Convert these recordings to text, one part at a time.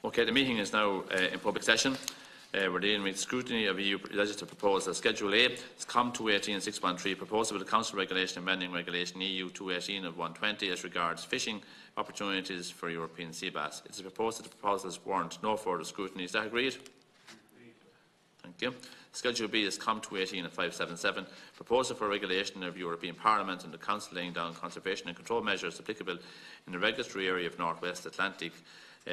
Okay, the meeting is now in public session. We're dealing with scrutiny of EU legislative proposals. Schedule A is COM 218-613, proposal of the Council Regulation amending Regulation EU 218 of 120 as regards fishing opportunities for European sea bass. It is proposed that the proposals warrant no further scrutiny. Is that agreed? Thank you. Schedule B is COM 218-577, proposal for regulation of European Parliament and the Council laying down conservation and control measures applicable in the regulatory area of North West Atlantic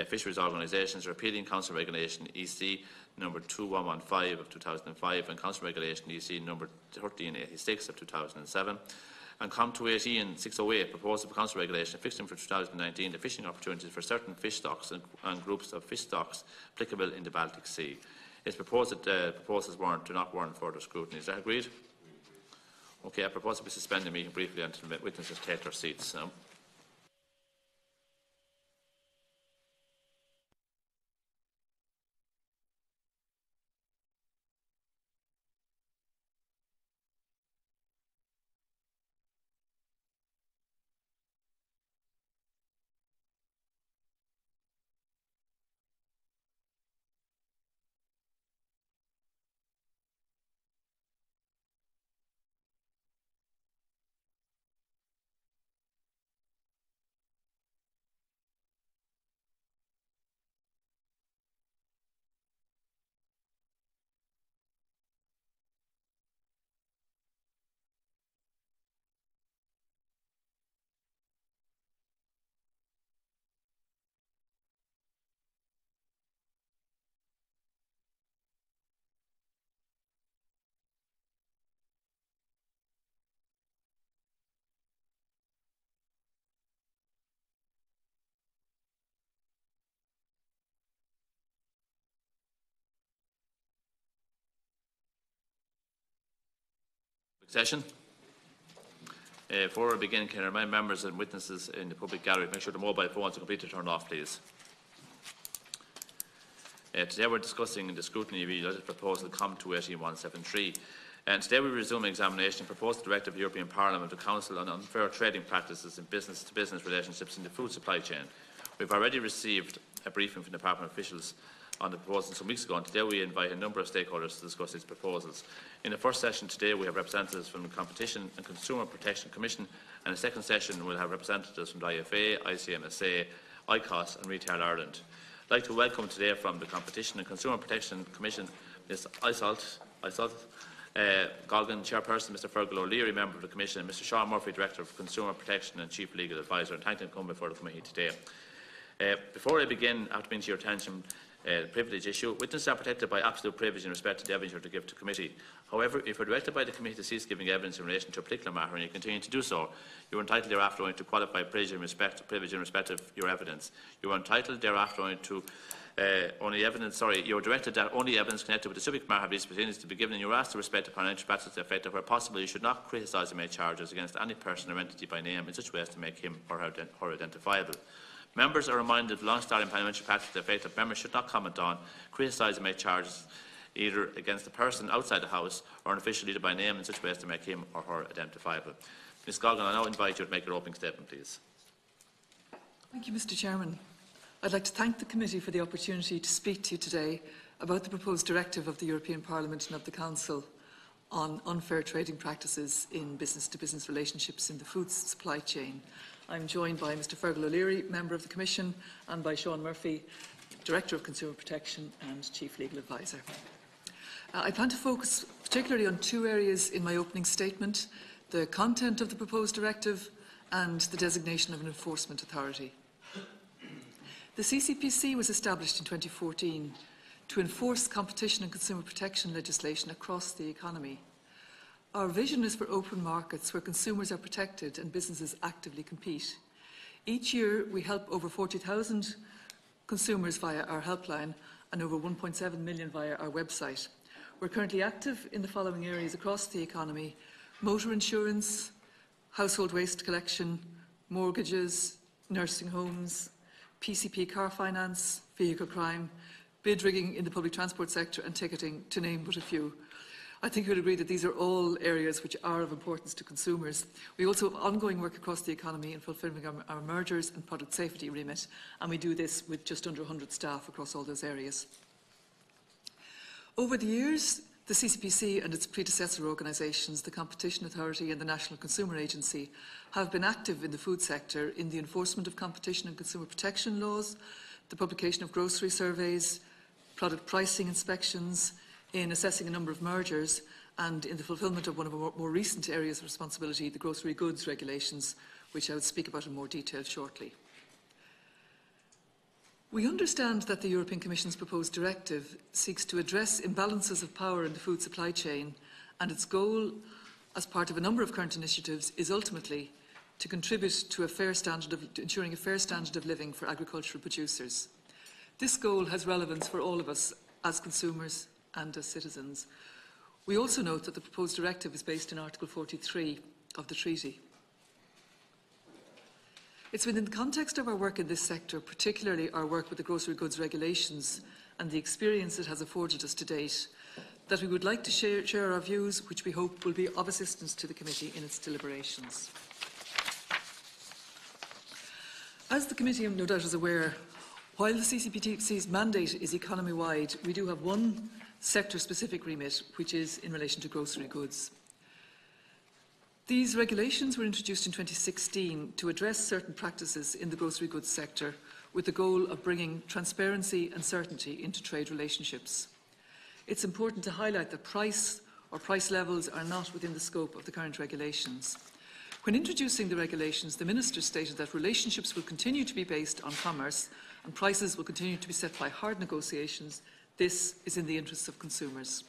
fisheries organisations, repealing Council Regulation EC number 2115 of 2005 and Council Regulation EC number 1386 of 2007. And COM 218-608, proposal for Council Regulation fixing for 2019 the fishing opportunities for certain fish stocks and groups of fish stocks applicable in the Baltic Sea. It's proposed that proposals do not warrant further scrutiny. Is that agreed? Okay, I propose that we suspend the meeting briefly until witnesses take their seats now. Session. Before we begin, can I remind members and witnesses in the public gallery to make sure the mobile phones are completely turned off, please. Today we're discussing the scrutiny of the proposal COM 218-173. And today we resume examination of proposed Directive of the European Parliament and Council on unfair trading practices in business-to-business relationships in the food supply chain. We've already received a briefing from the Department officials on the proposal some weeks ago, and today we invite a number of stakeholders to discuss these proposals. In the first session today we have representatives from the Competition and Consumer Protection Commission, and in the second session we'll have representatives from the IFA, ICMSA, ICOS and Retail Ireland. I'd like to welcome today from the Competition and Consumer Protection Commission Ms. Isolt Galgan, Chairperson, Mr. Fergal O'Leary, Member of the Commission, and Mr. Sean Murphy, Director of Consumer Protection and Chief Legal Advisor, and thank them for coming before the committee today. Before I begin, I have to bring to your attention the privilege issue. Witnesses are protected by absolute privilege in respect to the evidence you are to give to committee. However, if you are directed by the committee to cease giving evidence in relation to a particular matter and you continue to do so, you are entitled thereafter to qualified privilege in respect of your evidence. You are entitled thereafter to you are directed that only evidence connected with the subject matter of these proceedings to be given, and you are asked to respect the financial practice effect, where possible you should not criticise or make charges against any person or entity by name in such way as to make him or her identifiable. Members are reminded of long-standing parliamentary practice to the effect that members should not comment on, criticise or make charges either against a person outside the House or an official leader by name in such way as to make him or her identifiable. Ms Galgan, I now invite you to make your opening statement, please. Thank you, Mr. Chairman. I'd like to thank the committee for the opportunity to speak to you today about the proposed directive of the European Parliament and of the Council on unfair trading practices in business-to-business relationships in the food supply chain. I'm joined by Mr. Fergal O'Leary, Member of the Commission, and by Sean Murphy, Director of Consumer Protection and Chief Legal Advisor. I plan to focus particularly on two areas in my opening statement: the content of the proposed directive and the designation of an enforcement authority. The CCPC was established in 2014 to enforce competition and consumer protection legislation across the economy. Our vision is for open markets where consumers are protected and businesses actively compete. Each year we help over 40,000 consumers via our helpline and over 1.7 million via our website. We're currently active in the following areas across the economy: motor insurance, household waste collection, mortgages, nursing homes, PCP car finance, vehicle crime, bid rigging in the public transport sector and ticketing, to name but a few. I think you would agree that these are all areas which are of importance to consumers. We also have ongoing work across the economy in fulfilling our mergers and product safety remit, and we do this with just under 100 staff across all those areas. Over the years, the CCPC and its predecessor organisations, the Competition Authority and the National Consumer Agency, have been active in the food sector in the enforcement of competition and consumer protection laws, the publication of grocery surveys, product pricing inspections, in assessing a number of mergers, and in the fulfilment of one of our more recent areas of responsibility, the grocery goods regulations, which I will speak about in more detail shortly. We understand that the European Commission's proposed directive seeks to address imbalances of power in the food supply chain, and its goal, as part of a number of current initiatives, is ultimately to contribute to ensuring a fair standard of living for agricultural producers. This goal has relevance for all of us as consumers and as citizens. We also note that the proposed directive is based in Article 43 of the Treaty. It's within the context of our work in this sector, particularly our work with the grocery goods regulations and the experience it has afforded us to date, that we would like to share our views, which we hope will be of assistance to the committee in its deliberations. As the committee, no doubt, is aware, while the CCPC's mandate is economy-wide, we do have one sector-specific remit, which is in relation to grocery goods. These regulations were introduced in 2016 to address certain practices in the grocery goods sector with the goal of bringing transparency and certainty into trade relationships. It's important to highlight that price or price levels are not within the scope of the current regulations. When introducing the regulations, the Minister stated that relationships will continue to be based on commerce and prices will continue to be set by hard negotiations. This is in the interests of consumers.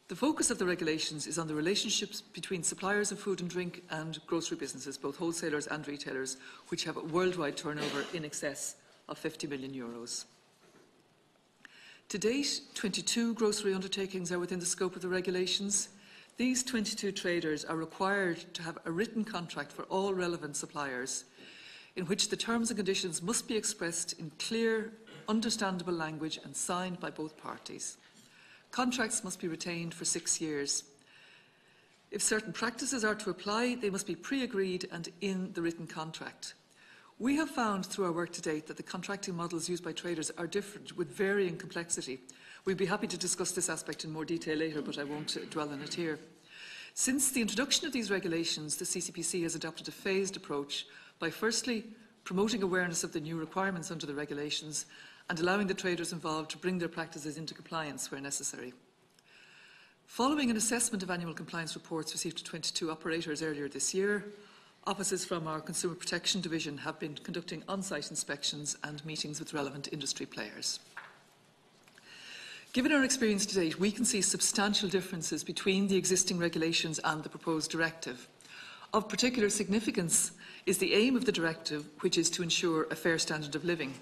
The focus of the regulations is on the relationships between suppliers of food and drink and grocery businesses, both wholesalers and retailers, which have a worldwide turnover in excess of €50 million. To date, 22 grocery undertakings are within the scope of the regulations. These 22 traders are required to have a written contract for all relevant suppliers, in which the terms and conditions must be expressed in clear, understandable language and signed by both parties. Contracts must be retained for 6 years. If certain practices are to apply, they must be pre-agreed and in the written contract. We have found through our work to date that the contracting models used by traders are different with varying complexity. We'd be happy to discuss this aspect in more detail later, but I won't dwell on it here. Since the introduction of these regulations, the CCPC has adopted a phased approach by firstly promoting awareness of the new requirements under the regulations and allowing the traders involved to bring their practices into compliance where necessary. Following an assessment of annual compliance reports received to 22 operators earlier this year, officers from our Consumer Protection Division have been conducting on-site inspections and meetings with relevant industry players. Given our experience to date, we can see substantial differences between the existing regulations and the proposed directive. Of particular significance is the aim of the directive, which is to ensure a fair standard of living.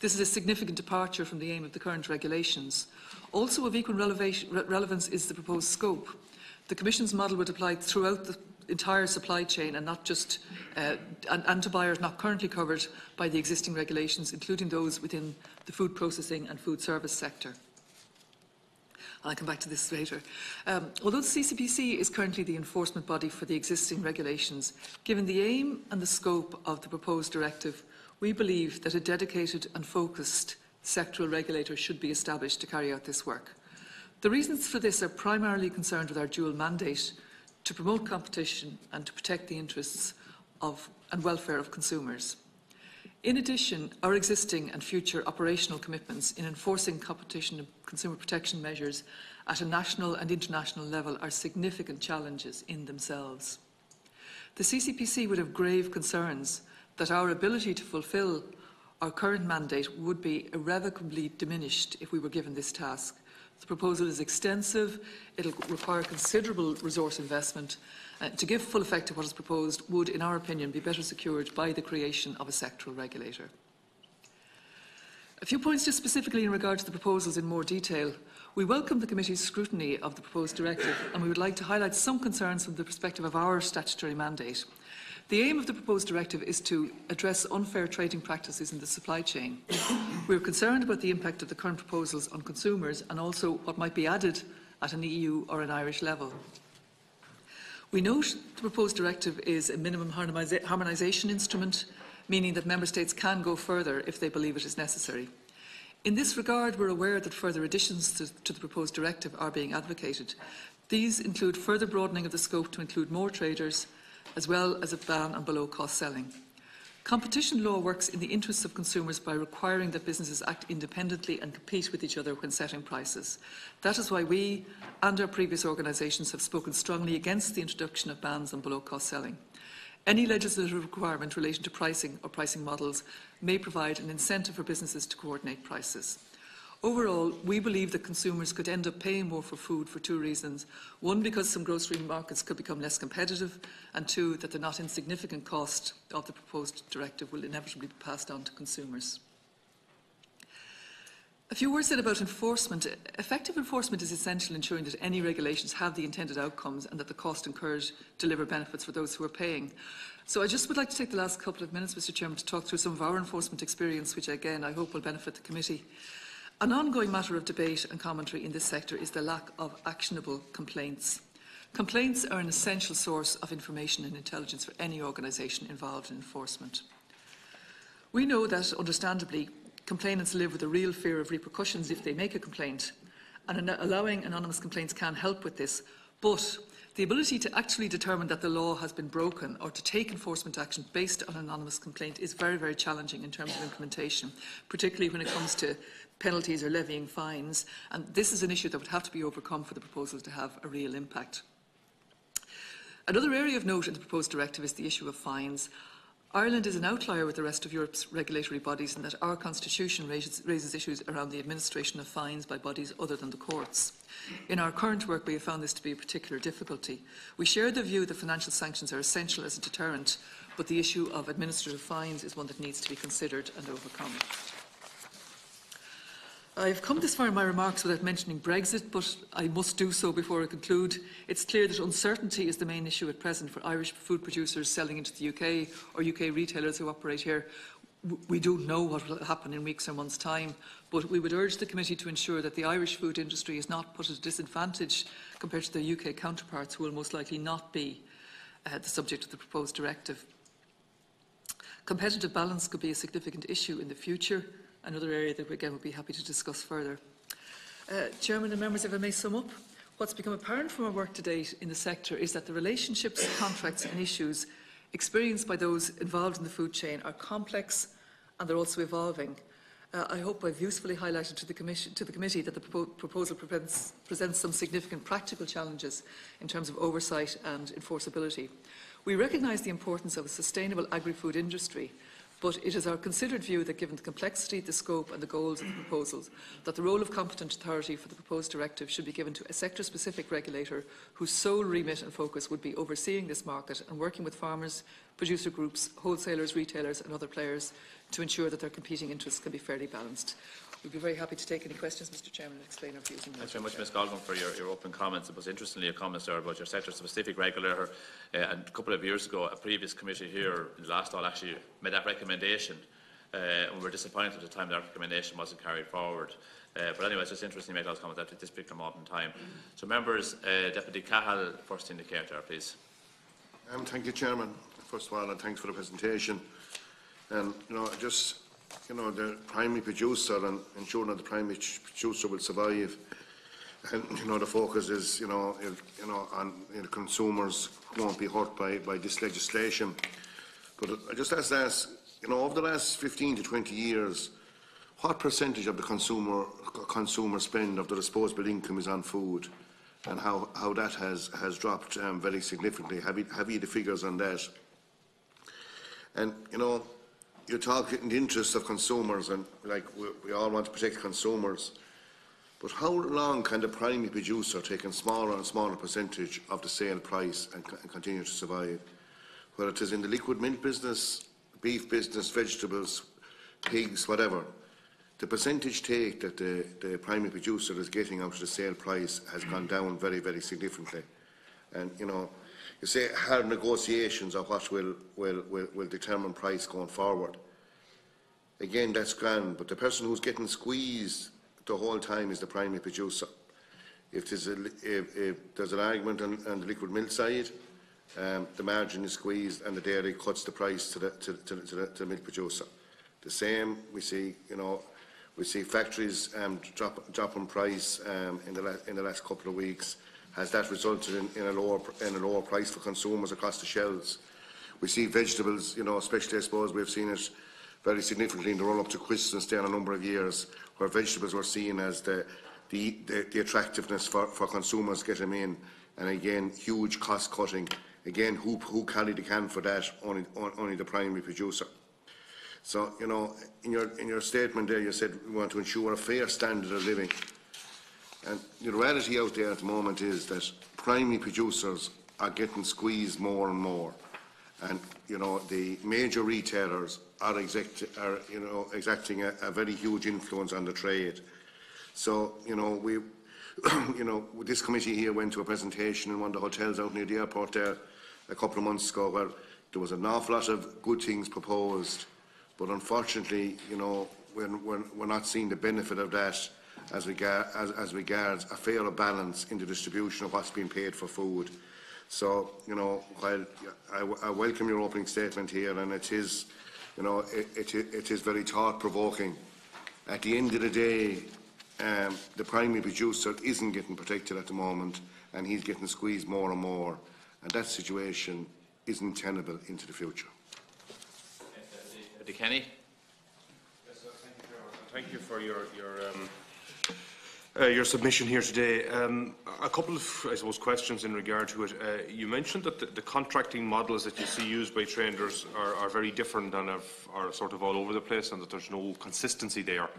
This is a significant departure from the aim of the current regulations. Also of equal relevance is the proposed scope. The Commission's model would apply throughout the entire supply chain and not just and to buyers not currently covered by the existing regulations, including those within the food processing and food service sector. I'll come back to this later. Although the CCPC is currently the enforcement body for the existing regulations, given the aim and the scope of the proposed directive, we believe that a dedicated and focused sectoral regulator should be established to carry out this work. The reasons for this are primarily concerned with our dual mandate to promote competition and to protect the interests of and welfare of consumers. In addition, our existing and future operational commitments in enforcing competition and consumer protection measures at a national and international level are significant challenges in themselves. The CCPC would have grave concerns that our ability to fulfil our current mandate would be irrevocably diminished if we were given this task. The proposal is extensive, it will require considerable resource investment. To give full effect to what is proposed would, in our opinion, be better secured by the creation of a sectoral regulator. A few points just specifically in regard to the proposals in more detail. We welcome the committee's scrutiny of the proposed directive, and we would like to highlight some concerns from the perspective of our statutory mandate. The aim of the proposed directive is to address unfair trading practices in the supply chain. We are concerned about the impact of the current proposals on consumers and also what might be added at an EU or an Irish level. We note the proposed directive is a minimum harmonisation instrument, meaning that Member States can go further if they believe it is necessary. In this regard, we are aware that further additions to the proposed directive are being advocated. These include further broadening of the scope to include more traders, as well as a ban on below-cost selling. Competition law works in the interests of consumers by requiring that businesses act independently and compete with each other when setting prices. That is why we and our previous organisations have spoken strongly against the introduction of bans on below-cost selling. Any legislative requirement relating to pricing or pricing models may provide an incentive for businesses to coordinate prices. Overall, we believe that consumers could end up paying more for food for two reasons. One, because some grocery markets could become less competitive, and two, that the not insignificant cost of the proposed directive will inevitably be passed on to consumers. A few words then about enforcement. Effective enforcement is essential, ensuring that any regulations have the intended outcomes and that the cost incurred deliver benefits for those who are paying. So I just would like to take the last couple of minutes, Mr. Chairman, to talk through some of our enforcement experience, which again I hope will benefit the committee. An ongoing matter of debate and commentary in this sector is the lack of actionable complaints. Complaints are an essential source of information and intelligence for any organisation involved in enforcement. We know that, understandably, complainants live with a real fear of repercussions if they make a complaint, and allowing anonymous complaints can help with this, but the ability to actually determine that the law has been broken or to take enforcement action based on an anonymous complaint is very, very challenging in terms of implementation, particularly when it comes to penalties or levying fines, and this is an issue that would have to be overcome for the proposal to have a real impact. Another area of note in the proposed directive is the issue of fines. Ireland is an outlier with the rest of Europe's regulatory bodies in that our constitution raises issues around the administration of fines by bodies other than the courts. In our current work, we have found this to be a particular difficulty. We share the view that financial sanctions are essential as a deterrent, but the issue of administrative fines is one that needs to be considered and overcome. I have come this far in my remarks without mentioning Brexit, but I must do so before I conclude. It's clear that uncertainty is the main issue at present for Irish food producers selling into the UK or UK retailers who operate here. We don't know what will happen in weeks or months' time, but we would urge the committee to ensure that the Irish food industry is not put at a disadvantage compared to their UK counterparts, who will most likely not be the subject of the proposed directive. Competitive balance could be a significant issue in the future, another area that we again would be happy to discuss further. Chairman and members, if I may sum up, what's become apparent from our work to date in the sector is that the relationships, contracts and issues experienced by those involved in the food chain are complex and they're also evolving. I hope I've usefully highlighted to the committee that the proposal presents some significant practical challenges in terms of oversight and enforceability. We recognise the importance of a sustainable agri-food industry, but it is our considered view that given the complexity, the scope and the goals of the proposals, that the role of competent authority for the proposed directive should be given to a sector-specific regulator whose sole remit and focus would be overseeing this market and working with farmers, producer groups, wholesalers, retailers and other players to ensure that their competing interests can be fairly balanced. We'd be very happy to take any questions, Mr. Chairman, and explain our views. Thanks very much, Ms. Galvin, for your open comments. It was interestingly a comment there about your sector-specific regulator. And a couple of years ago, a previous committee here in the last all actually made that recommendation. And we were disappointed at the time that recommendation wasn't carried forward. But anyway, it's just interesting to make those comments at this particular moment in time. So, members, Deputy Cahill, first indicator, please. Thank you, Chairman. First of all, and thanks for the presentation. And the primary producer and ensuring that the primary producer will survive. And the focus is on consumers won't be hurt by this legislation. But I just ask, over the last 15 to 20 years, what percentage of the consumer spend of the disposable income is on food, and how that has dropped very significantly? Have you the figures on that? And you talk in the interests of consumers, and we all want to protect consumers. But how long can the primary producer take a smaller and smaller percentage of the sale price and continue to survive? Whether it is in the liquid milk business, beef business, vegetables, pigs, whatever, the percentage take that the primary producer is getting out of the sale price has gone down very, very significantly. And you say hard negotiations are what will determine price going forward. Again, that's grand, but the person who's getting squeezed the whole time is the primary producer. if there's an argument on the liquid milk side, the margin is squeezed and the dairy cuts the price to the milk producer. The same we see, we see factories dropping price in the last couple of weeks. Has that resulted in a lower price for consumers across the shelves? We see vegetables, especially I suppose we've seen it very significantly in the run-up to Christmas there in a number of years, where vegetables were seen as the attractiveness for consumers getting them in, and again huge cost cutting. Again, who carried the can for that? Only the primary producer. So in your statement there, you said we want to ensure a fair standard of living, and the reality out there at the moment is that primary producers are getting squeezed more and more, and the major retailers are exacting a very huge influence on the trade. So this committee here went to a presentation in one of the hotels out near the airport there a couple of months ago, where there was an awful lot of good things proposed, but unfortunately, we're not seeing the benefit of that as regards a fairer balance in the distribution of what's being paid for food. So, while I welcome your opening statement here, and it is, it is very thought-provoking. At the end of the day, the primary producer isn't getting protected at the moment, and he's getting squeezed more and more, and that situation isn't tenable into the future. Kenny. Yes, sir, thank you for your submission here today. A couple of, I suppose, questions in regard to it. You mentioned that the contracting models that you see used by traders are very different and are sort of all over the place, and that there's no consistency there.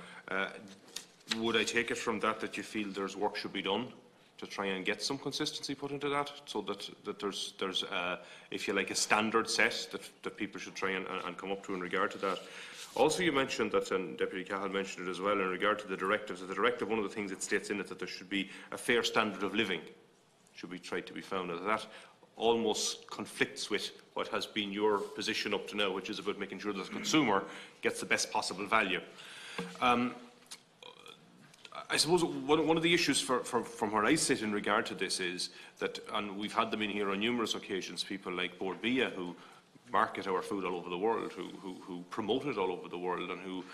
Would I take it from that you feel there's work should be done to try and get some consistency put into that, so that there's if you like, a standard set that people should try and come up to in regard to that? Also, you mentioned that, and Deputy Cahill mentioned it as well, in regard to the directives. The directive, one of the things it states in it, that there should be a fair standard of living should be tried to be found. And that almost conflicts with what has been your position up to now, which is about making sure that the consumer gets the best possible value. I suppose one of the issues from where I sit in regard to this is that, and we've had them in here on numerous occasions, people like Bord Bia, who market our food all over the world, who promote it all over the world, and who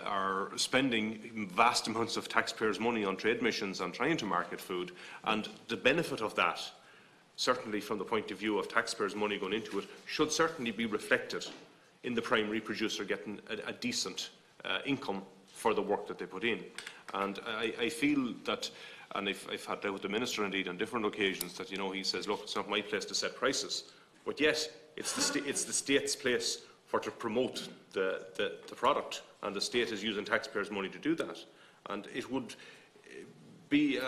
are spending vast amounts of taxpayers' money on trade missions and trying to market food. And the benefit of that, certainly from the point of view of taxpayers' money going into it, should certainly be reflected in the primary producer getting a decent income for the work that they put in. And I feel that, and I've had that with the Minister indeed on different occasions, that he says, look, it's not my place to set prices, but yet it's the state's place to promote the product, and the state is using taxpayers' money to do that. And it would be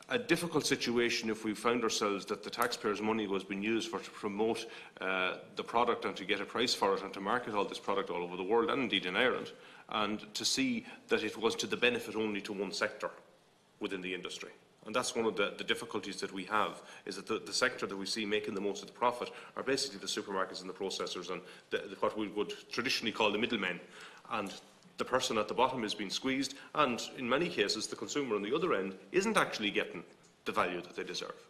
a difficult situation if we found ourselves that the taxpayers' money was being used to promote the product and to get a price for it and to market all this product all over the world, and indeed in Ireland, and to see that it was to the benefit only to one sector within the industry. And that's one of the difficulties that we have, is that the sector that we see making the most of the profit are basically the supermarkets and the processors and what we would traditionally call the middlemen. And the person at the bottom is being squeezed, and in many cases the consumer on the other end isn't actually getting the value that they deserve.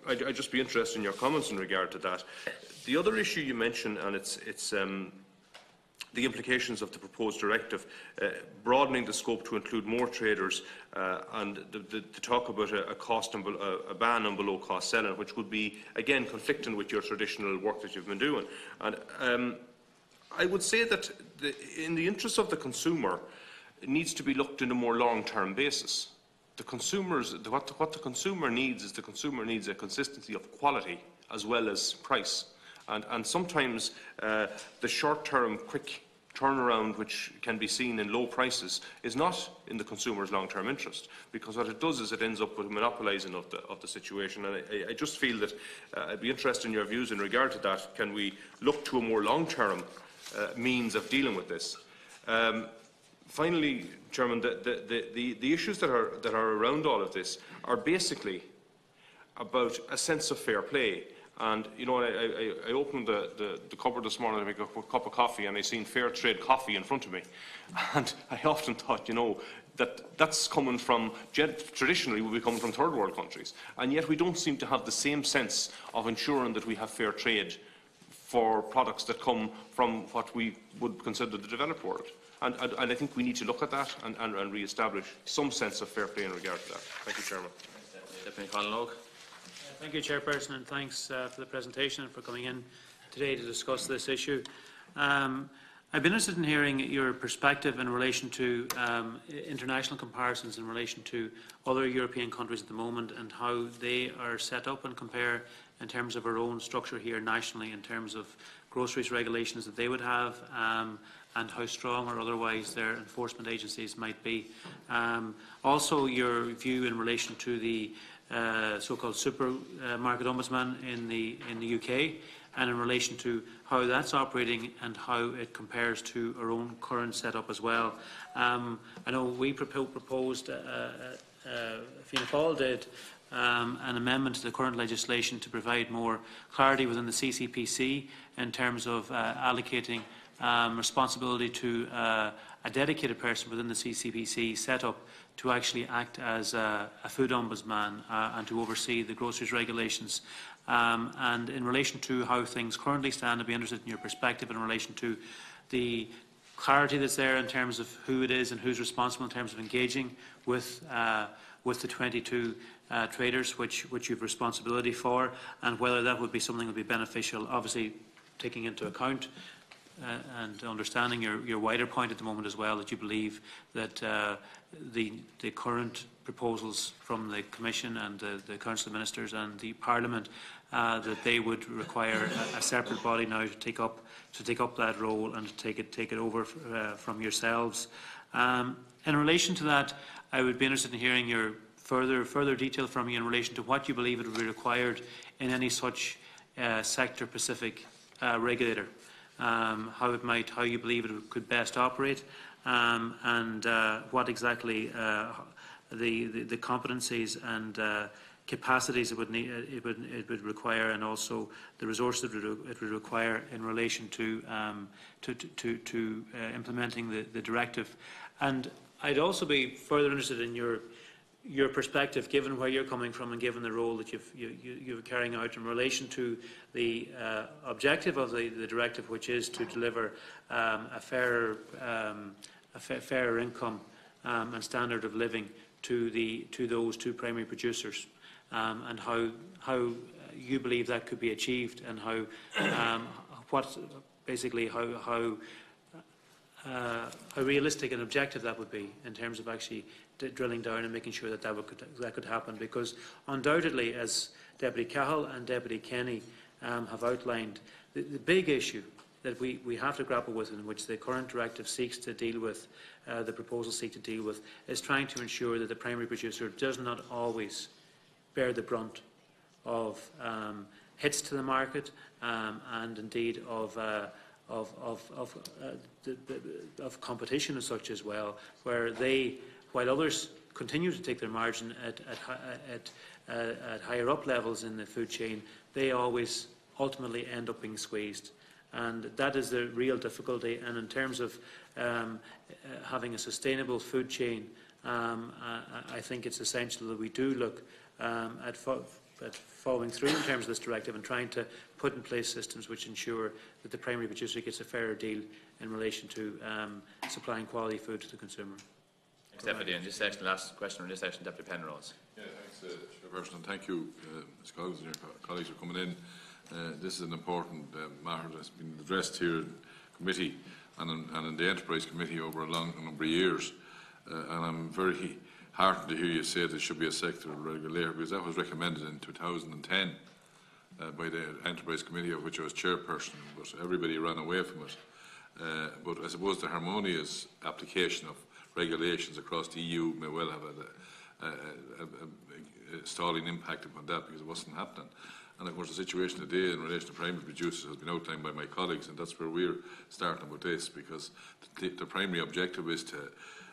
I'd just be interested in your comments in regard to that. The other issue you mentioned, and it's the implications of the proposed directive, broadening the scope to include more traders, and the talk about a ban on below-cost selling, which would be, again, conflicting with your traditional work that you've been doing. And I would say that in the interest of the consumer, it needs to be looked in a more long-term basis. What the consumer needs is a consistency of quality as well as price. And sometimes the short-term, quick turnaround which can be seen in low prices is not in the consumer's long-term interest, because what it does is it ends up with monopolising of the situation. And I just feel that I'd be interested in your views in regard to that. Can we look to a more long-term means of dealing with this? Finally, Chairman, the issues that are around all of this are basically about a sense of fair play. And, you know, I opened the cupboard this morning to make a cup of coffee, and I seen fair trade coffee in front of me. And I often thought, you know, that's coming from, traditionally would be coming from third world countries. And yet we don't seem to have the same sense of ensuring that we have fair trade for products that come from what we would consider the developed world. And I think we need to look at that and re-establish some sense of fair play in regard to that. Thank you, Chairman. Deputy McConalogue. Thank you, Chairperson, and thanks for the presentation and for coming in today to discuss this issue. I've been interested in hearing your perspective in relation to international comparisons in relation to other European countries at the moment and how they are set up and compare in terms of our own structure here nationally in terms of groceries regulations that they would have and how strong or otherwise their enforcement agencies might be. Also, your view in relation to the so-called supermarket ombudsman in the UK, and in relation to how that's operating and how it compares to our own current setup as well. I know we proposed, Fianna Fáil did, an amendment to the current legislation to provide more clarity within the CCPC in terms of allocating responsibility to a dedicated person within the CCPC setup to actually act as a food ombudsman and to oversee the groceries regulations. And in relation to how things currently stand, I'd be interested in your perspective in relation to the clarity that's there in terms of who it is and who's responsible in terms of engaging with the 22 traders which you've responsibility for, and whether that would be something that would be beneficial, obviously taking into account and understanding your wider point at the moment as well, that you believe that the current proposals from the Commission and the Council of Ministers and the Parliament, that they would require a separate body now to take up that role and to take it over from yourselves. In relation to that, I would be interested in hearing your further detail from you in relation to what you believe it would be required in any such sector-specific regulator. How you believe it could best operate, and what exactly the competencies and capacities it would require, and also the resources it would require in relation to implementing the directive. And I'd also be further interested in your perspective, given where you're coming from and given the role that you're carrying out in relation to the objective of the directive, which is to deliver a fairer income and standard of living to those two primary producers, and how you believe that could be achieved, and how realistic and objective that would be in terms of actually drilling down and making sure that could happen. Because undoubtedly, as Deputy Cahill and Deputy Kenny have outlined, the big issue that we have to grapple with, in which the current directive seeks to deal with, the proposals seek to deal with, is trying to ensure that the primary producer does not always bear the brunt of hits to the market, and indeed of competition as such as well, where while others continue to take their margin at higher up levels in the food chain, they always ultimately end up being squeezed. And that is the real difficulty. And in terms of having a sustainable food chain, I think it's essential that we do look at following through in terms of this directive and trying to put in place systems which ensure that the primary producer gets a fairer deal in relation to supplying quality food to the consumer. Thanks, Deputy. And this section, last question on this section, Deputy Penrose. Yeah, thanks, Chairperson, and thank you, Ms. Coggins and your colleagues for coming in. This is an important matter that's been addressed here in committee and in the Enterprise Committee over a long number of years. And I'm very heartened to hear you say there should be a sectoral regulator, because that was recommended in 2010 by the Enterprise Committee, of which I was chairperson, but everybody ran away from it. But I suppose the harmonious application of regulations across the EU may well have a stalling impact upon that, because it wasn't happening. And of course the situation today in relation to primary producers has been outlined by my colleagues, and that's where we're starting with this, because the primary objective is to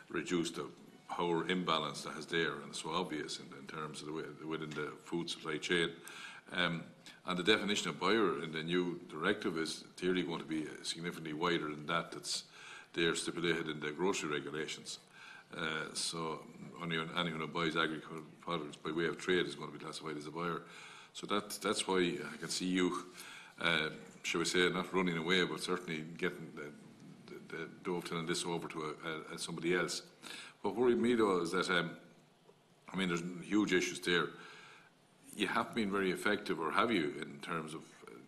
reduce the power imbalance that is there, and it's so obvious in terms of within the food supply chain. And the definition of buyer in the new directive is clearly going to be significantly wider than that that's there stipulated in the grocery regulations. So anyone who buys agricultural products by way of trade is going to be classified as a buyer. So that's why I can see you, shall we say, not running away, but certainly getting the dovetailing this over to somebody else. What worried me though is that, I mean, there's huge issues there. You haven't been very effective, or have you, in terms of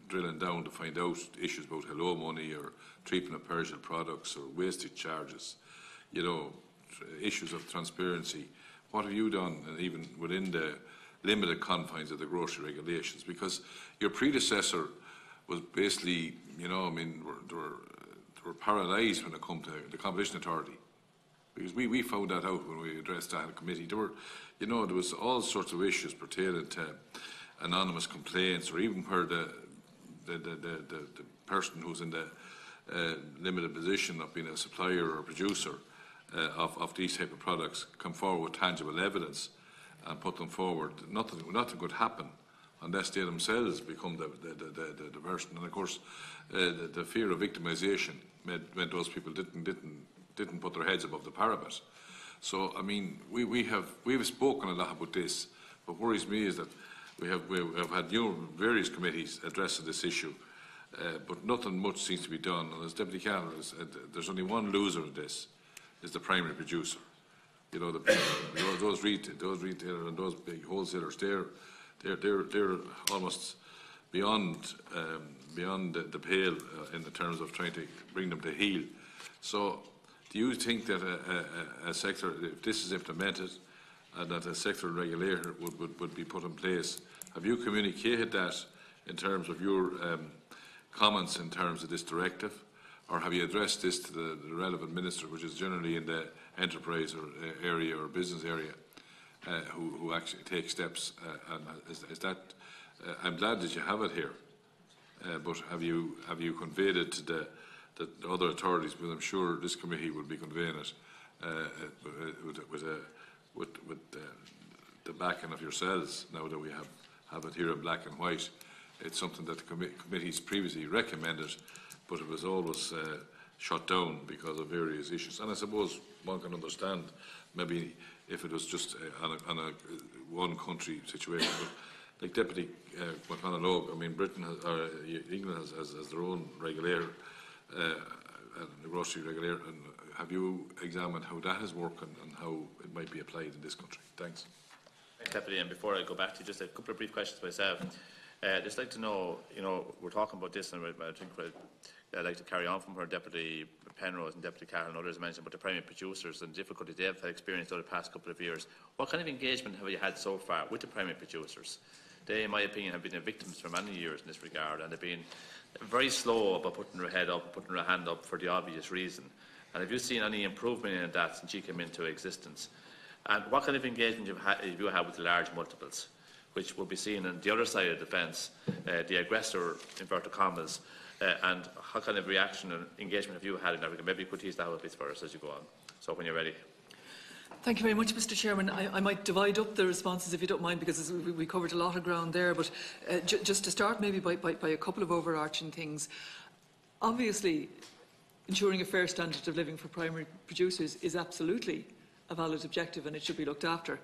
drilling down to find out issues about hello money or treatment of perishable products or wastage charges, you know, issues of transparency. What have you done, even within the limited confines of the grocery regulations? Because your predecessor was basically, you know, I mean, they were paralysed when it come to the Competition Authority. Because we found that out when we addressed that in committee. There were, you know, there was all sorts of issues pertaining to anonymous complaints, or even where the person who's in the limited position of being a supplier or producer of these type of products come forward with tangible evidence and put them forward. Nothing could happen unless they themselves become the person. And of course, the fear of victimisation meant those people didn't put their heads above the parapet. So I mean, we've spoken a lot about this. What worries me is that we have had various committees addressing this issue, but nothing much seems to be done. And as Deputy Cahill said, there's only one loser in this, is the primary producer. You know, those retailers and those big wholesalers, they're almost beyond the pale in the terms of trying to bring them to heel. So, do you think that a sector, if this is implemented, and that a sectoral regulator would be put in place, have you communicated that in terms of your comments in terms of this directive, or have you addressed this to the relevant minister, which is generally in the enterprise or area or business area, who actually take steps? And is that? I'm glad that you have it here, but have you conveyed it to the other authorities? Because I'm sure this committee will be conveying it with the backing of yourselves. Now that we have it here in black and white, it's something that the committees previously recommended, but it was always shut down because of various issues. And I suppose one can understand maybe if it was just on a one country situation. But like Deputy McConalogue, I mean, Britain or England has their own regulator, and the grocery regulator. And have you examined how that is working and how it might be applied in this country? Thanks. Thanks, Deputy. And before I go back to you, just a couple of brief questions myself. I'd just like to know, you know, we're talking about this, and I think I'd like to carry on from where Deputy Penrose and Deputy Cahill and others mentioned about the primary producers and difficulties they've experienced over the past couple of years. What kind of engagement have you had so far with the primary producers? They, in my opinion, have been the victims for many years in this regard, and they've been very slow about putting their head up, putting their hand up for the obvious reason. And have you seen any improvement in that since you came into existence? And what kind of engagement have you had with the large multiples, which will be seen on the other side of the fence, the aggressor, inverted commas, and what kind of reaction and engagement have you had in that regard? Maybe you could tease that a bit for us as you go on. So when you're ready. Thank you very much, Mr. Chairman. I might divide up the responses, if you don't mind, because we covered a lot of ground there. But just to start maybe by a couple of overarching things. Obviously, ensuring a fair standard of living for primary producers is absolutely a valid objective, and it should be looked after.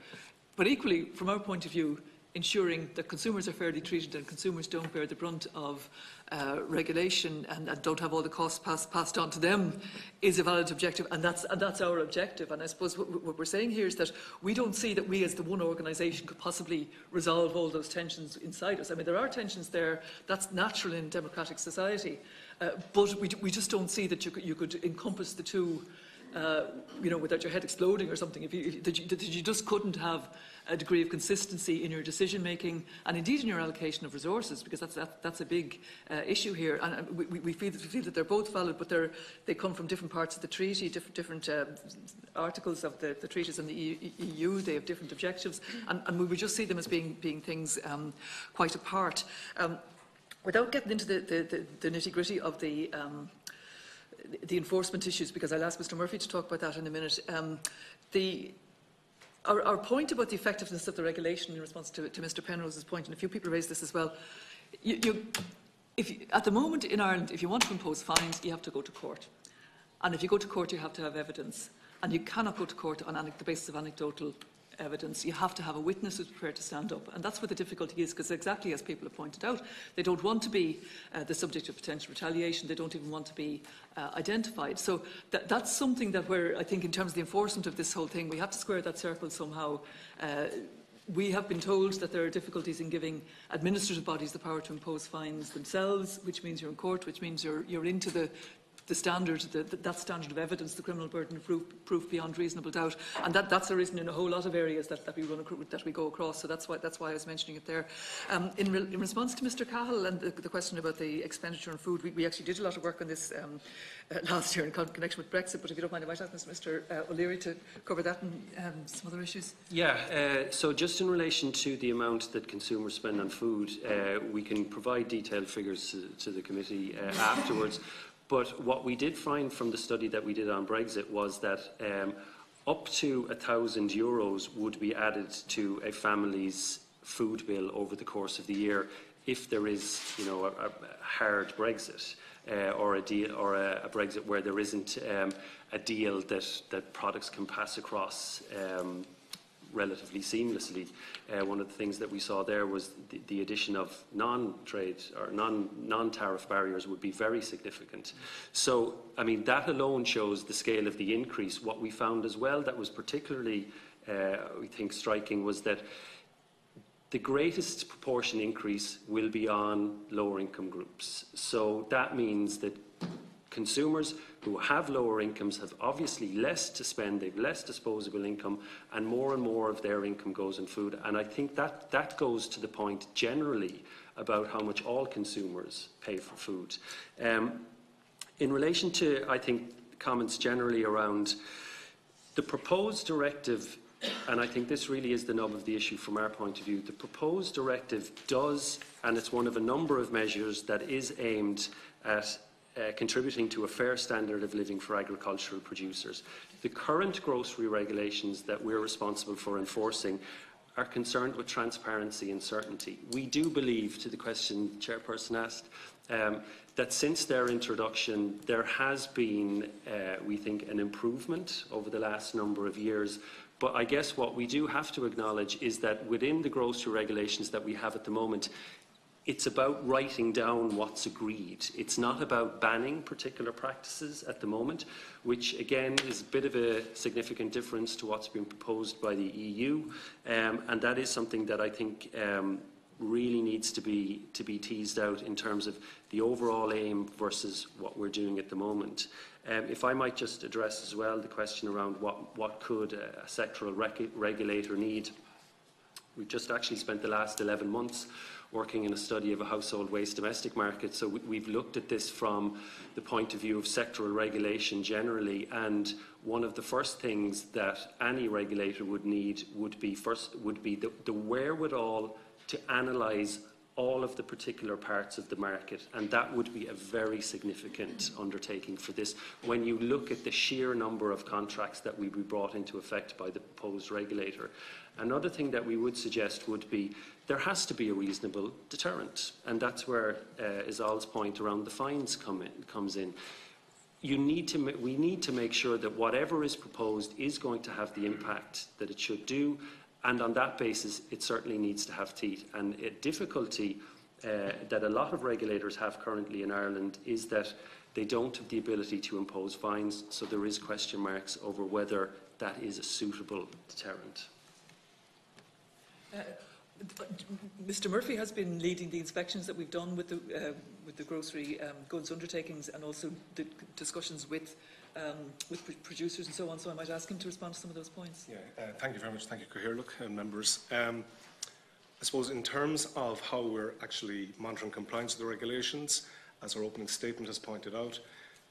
But equally, from our point of view, ensuring that consumers are fairly treated and consumers don't bear the brunt of regulation and don't have all the costs passed on to them is a valid objective, and that's our objective. And I suppose what we're saying here is that we don't see that we as the one organisation could possibly resolve all those tensions inside us. I mean, there are tensions there, that's natural in democratic society, but we just don't see that you could encompass the two you know, without your head exploding or something. That you just couldn't have a degree of consistency in your decision making and indeed in your allocation of resources, because that's a big issue here. And we feel that they're both valid, but they come from different parts of the treaty, different articles of the treaties in the EU. They have different objectives, and we would just see them as being things quite apart. Without getting into the nitty-gritty of the enforcement issues, because I'll ask Mr Murphy to talk about that in a minute. Our point about the effectiveness of the regulation in response to Mr Penrose's point, and a few people raised this as well, At the moment in Ireland, if you want to impose fines, you have to go to court. And if you go to court, you have to have evidence. And you cannot go to court on the basis of anecdotal evidence. You have to have a witness who's prepared to stand up. And that's where the difficulty is, because exactly as people have pointed out, they don't want to be the subject of potential retaliation. They don't even want to be identified. So that's something that I think in terms of the enforcement of this whole thing, we have to square that circle somehow. We have been told that there are difficulties in giving administrative bodies the power to impose fines themselves, which means you're in court, which means you're into the standard, that standard of evidence, the criminal burden of proof beyond reasonable doubt, and that's arisen in a whole lot of areas that we go across. So that's why I was mentioning it there. In response to Mr. Cahill and the question about the expenditure on food, we actually did a lot of work on this last year in connection with Brexit. But if you don't mind, I might ask Mr. O'Leary to cover that and some other issues. Yeah. So just in relation to the amount that consumers spend on food, we can provide detailed figures to the committee afterwards. But what we did find from the study that we did on Brexit was that up to €1,000 would be added to a family's food bill over the course of the year if there is, a hard Brexit or a deal or a Brexit where there isn't a deal that products can pass across relatively seamlessly. One of the things that we saw there was the addition of non-trade or non-tariff barriers would be very significant. So, I mean, that alone shows the scale of the increase. What we found as well that was particularly, we think, striking was that the greatest proportion increase will be on lower income groups. So that means that consumers who have lower incomes have obviously less to spend, they've less disposable income, and more of their income goes in food. And I think that goes to the point generally about how much all consumers pay for food. In relation to, I think, comments generally around the proposed directive, and I think this really is the nub of the issue from our point of view, the proposed directive does, and it's one of a number of measures that is aimed at contributing to a fair standard of living for agricultural producers. The current grocery regulations that we're responsible for enforcing are concerned with transparency and certainty. We do believe, to the question the Chairperson asked, that since their introduction there has been, we think, an improvement over the last number of years. But I guess what we do have to acknowledge is that within the grocery regulations that we have at the moment, it's about writing down what's agreed. It's not about banning particular practices at the moment, which again is a bit of a significant difference to what's been proposed by the EU, and that is something that I think really needs to be teased out in terms of the overall aim versus what we're doing at the moment. If I might just address as well the question around what could a sectoral regulator need. We've just actually spent the last 11 months working in a study of a household waste domestic market. So we've looked at this from the point of view of sectoral regulation generally, and one of the first things that any regulator would need would be the wherewithal to analyse all of the particular parts of the market, and that would be a very significant undertaking for this when you look at the sheer number of contracts that would be brought into effect by the proposed regulator. Another thing that we would suggest would be there has to be a reasonable deterrent, and that's where Izal's point around the fines comes in. We need to make sure that whatever is proposed is going to have the impact that it should do, and on that basis it certainly needs to have teeth. And a difficulty that a lot of regulators have currently in Ireland is that they don't have the ability to impose fines, so there is question marks over whether that is a suitable deterrent. Mr. Murphy has been leading the inspections that we've done with the grocery goods undertakings, and also the discussions with producers and so on. So I might ask him to respond to some of those points. Yeah, thank you very much. Thank you, Cahill and members. I suppose in terms of how we're actually monitoring compliance with the regulations, as our opening statement has pointed out,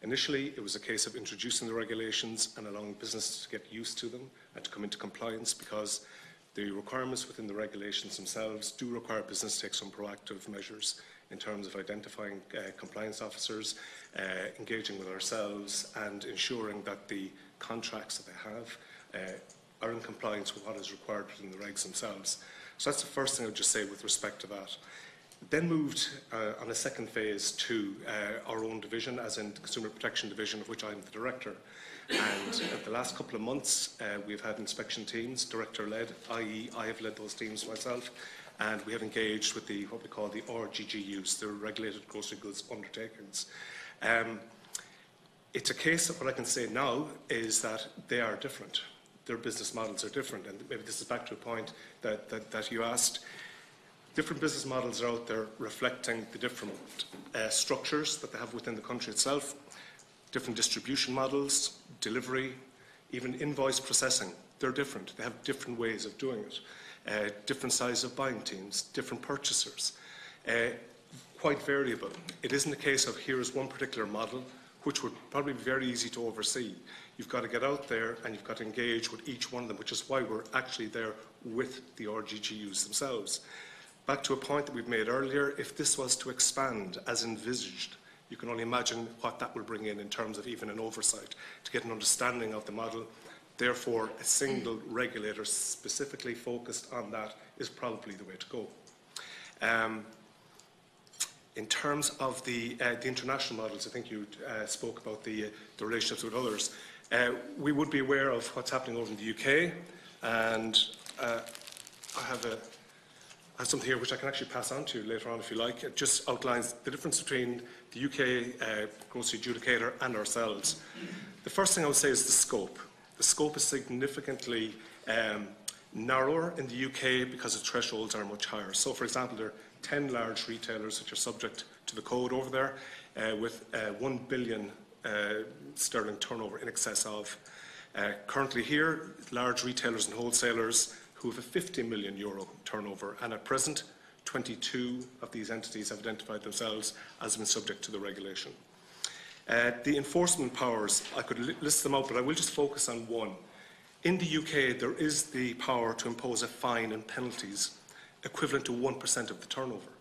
initially it was a case of introducing the regulations and allowing businesses to get used to them and to come into compliance, because the requirements within the regulations themselves do require business to take some proactive measures in terms of identifying compliance officers, engaging with ourselves, and ensuring that the contracts that they have are in compliance with what is required within the regs themselves. So that's the first thing I would just say with respect to that. Then moved on a second phase to our own division, as in the Consumer Protection Division, of which I'm the director. And the last couple of months, we've had inspection teams, director-led, i.e. I have led those teams myself, and we have engaged with what we call the RGGUs, the Regulated Grocery Goods Undertakings. It's a case of what I can say now is that they are different. Their business models are different, and maybe this is back to a point that you asked. Different business models are out there reflecting the different structures that they have within the country itself, different distribution models, delivery, even invoice processing. They're different. They have different ways of doing it, different size of buying teams, different purchasers, quite variable. It isn't a case of here is one particular model, which would probably be very easy to oversee. You've got to get out there and you've got to engage with each one of them, which is why we're actually there with the RGGUs themselves. Back to a point that we've made earlier, if this was to expand as envisaged, you can only imagine what that will bring in terms of even an oversight, to get an understanding of the model. Therefore, a single regulator specifically focused on that is probably the way to go. In terms of the international models, I think you spoke about the relationships with others. We would be aware of what's happening over in the UK, and I have something here which I can actually pass on to you later on if you like. It just outlines the difference between the UK grocery adjudicator and ourselves. The first thing I would say is the scope. The scope is significantly narrower in the UK because the thresholds are much higher. So, for example, there are 10 large retailers which are subject to the code over there with 1 billion sterling turnover in excess of. Currently here, large retailers and wholesalers who have a €50 million turnover, and at present 22 of these entities have identified themselves as being subject to the regulation. The enforcement powers, I could list them out, but I will just focus on one. In the UK, there is the power to impose a fine and penalties equivalent to 1% of the turnover.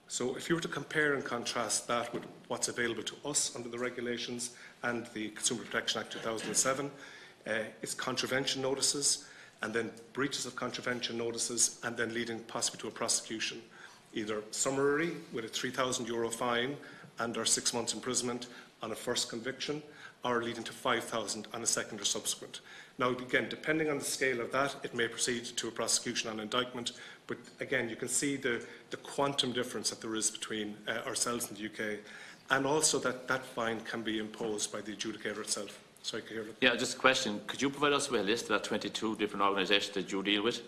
So if you were to compare and contrast that with what's available to us under the regulations and the Consumer Protection Act 2007, it's contravention notices, and then breaches of contravention notices, and then leading possibly to a prosecution, either summary with a €3,000 fine and or 6 months imprisonment on a first conviction, or leading to 5,000 on a second or subsequent. Now, again, depending on the scale of that, it may proceed to a prosecution on indictment, but again, you can see the quantum difference that there is between ourselves and the UK, and also that fine can be imposed by the adjudicator itself. Sorry, Cahill. Yeah, just a question. Could you provide us with a list of that 22 different organisations that you deal with?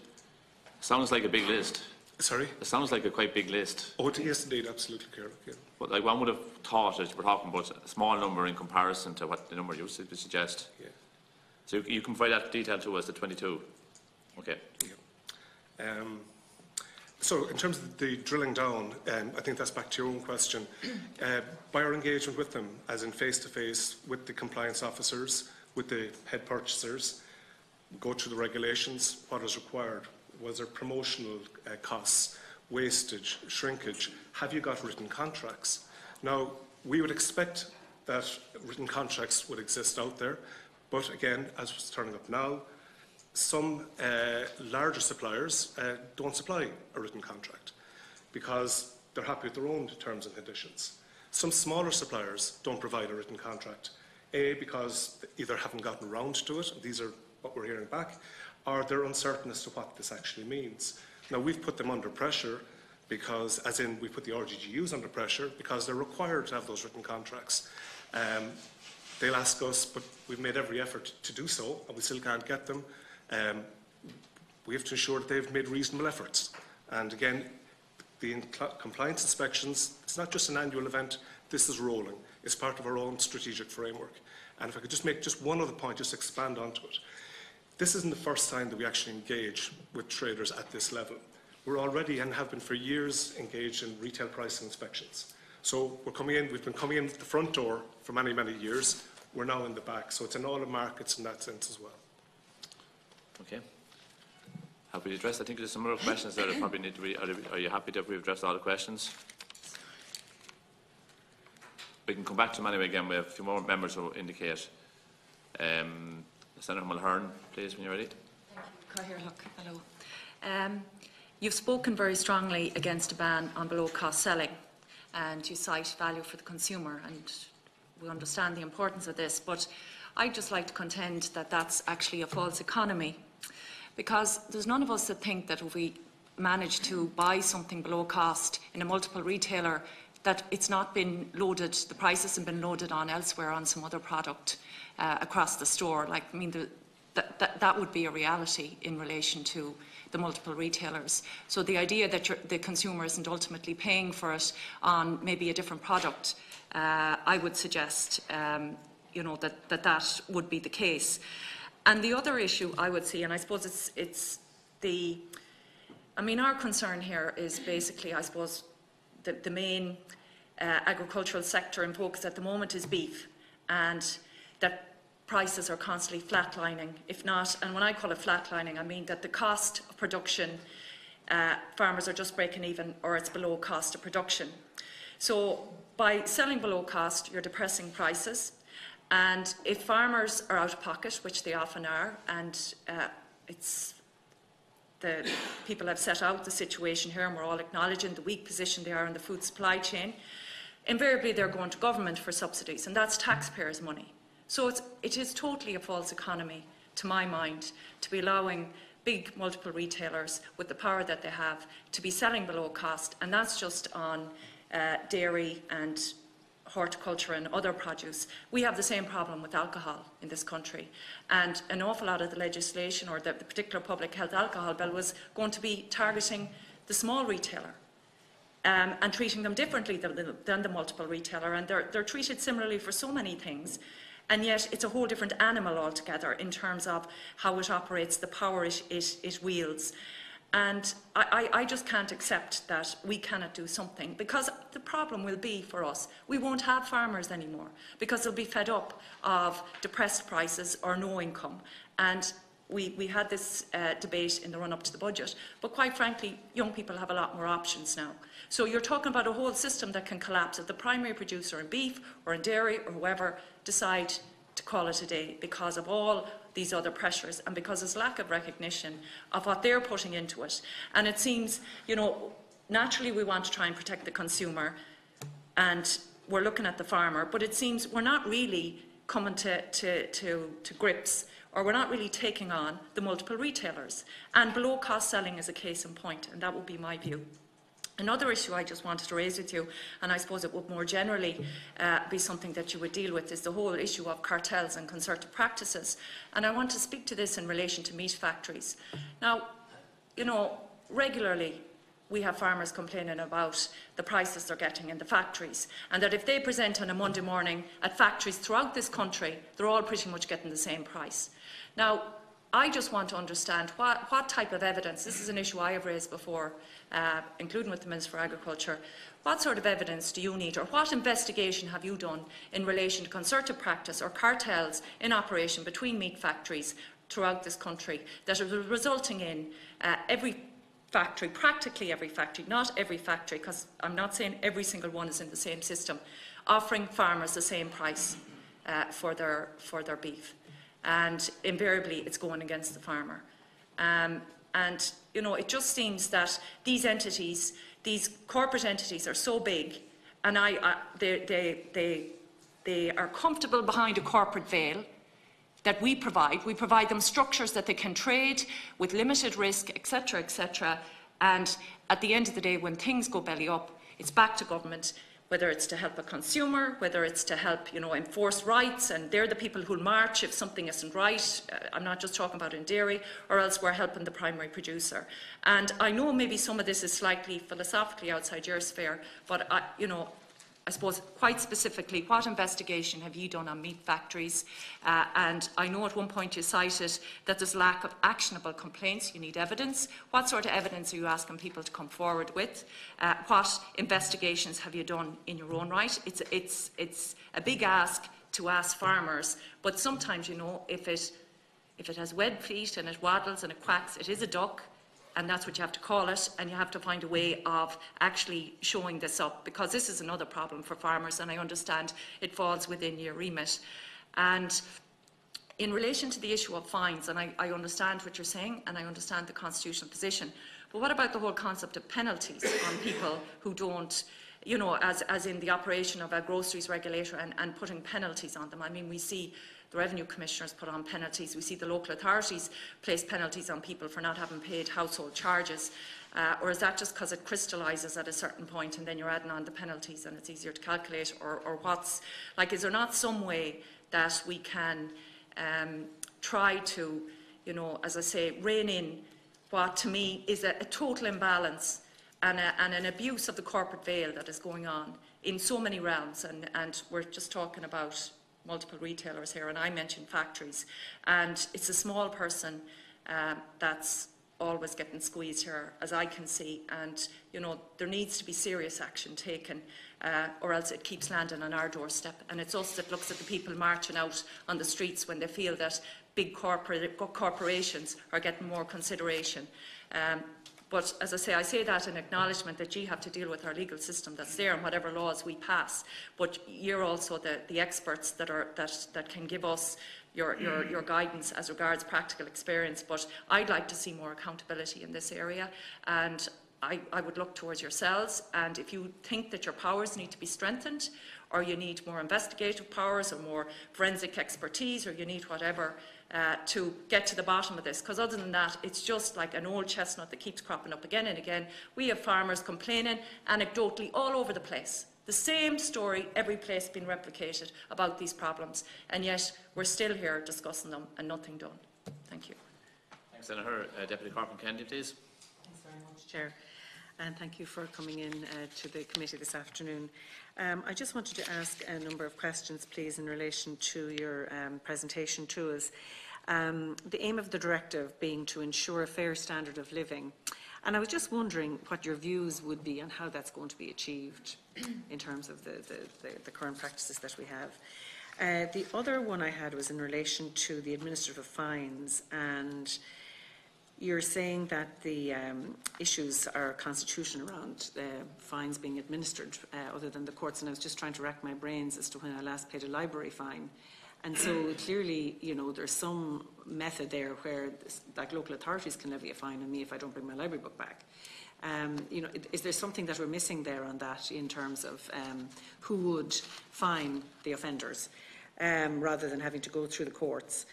Sounds like a big list. Sorry? It sounds like a quite big list. Oh, yes, indeed, absolutely, Cahill. Yeah. But like one would have thought that we're talking about a small number in comparison to what the number you suggest. Yeah. So you can provide that detail to us, the 22. Okay. Yeah. So in terms of the drilling down, I think that's back to your own question. By our engagement with them, as in face-to-face with the compliance officers, with the head purchasers, go through the regulations, what is required, was there promotional costs, wastage, shrinkage, have you got written contracts? Now, we would expect that written contracts would exist out there, but again, as it's turning up now, some larger suppliers don't supply a written contract because they're happy with their own terms and conditions. Some smaller suppliers don't provide a written contract, A, because they either haven't gotten around to it, these are what we're hearing back, or they're uncertain as to what this actually means. Now, we've put them under pressure because, as in, we put the RGGUs under pressure because they're required to have those written contracts. They'll ask us, but we've made every effort to do so, and we still can't get them. We have to ensure that they've made reasonable efforts. And again, the compliance inspections, it's not just an annual event, this is rolling. It's part of our own strategic framework. And if I could just make just one other point, just expand onto it. This isn't the first time that we actually engage with traders at this level. We're already, and have been for years, engaged in retail pricing inspections. So we've been coming in the front door for many, many years. We're now in the back. So it's in all the markets in that sense as well. Okay. Happy to address. I think there's some other questions there that probably need to be. Are you happy that we've addressed all the questions? We can come back to them anyway again. We have a few more members who indicate. Senator Mulherin, please, when you're ready. Thank you. Cahill, hello. You've spoken very strongly against a ban on below-cost selling, and you cite value for the consumer, and we understand the importance of this, but I'd just like to contend that that's actually a false economy, because there's none of us that think that if we manage to buy something below cost in a multiple retailer, that it's not been loaded, the price hasn't been loaded on elsewhere on some other product across the store. Like, I mean, that would be a reality in relation to the multiple retailers. So the idea that the consumer isn't ultimately paying for it on maybe a different product, I would suggest you know, that would be the case. And the other issue I would see, and I suppose it's the, I mean, our concern here is basically, I suppose, the main agricultural sector in focus at the moment is beef, and that prices are constantly flatlining, if not, and when I call it flatlining, I mean that the cost of production, farmers are just breaking even, or it's below cost of production. So by selling below cost, you're depressing prices, and if farmers are out of pocket, which they often are, and the people have set out the situation here, and we're all acknowledging the weak position they are in the food supply chain, invariably they're going to government for subsidies, and that's taxpayers' money. So it is totally a false economy, to my mind, to be allowing big multiple retailers with the power that they have to be selling below cost, and that's just on dairy and horticulture and other produce. We have the same problem with alcohol in this country, and an awful lot of the legislation, or the particular public health alcohol bill, was going to be targeting the small retailer and treating them differently than the multiple retailer, and they're treated similarly for so many things. And yet it's a whole different animal altogether in terms of how it operates, the power it wields. And I just can't accept that we cannot do something, because the problem will be for us, we won't have farmers anymore, because they'll be fed up of depressed prices or no income. And we had this debate in the run-up to the budget, but quite frankly, young people have a lot more options now. So you're talking about a whole system that can collapse if the primary producer in beef or in dairy or whoever decide to call it a day because of all these other pressures and because there's lack of recognition of what they're putting into it. And it seems, you know, naturally we want to try and protect the consumer and we're looking at the farmer, but it seems we're not really coming to grips, or we're not really taking on the multiple retailers. And below cost selling is a case in point, and that would be my view. Another issue I just wanted to raise with you, and I suppose it would more generally be something that you would deal with, is the whole issue of cartels and concerted practices. And I want to speak to this in relation to meat factories. Now, you know, regularly we have farmers complaining about the prices they're getting in the factories, and that if they present on a Monday morning at factories throughout this country, they're all pretty much getting the same price. Now, I just want to understand what type of evidence, this is an issue I have raised before, including with the Minister for Agriculture, what sort of evidence do you need, or what investigation have you done in relation to concerted practice or cartels in operation between meat factories throughout this country that are resulting in every factory, practically every factory, not every factory, because I'm not saying every single one is in the same system, offering farmers the same price for their beef. And invariably it's going against the farmer. And, you know, it just seems that these entities, these corporate entities are so big, and they are comfortable behind a corporate veil that we provide. We provide them structures that they can trade with limited risk, etc., etc. And at the end of the day, when things go belly up, it's back to government, whether it's to help a consumer, whether it's to help, you know, enforce rights, and they're the people who'll march if something isn't right. I'm not just talking about in dairy, or else we're helping the primary producer. And I know maybe some of this is slightly philosophically outside your sphere, but you know, I suppose quite specifically, what investigation have you done on meat factories? And I know at one point you cited that there's lack of actionable complaints. You need evidence. What sort of evidence are you asking people to come forward with? What investigations have you done in your own right? It's a big ask to ask farmers, but sometimes, you know, if it has web feet and it waddles and it quacks, it is a duck. And that's what you have to call it, and you have to find a way of actually showing this up, because this is another problem for farmers, and I understand it falls within your remit. And in relation to the issue of fines, and I understand what you're saying, and I understand the constitutional position, But what about the whole concept of penalties on people who don't, you know, as in the operation of a groceries regulator and putting penalties on them? I mean, we see the revenue commissioners put on penalties. We see the local authorities place penalties on people for not having paid household charges. Or is that just because it crystallises at a certain point and then you're adding on the penalties and it's easier to calculate? Or what's, like, is there not some way that we can try to, you know, as I say, rein in what to me is a total imbalance and an abuse of the corporate veil that is going on in so many realms? And we're just talking about multiple retailers here, and I mentioned factories, and it's a small person that's always getting squeezed here, as I can see, and you know, there needs to be serious action taken, or else it keeps landing on our doorstep, and it's us that looks at the people marching out on the streets when they feel that big corporations are getting more consideration. But as I say that in acknowledgement that you have to deal with our legal system that's there and whatever laws we pass. But you're also the experts that can give us your guidance as regards practical experience. But I'd like to see more accountability in this area, and I would look towards yourselves. And if you think that your powers need to be strengthened, or you need more investigative powers or more forensic expertise, or you need whatever, to get to the bottom of this, because other than that, it's just like an old chestnut that keeps cropping up again and again. We have farmers complaining anecdotally all over the place. The same story, every place being replicated about these problems, and yet we're still here discussing them and nothing done. Thank you. Thanks, Senator. Deputy Corcoran Kennedy, please. Thanks very much, Chair. And thank you for coming in to the committee this afternoon. I just wanted to ask a number of questions, please, in relation to your presentation to us. The aim of the directive being to ensure a fair standard of living. And I was just wondering what your views would be on how that's going to be achieved in terms of the current practices that we have. The other one I had was in relation to the administrative fines, and you're saying that the issues are constitutional around fines being administered other than the courts, and I was just trying to rack my brains as to when I last paid a library fine. And so clearly, you know, there's some method there where, like, local authorities can levy a fine on me if I don't bring my library book back. You know, is there something that we're missing there on that in terms of who would fine the offenders rather than having to go through the courts?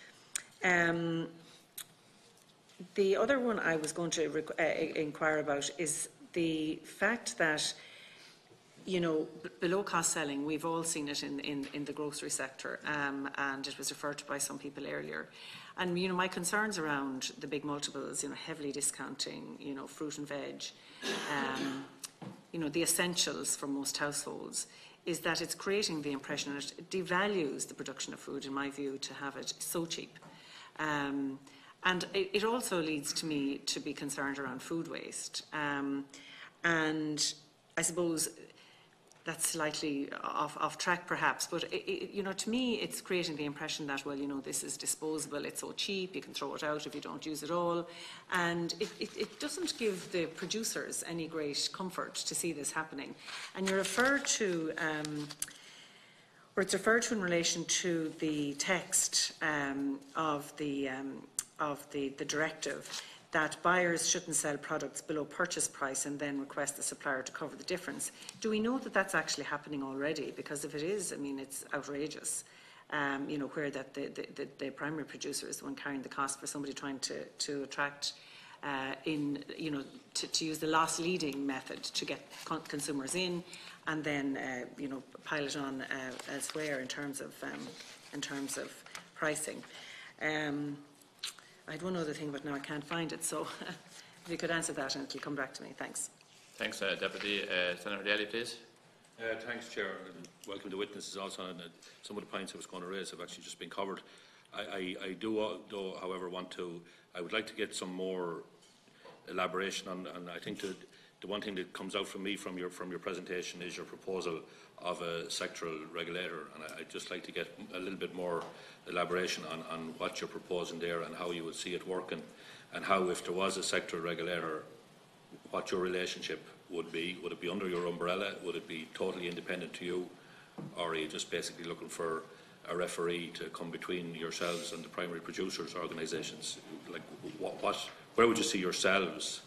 The other one I was going to inquire about is the fact that, you know, below cost selling, we've all seen it in the grocery sector, and it was referred to by some people earlier. And, you know, my concerns around the big multiples, you know, heavily discounting, you know, fruit and veg, you know, the essentials for most households, is that it's creating the impression that it devalues the production of food, in my view, to have it so cheap. And it also leads to me to be concerned around food waste. And I suppose that's slightly off track perhaps, but you know, to me it's creating the impression that, well, you know, this is disposable, it's so cheap, you can throw it out if you don't use it all. And it doesn't give the producers any great comfort to see this happening. And you referred to, or it's referred to in relation to the text of the directive, that buyers shouldn't sell products below purchase price and then request the supplier to cover the difference. Do we know that that's actually happening already? Because if it is, I mean, it's outrageous. You know, where that the primary producer is the one carrying the cost for somebody trying to attract you know, to use the loss leading method to get consumers in, and then you know, pile it on elsewhere in terms of pricing. I had one other thing, but now I can't find it, so if you could answer that and it'll come back to me. Thanks. Thanks, Deputy. Senator Daly, please. Thanks, Chair, and welcome to witnesses also. And some of the points I was going to raise have actually just been covered. I do, though, however, I would like to get some more elaboration on, and I think the one thing that comes out from me from your presentation is your proposal of a sectoral regulator, and I'd just like to get a little bit more elaboration on what you're proposing there and how you would see it working, and how, if there was a sectoral regulator, what your relationship would be. Would it be under your umbrella? Would it be totally independent to you? Or are you just basically looking for a referee to come between yourselves and the primary producers' organisations? Like, where would you see yourselves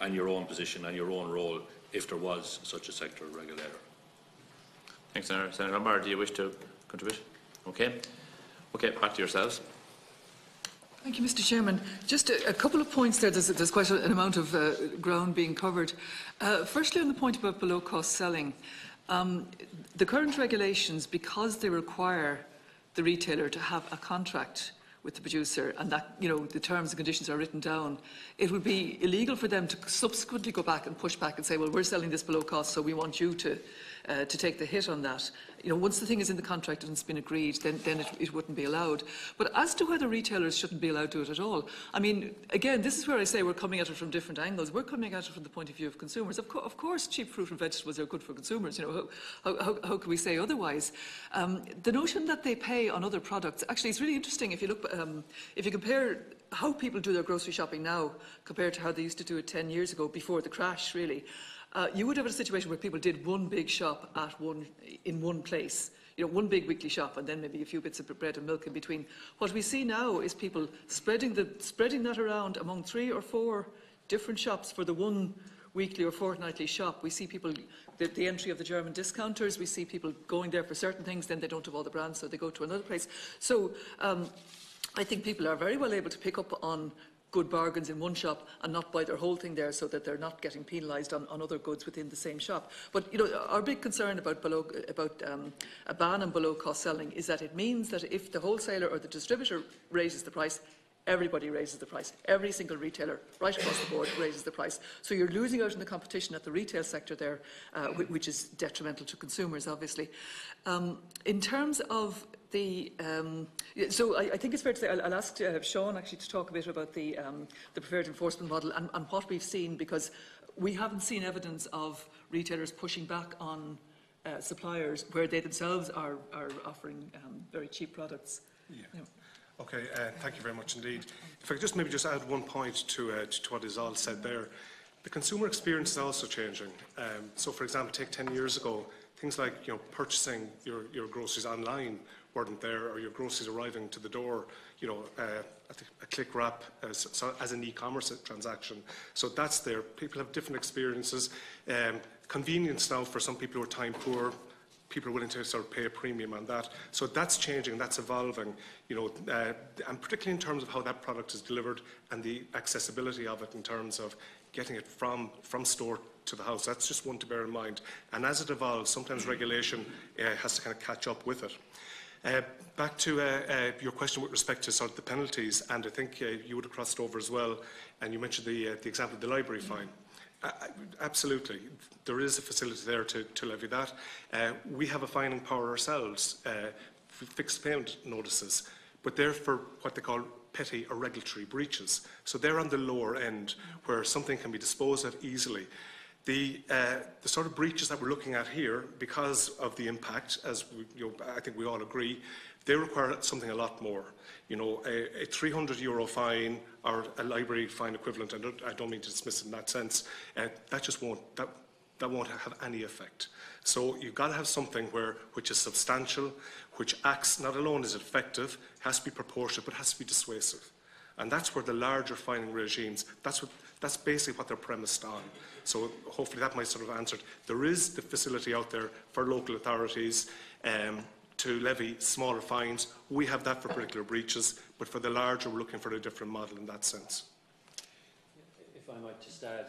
and your own position and your own role if there was such a sector regulator. Thanks, Senator Lombard. Do you wish to contribute? Okay. Okay, back to yourselves. Thank you, Mr. Chairman. Just a couple of points there. There's quite an amount of ground being covered. Firstly, on the point about below-cost selling, the current regulations, because they require the retailer to have a contract with the producer, and that, you know, the terms and conditions are written down, it would be illegal for them to subsequently go back and push back and say, well, we're selling this below cost, so we want you to take the hit on that. You know, once the thing is in the contract and it's been agreed, then it wouldn't be allowed. But as to whether retailers shouldn't be allowed to do it at all, I mean, again, this is where I say we're coming at it from different angles. We're coming at it from the point of view of consumers. Of course, cheap fruit and vegetables are good for consumers. You know, how can we say otherwise? The notion that they pay on other products, actually, it's really interesting if you look, if you compare how people do their grocery shopping now compared to how they used to do it 10 years ago, before the crash, really. You would have a situation where people did one big shop in one place, you know, one big weekly shop, and then maybe a few bits of bread and milk in between. What we see now is people spreading that around among 3 or 4 different shops for the one weekly or fortnightly shop. We see people, the entry of the German discounters, we see people going there for certain things, then they don't have all the brands, so they go to another place. So I think people are very well able to pick up on good bargains in one shop and not buy their whole thing there, so that they're not getting penalised on other goods within the same shop. But you know, our big concern about a ban on below cost selling is that it means that if the wholesaler or the distributor raises the price, everybody raises the price. Every single retailer right across the board raises the price. So you're losing out in the competition at the retail sector there, which is detrimental to consumers, obviously. In terms of so I think it's fair to say, I'll ask Sean actually to talk a bit about the preferred enforcement model and what we've seen, because we haven't seen evidence of retailers pushing back on suppliers where they themselves are offering very cheap products. Yeah. You know. Okay, thank you very much indeed. If I could just maybe add one point to what is all said there. The consumer experience is also changing. So, for example, take 10 years ago, things like, you know, purchasing your groceries online weren't there, or your groceries arriving to the door, you know, a click wrap as an e-commerce transaction. So that's there. People have different experiences. Convenience now for some people who are time poor. People are willing to sort of pay a premium on that. So that's changing, that's evolving, you know, and particularly in terms of how that product is delivered and the accessibility of it in terms of getting it from store to the house. That's just one to bear in mind. And as it evolves, sometimes regulation has to kind of catch up with it. Back to your question with respect to sort of the penalties, and I think you would have crossed over as well, and you mentioned the example of the library fine. Absolutely. There is a facility there to levy that. We have a fining power ourselves, fixed payment notices, but they're for what they call petty or regulatory breaches. So they're on the lower end, where something can be disposed of easily. The sort of breaches that we're looking at here, because of the impact, as I think we all agree, they require something a lot more. You know, a €300 fine or a library fine equivalent, and I don't mean to dismiss it in that sense, that just won't have any effect. So you've got to have something which is substantial, which acts, not alone is it effective, has to be proportionate, but has to be dissuasive. And that's where the larger fining regimes, that's basically what they're premised on. So hopefully that might sort of answer it. There is the facility out there for local authorities to levy smaller fines. We have that for particular breaches, but for the larger, we're looking for a different model in that sense. If I might just add,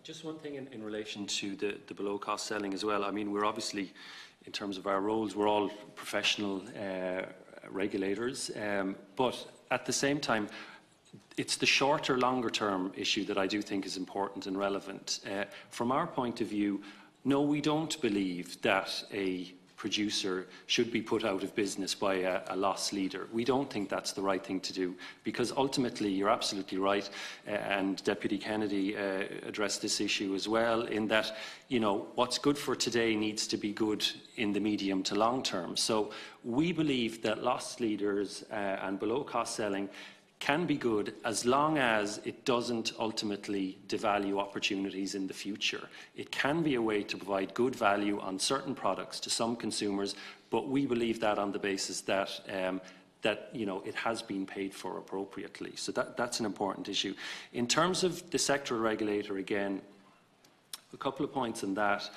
just one thing in relation to the below-cost selling as well. I mean, we're obviously, in terms of our roles, we're all professional regulators, but at the same time, it's the shorter, longer-term issue that I do think is important and relevant. From our point of view, no, we don't believe that a producer should be put out of business by a loss leader. We don't think that's the right thing to do, because ultimately, you're absolutely right, and Deputy Kennedy addressed this issue as well, in that, you know, what's good for today needs to be good in the medium to long term. So we believe that loss leaders and below-cost selling can be good as long as it doesn't ultimately devalue opportunities in the future. It can be a way to provide good value on certain products to some consumers, but we believe that on the basis that that, you know, it has been paid for appropriately. So that's an important issue. In terms of the sectoral regulator, again, a couple of points on that.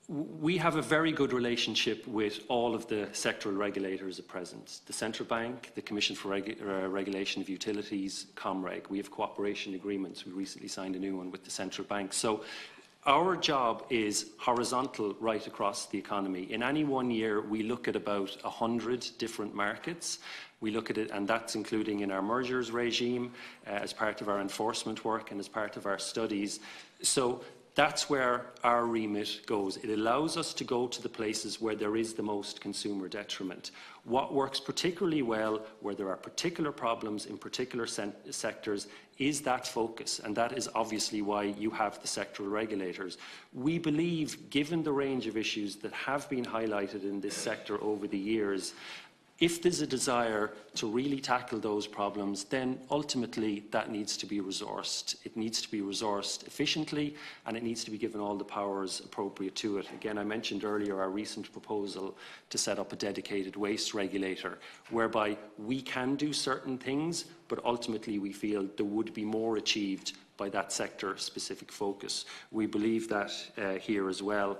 We have a very good relationship with all of the sectoral regulators at present. The Central Bank, the Commission for Regulation of Utilities, ComReg. We have cooperation agreements. We recently signed a new one with the Central Bank. So our job is horizontal right across the economy. In any one year, we look at about 100 different markets. We look at it, and that's including in our mergers regime, as part of our enforcement work and as part of our studies. So that's where our remit goes. It allows us to go to the places where there is the most consumer detriment. What works particularly well, where there are particular problems in particular sectors, is that focus, and that is obviously why you have the sectoral regulators. We believe, given the range of issues that have been highlighted in this sector over the years, if there's a desire to really tackle those problems, then ultimately that needs to be resourced. It needs to be resourced efficiently, and it needs to be given all the powers appropriate to it. Again, I mentioned earlier our recent proposal to set up a dedicated waste regulator, whereby we can do certain things, but ultimately we feel there would be more achieved by that sector-specific focus. We believe that here as well.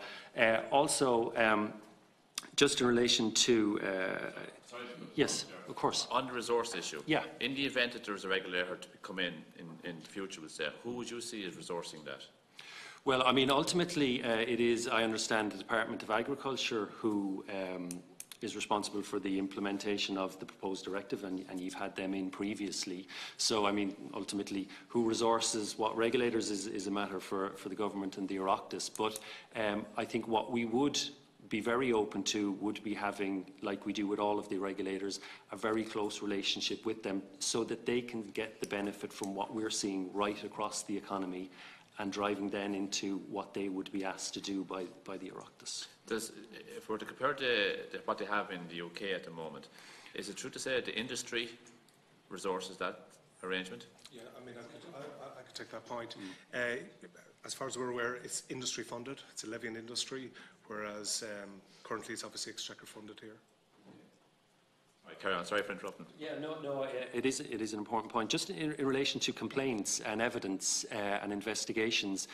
Just in relation to... yes, of course. On the resource issue, yeah. In the event that there was a regulator to come in the future, would say, who would you see as resourcing that? Well, I mean, ultimately, it is, I understand, the Department of Agriculture who is responsible for the implementation of the proposed directive, and you've had them in previously. So, I mean, ultimately, who resources what regulators is a matter for the government and the Oireachtas. But I think what we would be very open to would be having, like we do with all of the regulators, a very close relationship with them so that they can get the benefit from what we're seeing right across the economy and driving then into what they would be asked to do by the Oireachtas. If we were to compare what they have in the UK at the moment, is it true to say that the industry resources that arrangement? Yeah, I mean, I could take that point. As far as we're aware, it's industry funded. It's a levying industry, whereas currently it's obviously exchequer funded here. Right, carry on. Sorry for interrupting. Yeah, no, it is an important point. Just in relation to complaints and evidence and investigations,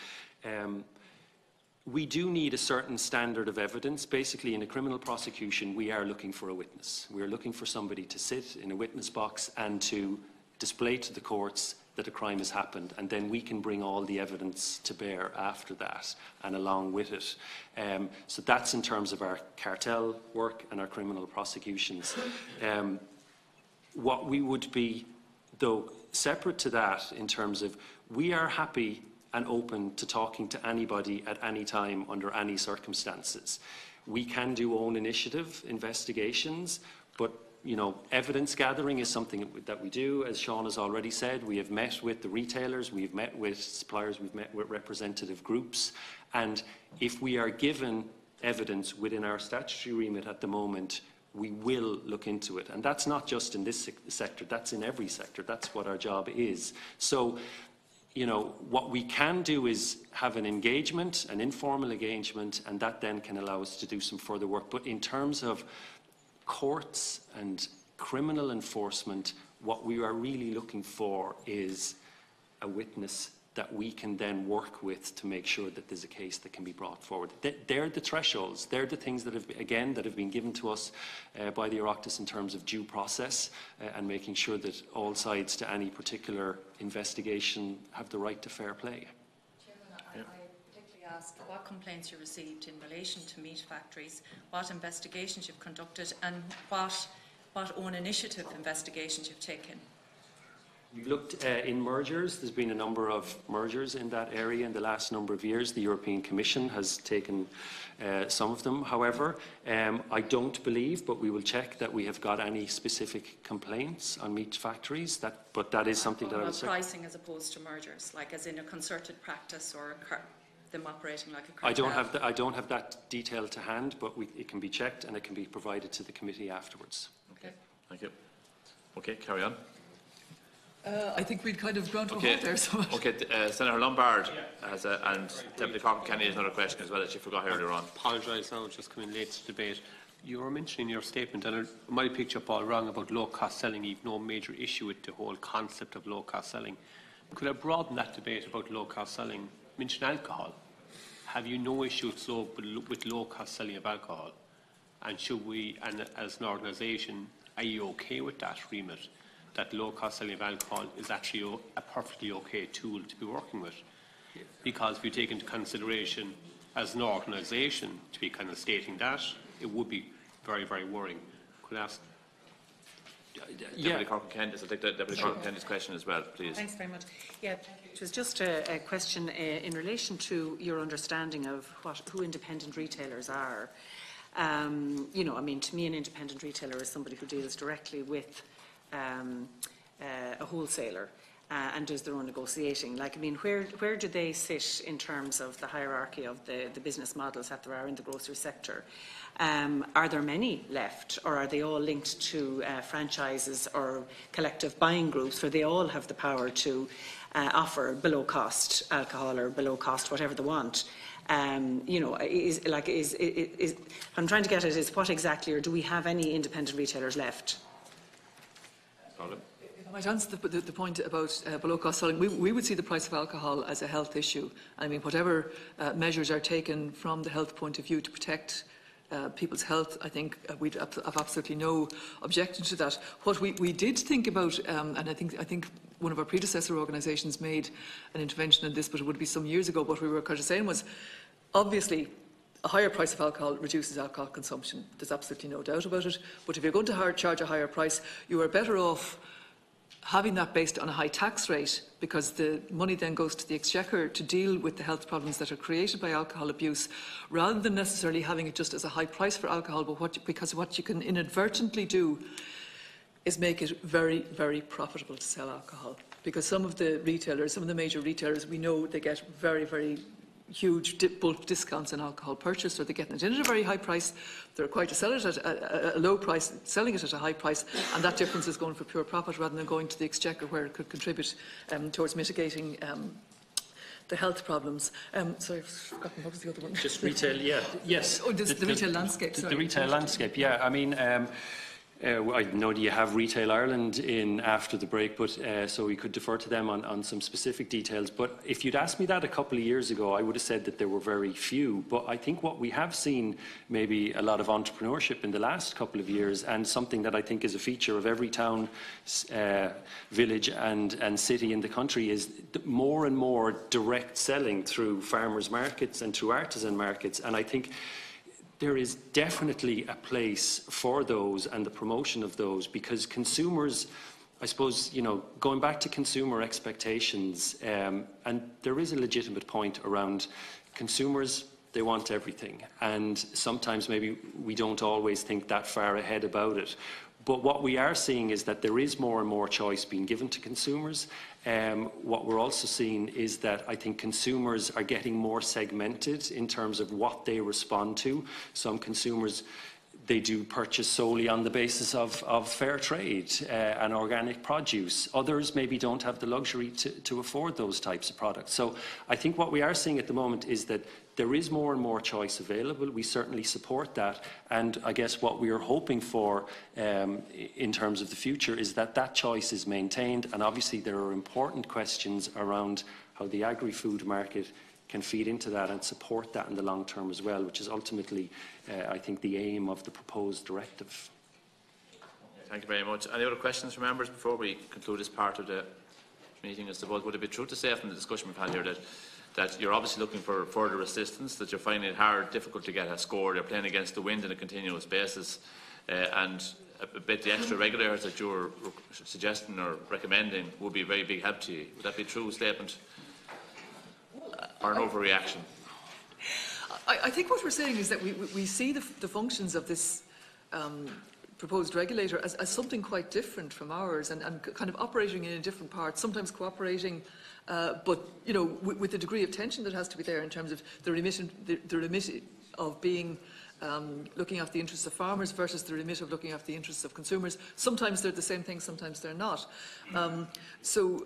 we do need a certain standard of evidence. Basically, in a criminal prosecution, we are looking for a witness. We are looking for somebody to sit in a witness box and to display to the courts that a crime has happened, and then we can bring all the evidence to bear after that and along with it. So that's in terms of our cartel work and our criminal prosecutions. What we would be, though, separate to that in terms of we are happy and open to talking to anybody at any time under any circumstances. We can do own initiative investigations, but you know, evidence gathering is something that we do. As Sean has already said, we have met with the retailers, we have met with suppliers, we've met with representative groups, and if we are given evidence within our statutory remit at the moment, we will look into it. And that's not just in this sector, that's in every sector. That's what our job is. So, you know, what we can do is have an engagement, an informal engagement, and that then can allow us to do some further work. But in terms of courts and criminal enforcement, what we are really looking for is a witness that we can then work with to make sure that there's a case that can be brought forward. They're the thresholds. They're the things that have, again, that have been given to us by the Oireachtas in terms of due process and making sure that all sides to any particular investigation have the right to fair play. Ask what complaints you received in relation to meat factories, what investigations you've conducted, and what own initiative investigations you've taken. We've looked in mergers. There's been a number of mergers in that area in the last number of years. The European Commission has taken some of them, however. I don't believe, but we will check, that we have got any specific complaints on meat factories. But that is something that I would say. Pricing as opposed to mergers, like as in a concerted practice or them operating like a cartel. I don't have that detail to hand, but it can be checked and it can be provided to the committee afterwards. Okay, thank you. Okay, carry on. I think we'd kind of grown to a halt there. So okay, Senator Lombard has and Deputy Corcoran Kenny has another question as well that you forgot earlier on. Apologise now, just coming late to debate. You were mentioning in your statement, and I might have picked you up all wrong about low-cost selling. You've no major issue with the whole concept of low-cost selling. Could I broaden that debate about low-cost selling? Mention alcohol. Have you no issue with low-cost selling of alcohol? And should we, and as an organisation, are you okay with that remit, that low-cost selling of alcohol is actually a perfectly okay tool to be working with? Because if you take into consideration, as an organisation, to be kind of stating that, it would be very, very worrying. Could I ask? Deputy Corcoran-Kendis, I'll take Deputy Corcoran-Kendis' question as well, please. Thanks very much. Yeah, it was just a question in relation to your understanding of who independent retailers are. You know, I mean, to me, an independent retailer is somebody who deals directly with a wholesaler and does their own negotiating. Like, I mean, where do they sit in terms of the hierarchy of the business models that there are in the grocery sector? Are there many left, or are they all linked to franchises or collective buying groups where they all have the power to offer below cost alcohol or below cost whatever they want? You know, I'm trying to get at is what exactly, or do we have any independent retailers left? If I might answer the point about below cost selling, we would see the price of alcohol as a health issue. I mean, whatever measures are taken from the health point of view to protect people's health, I think we'd have absolutely no objection to that. What we did think about, and I think one of our predecessor organisations made an intervention in this, but it would be some years ago. What we were kind of saying was, obviously, a higher price of alcohol reduces alcohol consumption. There's absolutely no doubt about it. But if you're going to charge a higher price, you are better off having that based on a high tax rate, because the money then goes to the exchequer to deal with the health problems that are created by alcohol abuse, rather than necessarily having it just as a high price for alcohol. But because what you can inadvertently do is make it very, very profitable to sell alcohol. Because some of the retailers, some of the major retailers, we know they get very, very huge bulk discounts on alcohol purchase, or they're getting it in at a very high price. They're required to sell it at a low price, selling it at a high price, and that difference is going for pure profit rather than going to the exchequer, where it could contribute towards mitigating the health problems. Sorry, I've forgotten, what was the other one? Just retail, yeah. Yes. Oh, the retail landscape, sorry. The retail landscape, yeah. I mean, I know you have Retail Ireland in after the break, but so we could defer to them on some specific details. But if you'd asked me that a couple of years ago, I would have said that there were very few. But I think what we have seen, maybe a lot of entrepreneurship in the last couple of years, and something that I think is a feature of every town, village and city in the country, is more and more direct selling through farmers' markets and through artisan markets. And I think there is definitely a place for those and the promotion of those, because consumers, I suppose, you know, going back to consumer expectations, and there is a legitimate point around consumers, they want everything. And sometimes maybe we don't always think that far ahead about it. But what we are seeing is that there is more and more choice being given to consumers. What we're also seeing is that I think consumers are getting more segmented in terms of what they respond to. Some consumers, they do purchase solely on the basis of fair trade and organic produce. Others maybe don't have the luxury to afford those types of products. So I think what we are seeing at the moment is that there is more and more choice available. We certainly support that. And I guess what we are hoping for in terms of the future is that that choice is maintained. And obviously there are important questions around how the agri-food market can feed into that and support that in the long term as well, which is ultimately, I think, the aim of the proposed directive. Thank you very much. Any other questions from members before we conclude this part of the meeting? I suppose, would it be true to say from the discussion we've had here that you're obviously looking for further assistance, that you're finding it difficult to get a score, you're playing against the wind on a continuous basis, and a bit the extra regulators that you're suggesting or recommending would be a very big help to you? Would that be a true statement? Or an overreaction? I think what we're saying is that we see the functions of this proposed regulator as something quite different from ours, and kind of operating in a different part, sometimes cooperating, but you know, with the degree of tension that has to be there in terms of the remit of being looking after the interests of farmers versus the remit of looking after the interests of consumers. Sometimes they're the same thing, sometimes they're not. So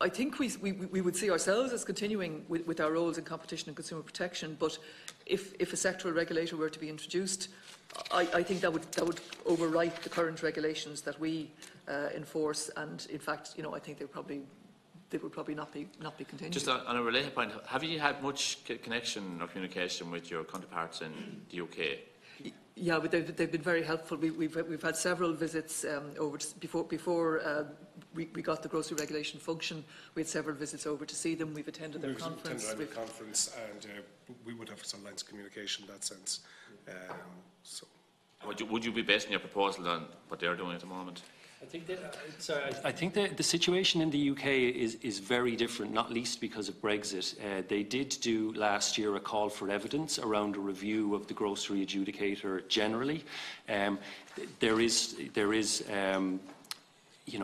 I think we would see ourselves as continuing with our roles in competition and consumer protection, but if a sectoral regulator were to be introduced, I think that would overwrite the current regulations that we enforce, and in fact, I think they would probably not be continued. Just on a related point, have you had much connection or communication with your counterparts in the UK? Yeah, but they've been very helpful. We've had several visits over before we got the grocery regulation function. We had several visits over to see them. We've attended their conference. Attended their conference, and we would have some lines of communication in that sense. So, would you be basing your proposal on what they're doing at the moment? I think the situation in the UK is very different, not least because of Brexit. They did do last year a call for evidence around a review of the grocery adjudicator generally. There is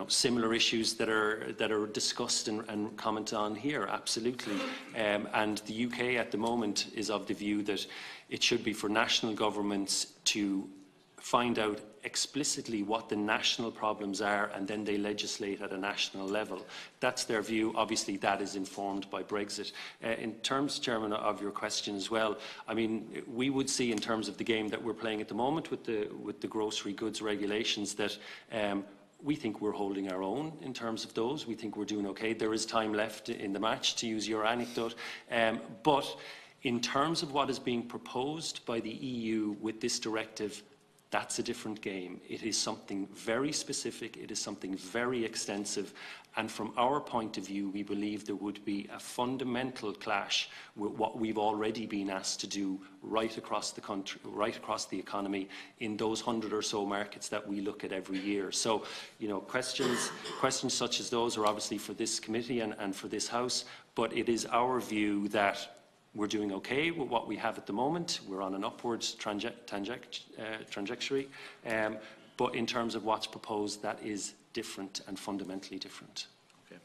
similar issues that are discussed and commented on here, absolutely. And the UK at the moment is of the view that it should be for national governments to find out explicitly what the national problems are, and then they legislate at a national level. That's their view. Obviously, that is informed by Brexit. In terms, Chairman, of your question as well, I mean, we would see in terms of the game that we're playing at the moment with the grocery goods regulations that we think we're holding our own in terms of those. We think we're doing okay. There is time left in the match, to use your anecdote. But in terms of what is being proposed by the EU with this directive, that's a different game. It is something very specific, it is something very extensive, and from our point of view, we believe there would be a fundamental clash with what we've already been asked to do right across the country, right across the economy, in those 100 or so markets that we look at every year. So, questions such as those are obviously for this committee and for this House, but it is our view that we're doing okay with what we have at the moment. We're on an upwards trajectory. But in terms of what's proposed, that is different and fundamentally different. Okay.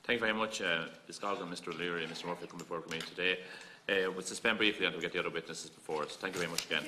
Thank you very much, Ms. Goggin, Mr. O'Leary and Mr. Murphy, coming before me today. We'll suspend briefly until we get the other witnesses before us. Thank you very much again.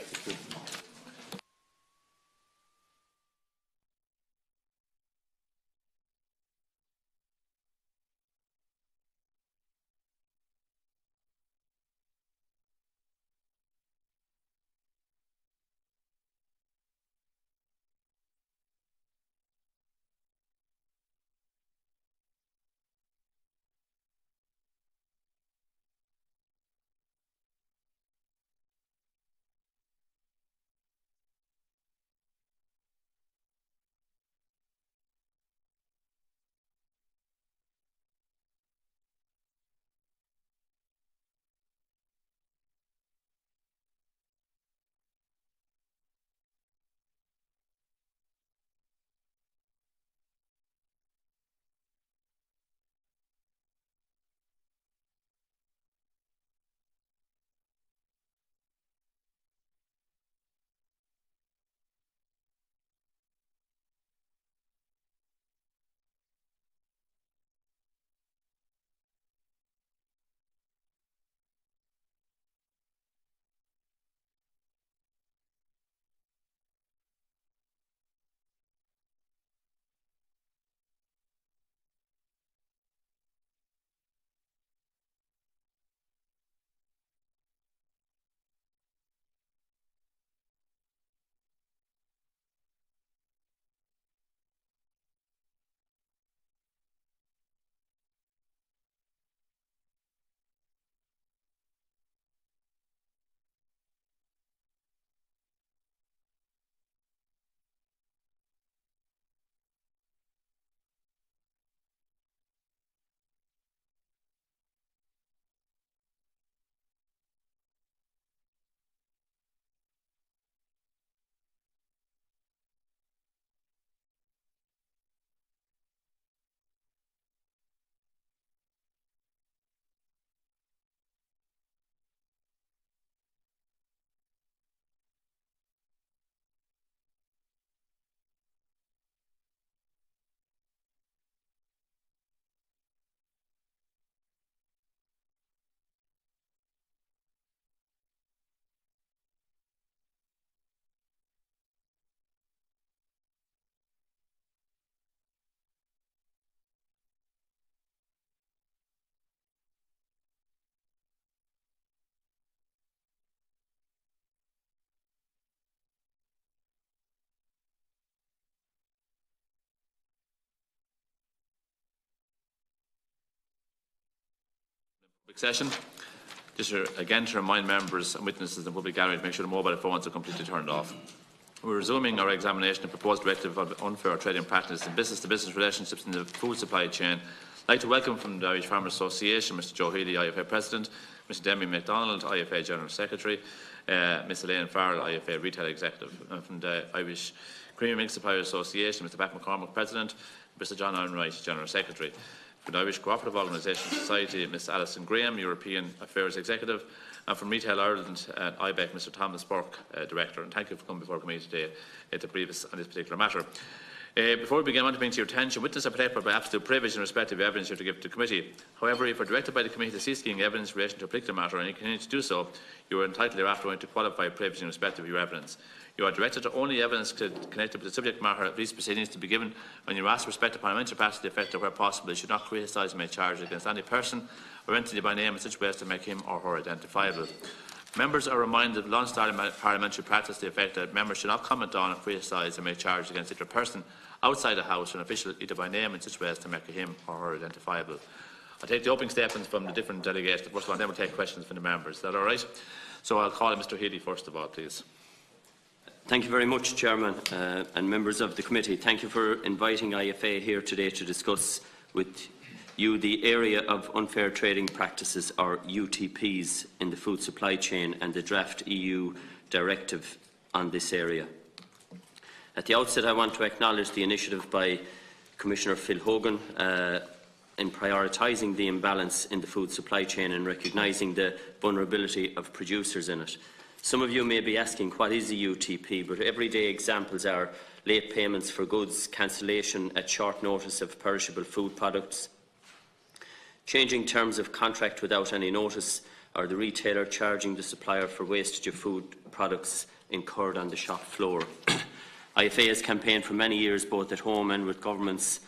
Session. Just again to remind members and witnesses and public gallery to make sure the mobile phones are completely turned off. We're resuming our examination of the proposed directive of unfair trading practice in business-to-business relationships in the food supply chain. I'd like to welcome from the Irish Farmers Association Mr Joe Healy, IFA President, Mr Demi MacDonald, IFA General Secretary, Ms Elaine Farrell, IFA Retail Executive, and from the Irish Cream Milk Suppliers Association Mr Pat McCormick, President, Mr John Ironwright, General Secretary. From the Irish Cooperative Organisation Society, Ms Alison Graham, European Affairs Executive, and from Retail Ireland and IBEC, Mr Thomas Burke, Director. And thank you for coming before the committee today to brief us on this particular matter. Before we begin, I want to bring to your attention witnesses are protected by absolute privilege in respect of evidence you have to give to the committee. However, if you are directed by the committee to cease giving evidence in relation to a particular matter and you continue to do so, you are entitled thereafter to qualified privilege in respect of your evidence. You are directed to only evidence connected with the subject matter of these proceedings to be given when you are asked to respect to parliamentary practice to the effect that where possible you should not criticise or make charges against any person or entity by name in such ways to make him or her identifiable. Members are reminded of long-standing parliamentary practice to the effect that members should not comment on or criticise or make charges against either person outside the House or an official either by name in such ways to make him or her identifiable. I'll take the opening statements from the different delegates, but first of all, then we'll take questions from the members. Is that all right? So I'll call on Mr Healy first of all, please. Thank you very much, Chairman and members of the committee. Thank you for inviting IFA here today to discuss with you the area of unfair trading practices, or UTPs, in the food supply chain and the draft EU directive on this area. At the outset, I want to acknowledge the initiative by Commissioner Phil Hogan in prioritising the imbalance in the food supply chain and recognising the vulnerability of producers in it. Some of you may be asking what is a UTP, but everyday examples are late payments for goods, cancellation at short notice of perishable food products, changing terms of contract without any notice, or the retailer charging the supplier for wastage of food products incurred on the shop floor. IFA has campaigned for many years, both at home and with governments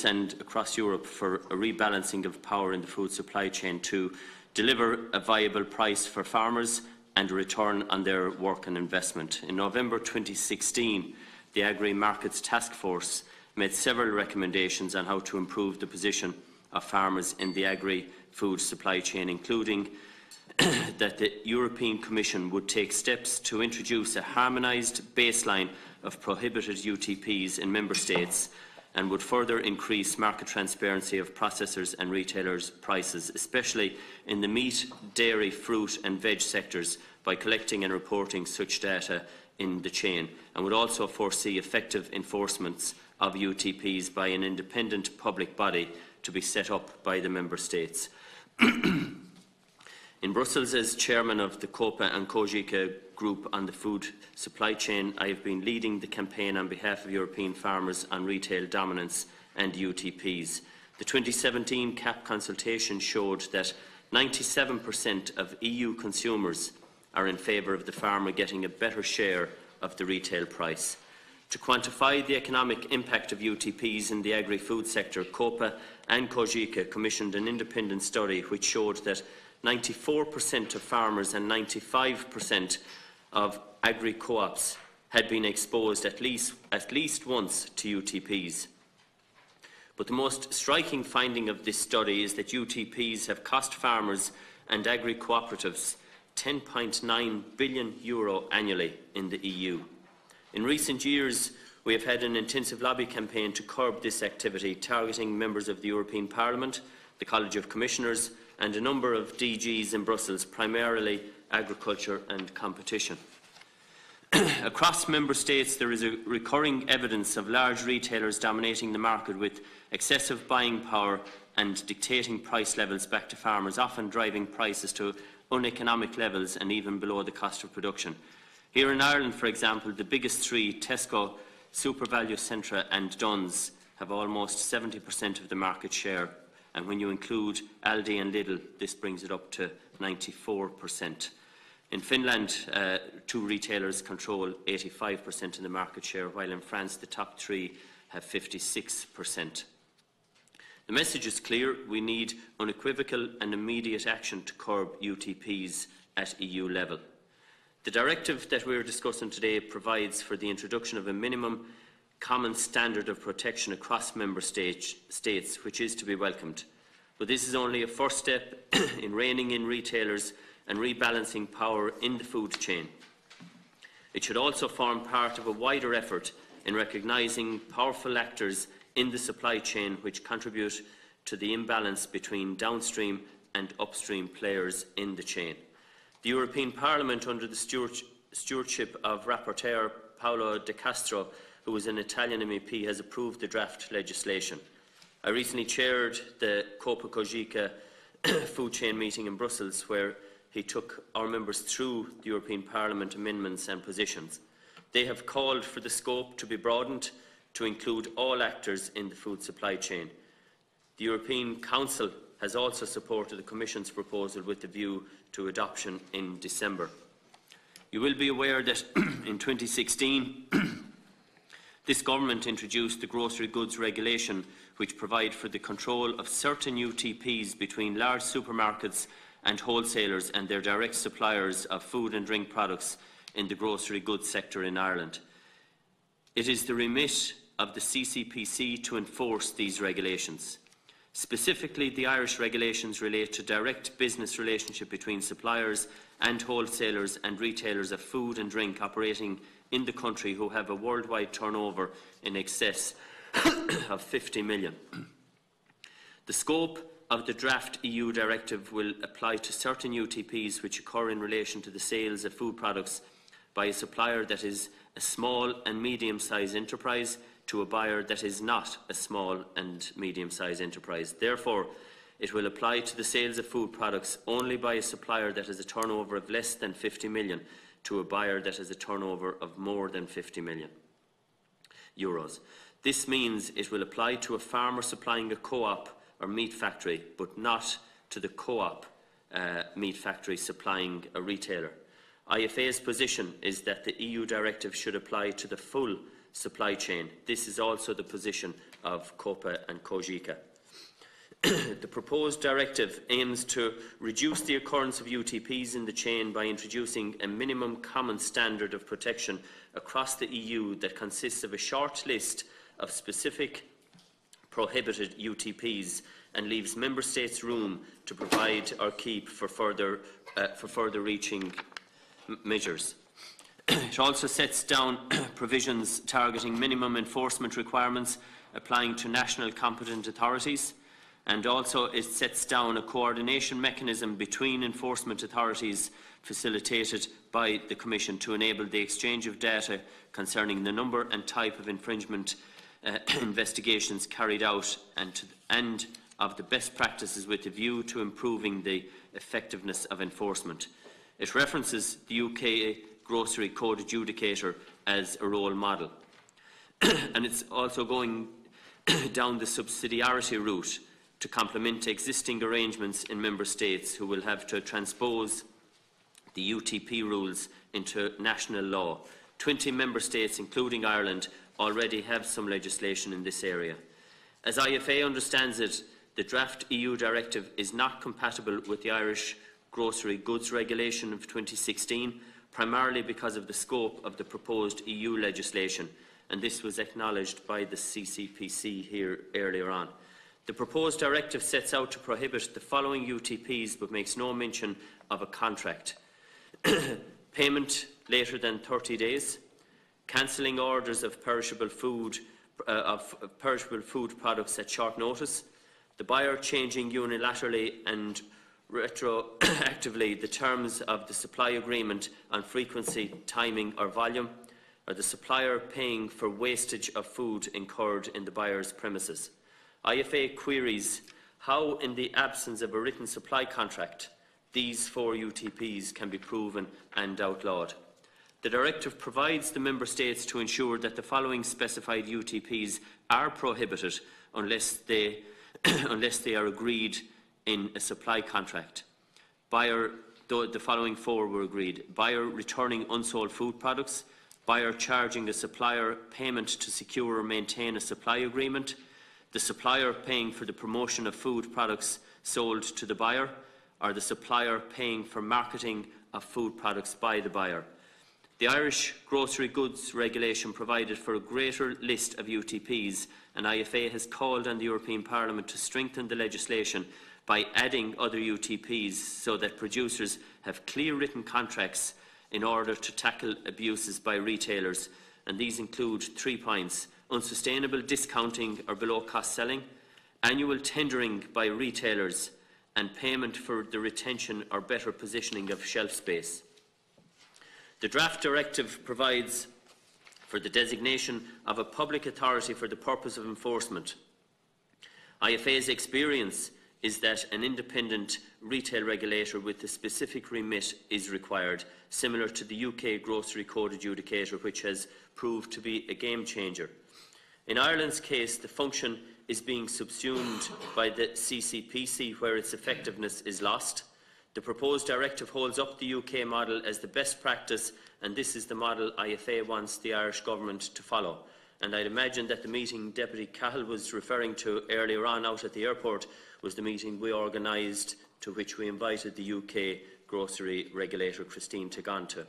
and across Europe, for a rebalancing of power in the food supply chain to deliver a viable price for farmers and a return on their work and investment. In November 2016, the Agri Markets Task Force made several recommendations on how to improve the position of farmers in the agri-food supply chain, including that the European Commission would take steps to introduce a harmonised baseline of prohibited UTPs in Member States and would further increase market transparency of processors and retailers' prices, especially in the meat, dairy, fruit and veg sectors, by collecting and reporting such data in the chain, and would also foresee effective enforcements of UTPs by an independent public body to be set up by the Member States. In Brussels, as chairman of the COPA and COGICA group on the food supply chain, I have been leading the campaign on behalf of European farmers on retail dominance and UTPs. The 2017 CAP consultation showed that 97% of EU consumers are in favour of the farmer getting a better share of the retail price. To quantify the economic impact of UTPs in the agri-food sector, COPA and COGICA commissioned an independent study which showed that 94% of farmers and 95% of agri-co-ops had been exposed at least once to UTPs. But the most striking finding of this study is that UTPs have cost farmers and agri-cooperatives €10.9 billion annually in the EU. In recent years, we have had an intensive lobby campaign to curb this activity, targeting members of the European Parliament, the College of Commissioners and a number of DGs in Brussels, primarily agriculture and competition. Across Member States, there is a recurring evidence of large retailers dominating the market with excessive buying power and dictating price levels back to farmers, often driving prices to uneconomic levels and even below the cost of production. Here in Ireland, for example, the biggest three, Tesco, SuperValu, Centra and Dunn's, have almost 70% of the market share. And when you include Aldi and Lidl, this brings it up to 94%. In Finland, two retailers control 85% of the market share, while in France the top three have 56%. The message is clear. We need unequivocal and immediate action to curb UTPs at EU level. The directive that we are discussing today provides for the introduction of a minimum common standard of protection across Member States, which is to be welcomed. But this is only a first step in reining in retailers and rebalancing power in the food chain. It should also form part of a wider effort in recognising powerful actors in the supply chain which contribute to the imbalance between downstream and upstream players in the chain. The European Parliament, under the stewardship of Rapporteur Paolo De Castro, who is an Italian MEP, has approved the draft legislation. I recently chaired the Copa Cogeca food chain meeting in Brussels, where he took our members through the European Parliament amendments and positions. They have called for the scope to be broadened to include all actors in the food supply chain. The European Council has also supported the Commission's proposal with a view to adoption in December. You will be aware that in 2016, this government introduced the Grocery Goods Regulation, which provides for the control of certain UTPs between large supermarkets and wholesalers and their direct suppliers of food and drink products in the grocery goods sector in Ireland. It is the remit of the CCPC to enforce these regulations. Specifically, the Irish regulations relate to direct business relationship between suppliers and wholesalers and retailers of food and drink operating in the country who have a worldwide turnover in excess of 50 million. The scope of the draft EU directive will apply to certain UTPs which occur in relation to the sales of food products by a supplier that is a small and medium-sized enterprise to a buyer that is not a small and medium-sized enterprise. Therefore, it will apply to the sales of food products only by a supplier that has a turnover of less than 50 million to a buyer that has a turnover of more than 50 million euros. This means it will apply to a farmer supplying a co-op or meat factory, but not to the co-op meat factory supplying a retailer. IFA's position is that the EU directive should apply to the full supply chain. This is also the position of Copa and Cogeca. The proposed directive aims to reduce the occurrence of UTPs in the chain by introducing a minimum common standard of protection across the EU that consists of a short list of specific prohibited UTPs and leaves Member States room to provide or keep for further reaching measures. It also sets down provisions targeting minimum enforcement requirements applying to national competent authorities, and also it sets down a coordination mechanism between enforcement authorities facilitated by the Commission to enable the exchange of data concerning the number and type of infringement investigations carried out and of the best practices with a view to improving the effectiveness of enforcement. It references the UK Grocery Code Adjudicator as a role model. And it's also going down the subsidiarity route to complement existing arrangements in Member States who will have to transpose the UTP rules into national law. 20 Member States, including Ireland, already have some legislation in this area. As IFA understands it, the draft EU directive is not compatible with the Irish Grocery Goods Regulation of 2016, primarily because of the scope of the proposed EU legislation, and this was acknowledged by the CCPC here earlier on. The proposed directive sets out to prohibit the following UTPs but makes no mention of a contract. Payment later than 30 days, cancelling orders of perishable food products at short notice, the buyer changing unilaterally and retroactively the terms of the supply agreement on frequency, timing or volume, or the supplier paying for wastage of food incurred in the buyer's premises. IFA queries how, in the absence of a written supply contract, these 4 UTPs can be proven and outlawed. The directive provides the Member States to ensure that the following specified UTPs are prohibited unless they are agreed in a supply contract. The following 4 were agreed: buyer returning unsold food products, buyer charging the supplier payment to secure or maintain a supply agreement, the supplier paying for the promotion of food products sold to the buyer, or the supplier paying for marketing of food products by the buyer. The Irish Grocery Goods Regulation provided for a greater list of UTPs, and IFA has called on the European Parliament to strengthen the legislation by adding other UTPs so that producers have clear written contracts in order to tackle abuses by retailers. And these include 3 points: unsustainable discounting or below-cost selling, annual tendering by retailers, and payment for the retention or better positioning of shelf space. The draft directive provides for the designation of a public authority for the purpose of enforcement. IFA's experience is that an independent retail regulator with a specific remit is required, similar to the UK Grocery Code Adjudicator, which has proved to be a game changer. In Ireland's case, the function is being subsumed by the CCPC, where its effectiveness is lost. The proposed directive holds up the UK model as the best practice, and this is the model IFA wants the Irish Government to follow. And I'd imagine that the meeting Deputy Cahill was referring to earlier on out at the airport was the meeting we organised, to which we invited the UK grocery regulator Christine Taganta.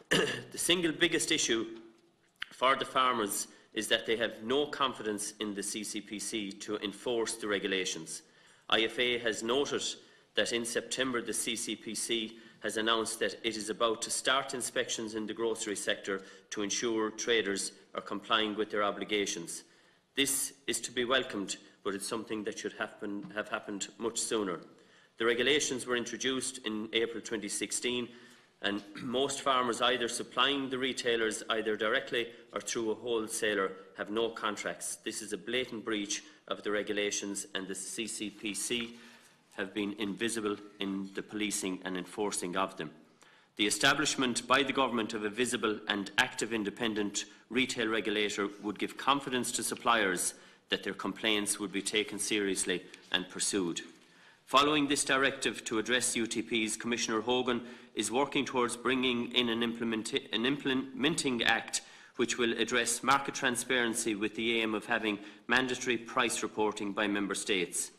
The single biggest issue for the farmers is that they have no confidence in the CCPC to enforce the regulations. IFA has noted that in September the CCPC has announced that it is about to start inspections in the grocery sector to ensure traders are complying with their obligations. This is to be welcomed, but it's something that should have happened much sooner. The regulations were introduced in April 2016, and most farmers either supplying the retailers either directly or through a wholesaler have no contracts. This is a blatant breach of the regulations, and the CCPC have been invisible in the policing and enforcing of them. The establishment by the Government of a visible and active independent retail regulator would give confidence to suppliers that their complaints would be taken seriously and pursued. Following this directive to address UTPs, Commissioner Hogan is working towards bringing in an implementing act which will address market transparency with the aim of having mandatory price reporting by Member States.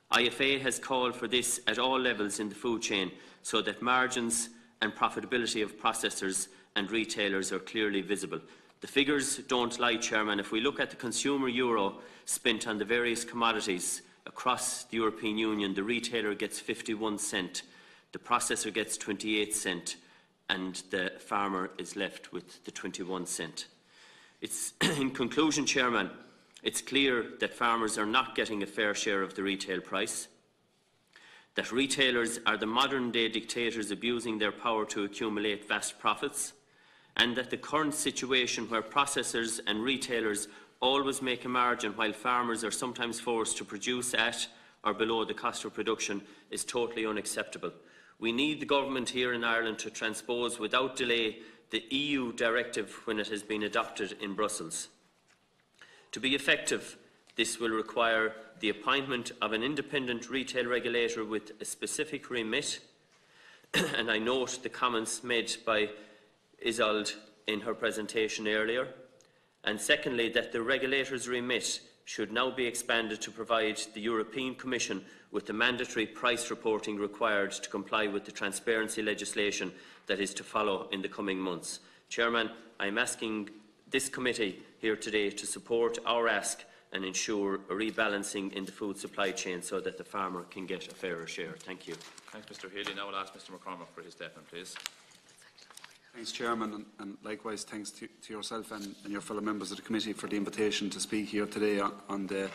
IFA has called for this at all levels in the food chain so that margins and profitability of processors and retailers are clearly visible. The figures don't lie, Chairman. If we look at the consumer euro spent on the various commodities across the European Union, the retailer gets 51 cent, the processor gets 28 cent, and the farmer is left with the 21 cent. In conclusion, Chairman, it's clear that farmers are not getting a fair share of the retail price, that retailers are the modern-day dictators abusing their power to accumulate vast profits, and that the current situation where processors and retailers always make a margin while farmers are sometimes forced to produce at or below the cost of production is totally unacceptable. We need the Government here in Ireland to transpose without delay the EU directive when it has been adopted in Brussels. To be effective, this will require the appointment of an independent retail regulator with a specific remit, and I note the comments made by Isolde in her presentation earlier, and secondly, that the regulator's remit should now be expanded to provide the European Commission with the mandatory price reporting required to comply with the transparency legislation that is to follow in the coming months. Chairman, I am asking this committee here today to support our ask and ensure a rebalancing in the food supply chain so that the farmer can get a fairer share. Thank you. Thanks, Mr. Healy. Now I'll ask Mr. McCormack for his statement, please. Thanks, Chairman, and likewise thanks to yourself and your fellow members of the committee for the invitation to speak here today on the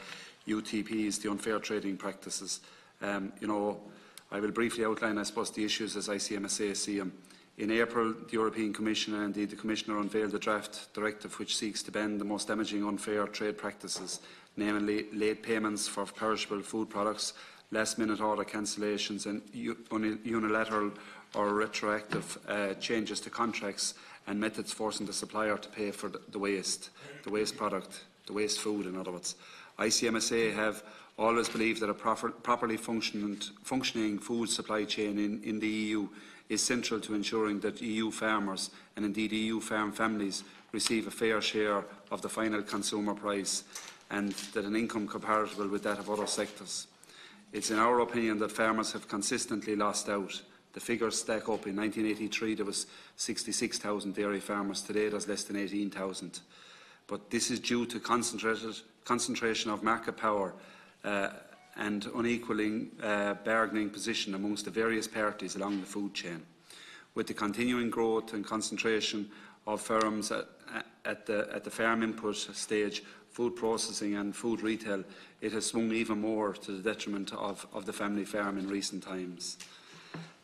UTPs, the unfair trading practices. I will briefly outline, I suppose, the issues as ICMSA see them. In April, the European Commission and indeed the Commissioner unveiled the draft directive which seeks to ban the most damaging unfair trade practices, namely late payments for perishable food products, last-minute order cancellations and unilateral or retroactive changes to contracts and methods forcing the supplier to pay for the waste product, the waste food in other words. ICMSA have always believed that a properly functioning food supply chain in the EU is central to ensuring that EU farmers and indeed EU farm families receive a fair share of the final consumer price and that an income comparable with that of other sectors. It's in our opinion that farmers have consistently lost out The figures stack up. In 1983 there was 66,000 dairy farmers. Today there's less than 18,000. But this is due to concentration of market power and unequalling bargaining position amongst the various parties along the food chain. With the continuing growth and concentration of firms at the farm input stage, food processing and food retail, it has swung even more to the detriment of the family farm in recent times.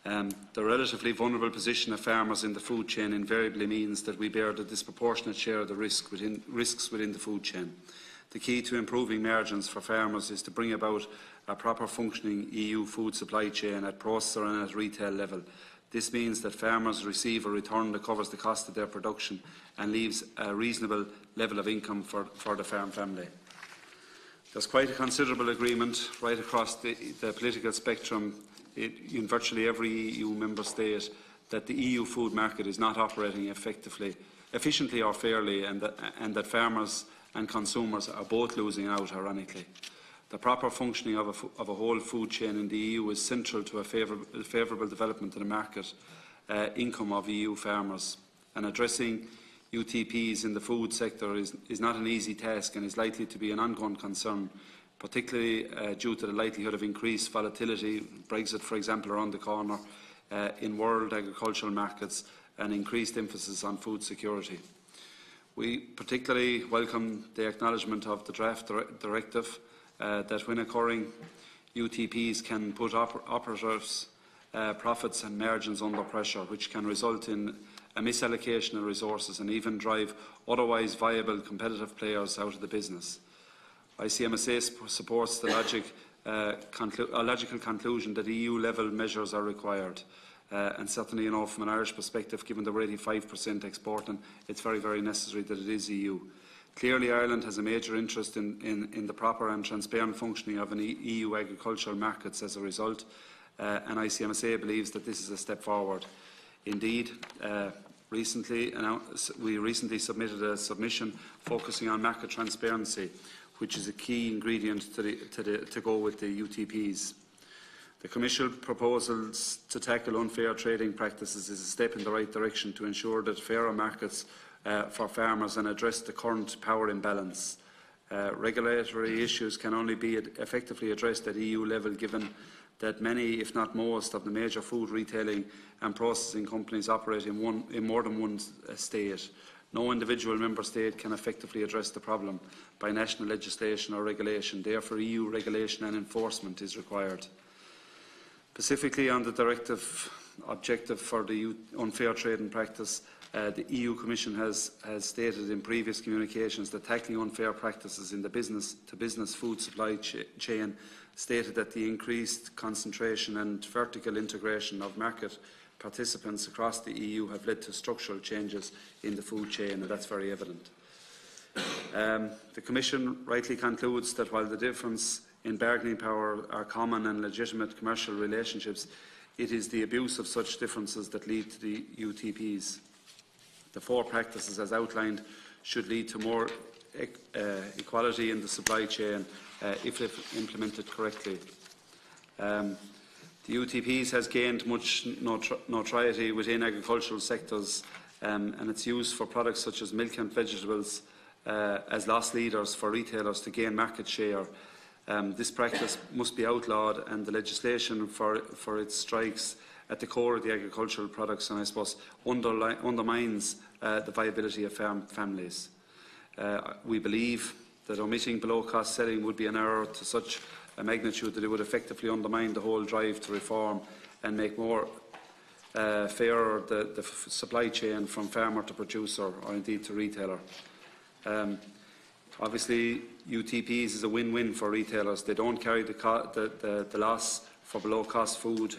The relatively vulnerable position of farmers in the food chain invariably means that we bear the disproportionate share of the risks within the food chain. The key to improving margins for farmers is to bring about a proper functioning EU food supply chain at processor and at retail level. This means that farmers receive a return that covers the cost of their production and leaves a reasonable level of income for the farm family. There's quite a considerable agreement right across the political spectrum in virtually every EU member state that the EU food market is not operating efficiently or fairly, and that farmers and consumers are both losing out, ironically. The proper functioning of a whole food chain in the EU is central to a favourable development of the market income of EU farmers, and addressing UTPs in the food sector is not an easy task and is likely to be an ongoing concern, particularly due to the likelihood of increased volatility, Brexit for example around the corner, in world agricultural markets, and increased emphasis on food security. We particularly welcome the acknowledgement of the draft directive that when occurring, UTPs can put operators' profits and margins under pressure, which can result in a misallocation of resources and even drive otherwise viable competitive players out of the business. ICMSA supports the logical conclusion that EU-level measures are required, and certainly, from an Irish perspective, given that we're 85% exporting, it's very, very necessary that it is EU. Clearly, Ireland has a major interest in the proper and transparent functioning of an EU agricultural markets as a result, and ICMSA believes that this is a step forward. Indeed, we recently submitted a submission focusing on market transparency, which is a key ingredient to go with the UTPs. The Commission proposals to tackle unfair trading practices is a step in the right direction to ensure that fairer markets for farmers and address the current power imbalance. Regulatory issues can only be effectively addressed at EU level, given that many, if not most, of the major food retailing and processing companies operate in more than one state. No individual member state can effectively address the problem by national legislation or regulation. Therefore, EU regulation and enforcement is required. Specifically on the directive objective for the unfair trading practice, the EU Commission has stated in previous communications that tackling unfair practices in the business-to-business food supply chain stated that the increased concentration and vertical integration of market participants across the EU have led to structural changes in the food chain, and that's very evident. The Commission rightly concludes that while the difference in bargaining power are common and legitimate commercial relationships, it is the abuse of such differences that lead to the UTPs. The four practices as outlined should lead to more equality in the supply chain if implemented correctly. The UTPs has gained much notoriety within agricultural sectors, and its use for products such as milk and vegetables as loss leaders for retailers to gain market share. This practice must be outlawed, and the legislation for its strikes at the core of the agricultural products, and I suppose undermines the viability of families. We believe that omitting below-cost selling would be an error to such a magnitude that it would effectively undermine the whole drive to reform and make more fairer the supply chain from farmer to producer, or indeed to retailer. Obviously, UTPs is a win-win for retailers. They don't carry the loss for below-cost food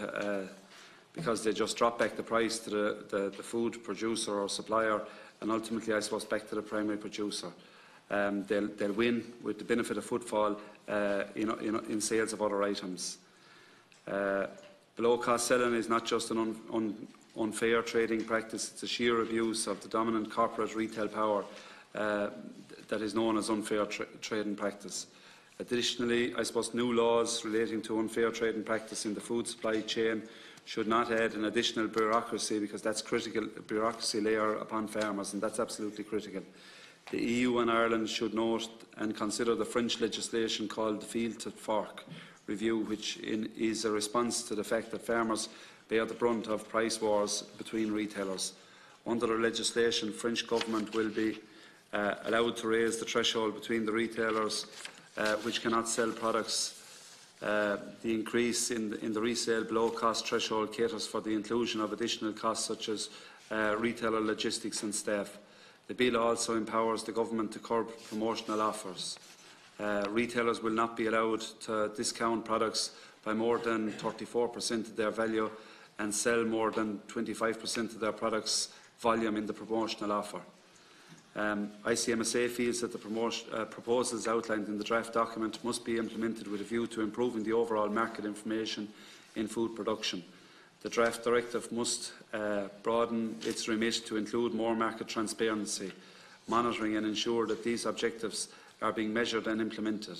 because they just drop back the price to the food producer or supplier, and ultimately, I suppose, back to the primary producer. They'll win with the benefit of footfall in sales of other items. Below-cost selling is not just an unfair trading practice, it's a sheer abuse of the dominant corporate retail power that is known as unfair trading practice. Additionally, I suppose new laws relating to unfair trading practice in the food supply chain should not add an additional bureaucracy, because that's critical, bureaucracy layer upon farmers, and that's absolutely critical. The EU and Ireland should note and consider the French legislation called the Field to Fork review, which is a response to the fact that farmers bear the brunt of price wars between retailers. Under the legislation, French government will be allowed to raise the threshold between the retailers which cannot sell products. The increase in the resale below-cost threshold caters for the inclusion of additional costs such as retailer logistics and staff. The bill also empowers the government to curb promotional offers. Retailers will not be allowed to discount products by more than 34% of their value and sell more than 25% of their products' volume in the promotional offer. ICMSA feels that the proposals outlined in the draft document must be implemented with a view to improving the overall market information in food production. The draft directive must broaden its remit to include more market transparency, monitoring and ensure that these objectives are being measured and implemented.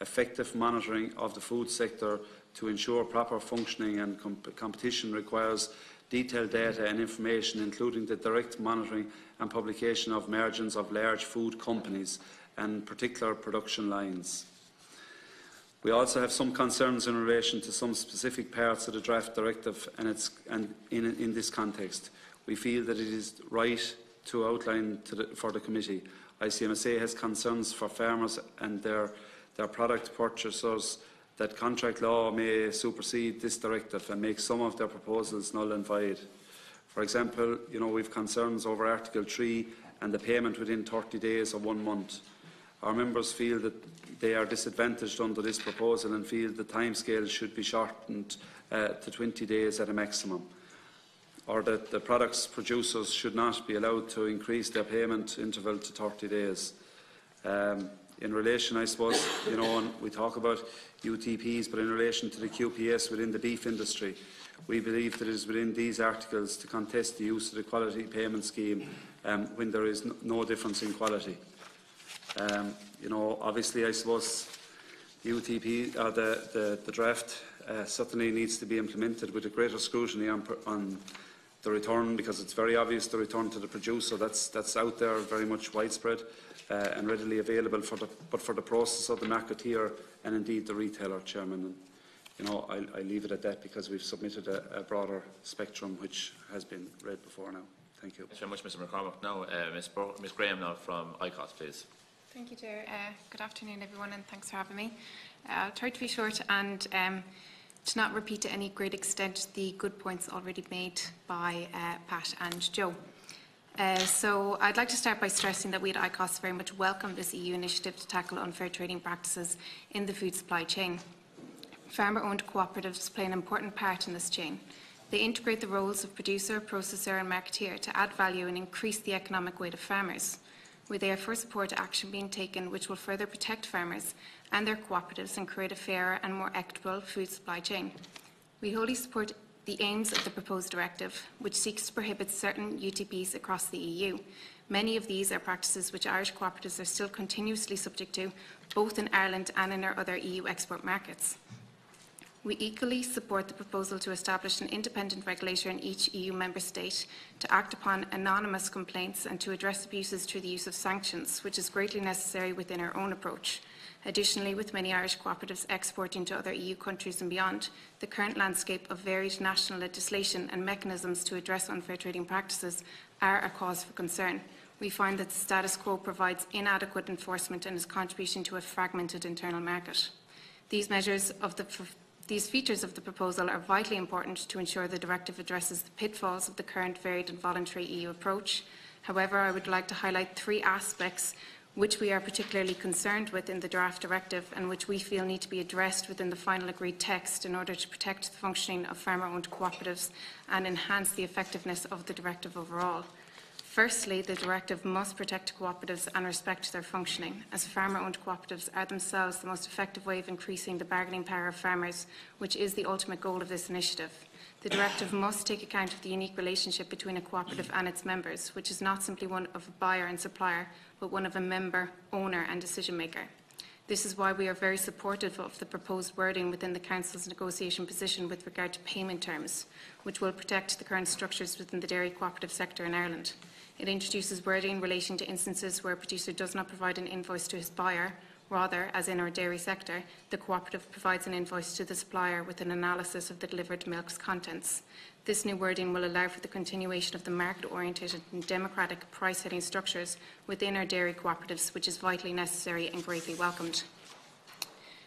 Effective monitoring of the food sector to ensure proper functioning and competition requires detailed data and information, including the direct monitoring and publication of margins of large food companies and particular production lines. We also have some concerns in relation to some specific parts of the draft directive, and in this context, we feel that it is right to outline for the committee. ICMSA has concerns for farmers and their product purchasers that contract law may supersede this directive and make some of their proposals null and void. For example, we have concerns over Article 3 and the payment within 30 days or 1 month. Our members feel that they are disadvantaged under this proposal and feel the timescale should be shortened to 20 days at a maximum, or that the products producers should not be allowed to increase their payment interval to 30 days. In relation, I suppose, we talk about UTPs, but in relation to the QPS within the beef industry, we believe that it is within these articles to contest the use of the quality payment scheme when there is no difference in quality. Obviously, I suppose the UTP, the draft certainly needs to be implemented with a greater scrutiny on the return, because it's very obvious the return to the producer. That's out there, very much widespread and readily available but for the process of the marketeer and indeed the retailer, Chairman. And, I leave it at that because we've submitted a broader spectrum which has been read before now. Thank you. Thanks very much, Mr. McCormack. Now, Ms. Graham now from Oireachtas, please. Thank you, Chair. Good afternoon, everyone, and thanks for having me. I'll try to be short and to not repeat to any great extent the good points already made by Pat and Joe. So I'd like to start by stressing that we at Oireachtas very much welcome this EU initiative to tackle unfair trading practices in the food supply chain. Farmer-owned cooperatives play an important part in this chain. They integrate the roles of producer, processor and marketeer to add value and increase the economic weight of farmers. We therefore support action being taken which will further protect farmers and their cooperatives and create a fairer and more equitable food supply chain. We wholly support the aims of the proposed directive, which seeks to prohibit certain UTPs across the EU. Many of these are practices which Irish cooperatives are still continuously subject to, both in Ireland and in our other EU export markets. We equally support the proposal to establish an independent regulator in each EU member state to act upon anonymous complaints and to address abuses through the use of sanctions, which is greatly necessary within our own approach. Additionally, with many Irish cooperatives exporting to other EU countries and beyond, the current landscape of varied national legislation and mechanisms to address unfair trading practices are a cause for concern. We find that the status quo provides inadequate enforcement and is contributing to a fragmented internal market. These features of the proposal are vitally important to ensure the directive addresses the pitfalls of the current varied and voluntary EU approach. However, I would like to highlight 3 aspects which we are particularly concerned with in the draft directive and which we feel need to be addressed within the final agreed text in order to protect the functioning of farmer-owned cooperatives and enhance the effectiveness of the directive overall. Firstly, the directive must protect cooperatives and respect their functioning, as farmer-owned cooperatives are themselves the most effective way of increasing the bargaining power of farmers, which is the ultimate goal of this initiative. The directive must take account of the unique relationship between a cooperative and its members, which is not simply one of a buyer and supplier, but one of a member, owner and decision maker. This is why we are very supportive of the proposed wording within the Council's negotiation position with regard to payment terms, which will protect the current structures within the dairy cooperative sector in Ireland. It introduces wording relating to instances where a producer does not provide an invoice to his buyer. Rather, as in our dairy sector, the cooperative provides an invoice to the supplier with an analysis of the delivered milk's contents. This new wording will allow for the continuation of the market-oriented and democratic price-setting structures within our dairy cooperatives, which is vitally necessary and greatly welcomed.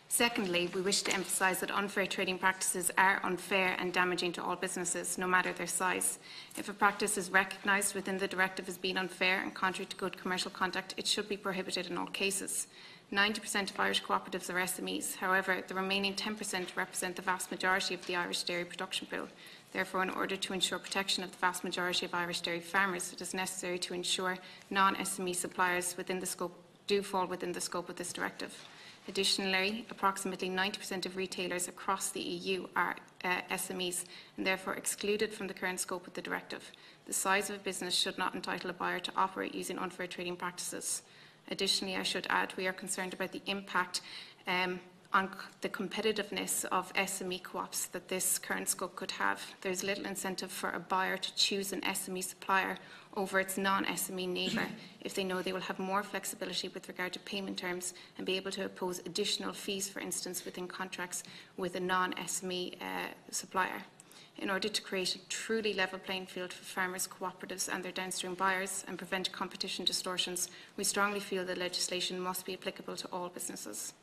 Secondly, we wish to emphasise that unfair trading practices are unfair and damaging to all businesses, no matter their size. If a practice is recognised within the directive as being unfair and contrary to good commercial conduct, it should be prohibited in all cases. 90% of Irish cooperatives are SMEs. However, the remaining 10% represent the vast majority of the Irish dairy production pool. Therefore, in order to ensure protection of the vast majority of Irish dairy farmers, it is necessary to ensure non-SME suppliers within the scope do fall within the scope of this directive. Additionally, approximately 90% of retailers across the EU are SMEs and therefore excluded from the current scope of the directive. The size of a business should not entitle a buyer to operate using unfair trading practices. Additionally, I should add we are concerned about the impact on the competitiveness of SME co-ops that this current scope could have. There is little incentive for a buyer to choose an SME supplier over its non-SME neighbour if they know they will have more flexibility with regard to payment terms and be able to impose additional fees, for instance, within contracts with a non-SME supplier. In order to create a truly level playing field for farmers, cooperatives and their downstream buyers and prevent competition distortions, we strongly feel that legislation must be applicable to all businesses.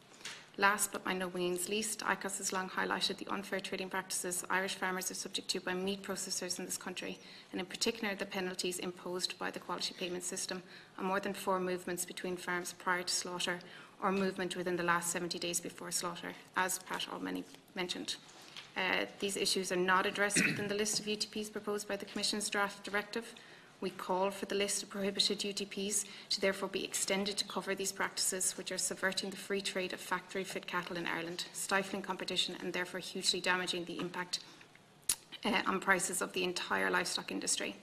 Last but by no means least, ICOS has long highlighted the unfair trading practices Irish farmers are subject to by meat processors in this country, and in particular the penalties imposed by the quality payment system on more than 4 movements between farms prior to slaughter or movement within the last 70 days before slaughter, as Pat already mentioned. These issues are not addressed within the list of UTPs proposed by the Commission's draft directive. We call for the list of prohibited UTPs to therefore be extended to cover these practices, which are subverting the free trade of factory-fit cattle in Ireland, stifling competition and therefore hugely damaging the impact on prices of the entire livestock industry.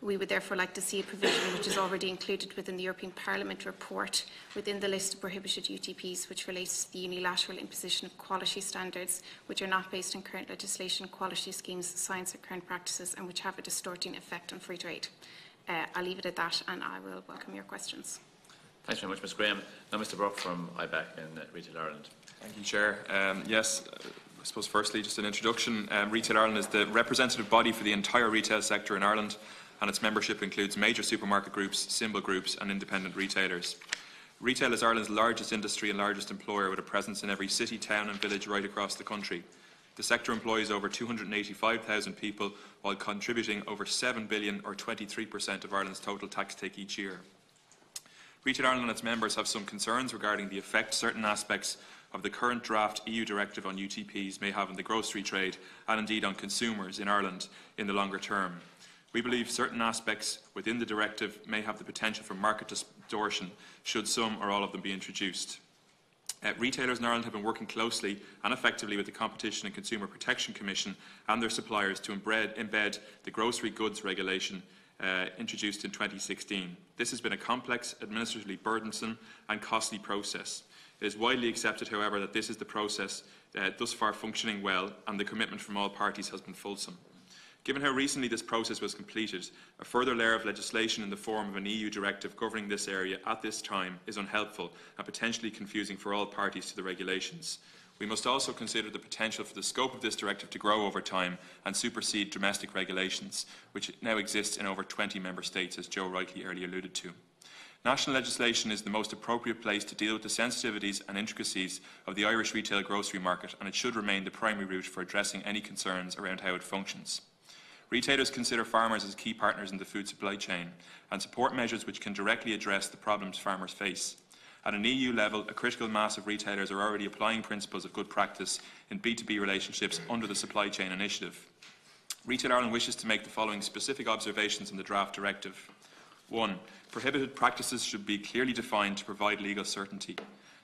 We would therefore like to see a provision which is already included within the European Parliament report within the list of prohibited UTPs, which relates to the unilateral imposition of quality standards which are not based on current legislation, quality schemes, science or current practices, and which have a distorting effect on free trade. I'll leave it at that and I will welcome your questions. Thanks very much, Ms Graham. Now Mr Burke from IBAC in Retail Ireland. Thank you, Chair. Yes, I suppose firstly just an introduction. Retail Ireland is the representative body for the entire retail sector in Ireland, and its membership includes major supermarket groups, symbol groups and independent retailers. Retail is Ireland's largest industry and largest employer, with a presence in every city, town and village right across the country. The sector employs over 285,000 people while contributing over 7 billion or 23% of Ireland's total tax take each year. Retail Ireland and its members have some concerns regarding the effect certain aspects of the current draft EU directive on UTPs may have on the grocery trade and indeed on consumers in Ireland in the longer term. We believe certain aspects within the directive may have the potential for market distortion should some or all of them be introduced. Retailers in Ireland have been working closely and effectively with the Competition and Consumer Protection Commission and their suppliers to embed the grocery goods regulation introduced in 2016. This has been a complex, administratively burdensome and costly process. It is widely accepted, however, that this is the process thus far functioning well, and the commitment from all parties has been fulsome. Given how recently this process was completed, a further layer of legislation in the form of an EU directive governing this area at this time is unhelpful and potentially confusing for all parties to the regulations. We must also consider the potential for the scope of this directive to grow over time and supersede domestic regulations, which now exists in over 20 member states, as Joe rightly earlier alluded to. National legislation is the most appropriate place to deal with the sensitivities and intricacies of the Irish retail grocery market, and it should remain the primary route for addressing any concerns around how it functions. Retailers consider farmers as key partners in the food supply chain and support measures which can directly address the problems farmers face. At an EU level, a critical mass of retailers are already applying principles of good practice in B2B relationships under the Supply Chain Initiative. Retail Ireland wishes to make the following specific observations on the draft directive. 1. Prohibited practices should be clearly defined to provide legal certainty.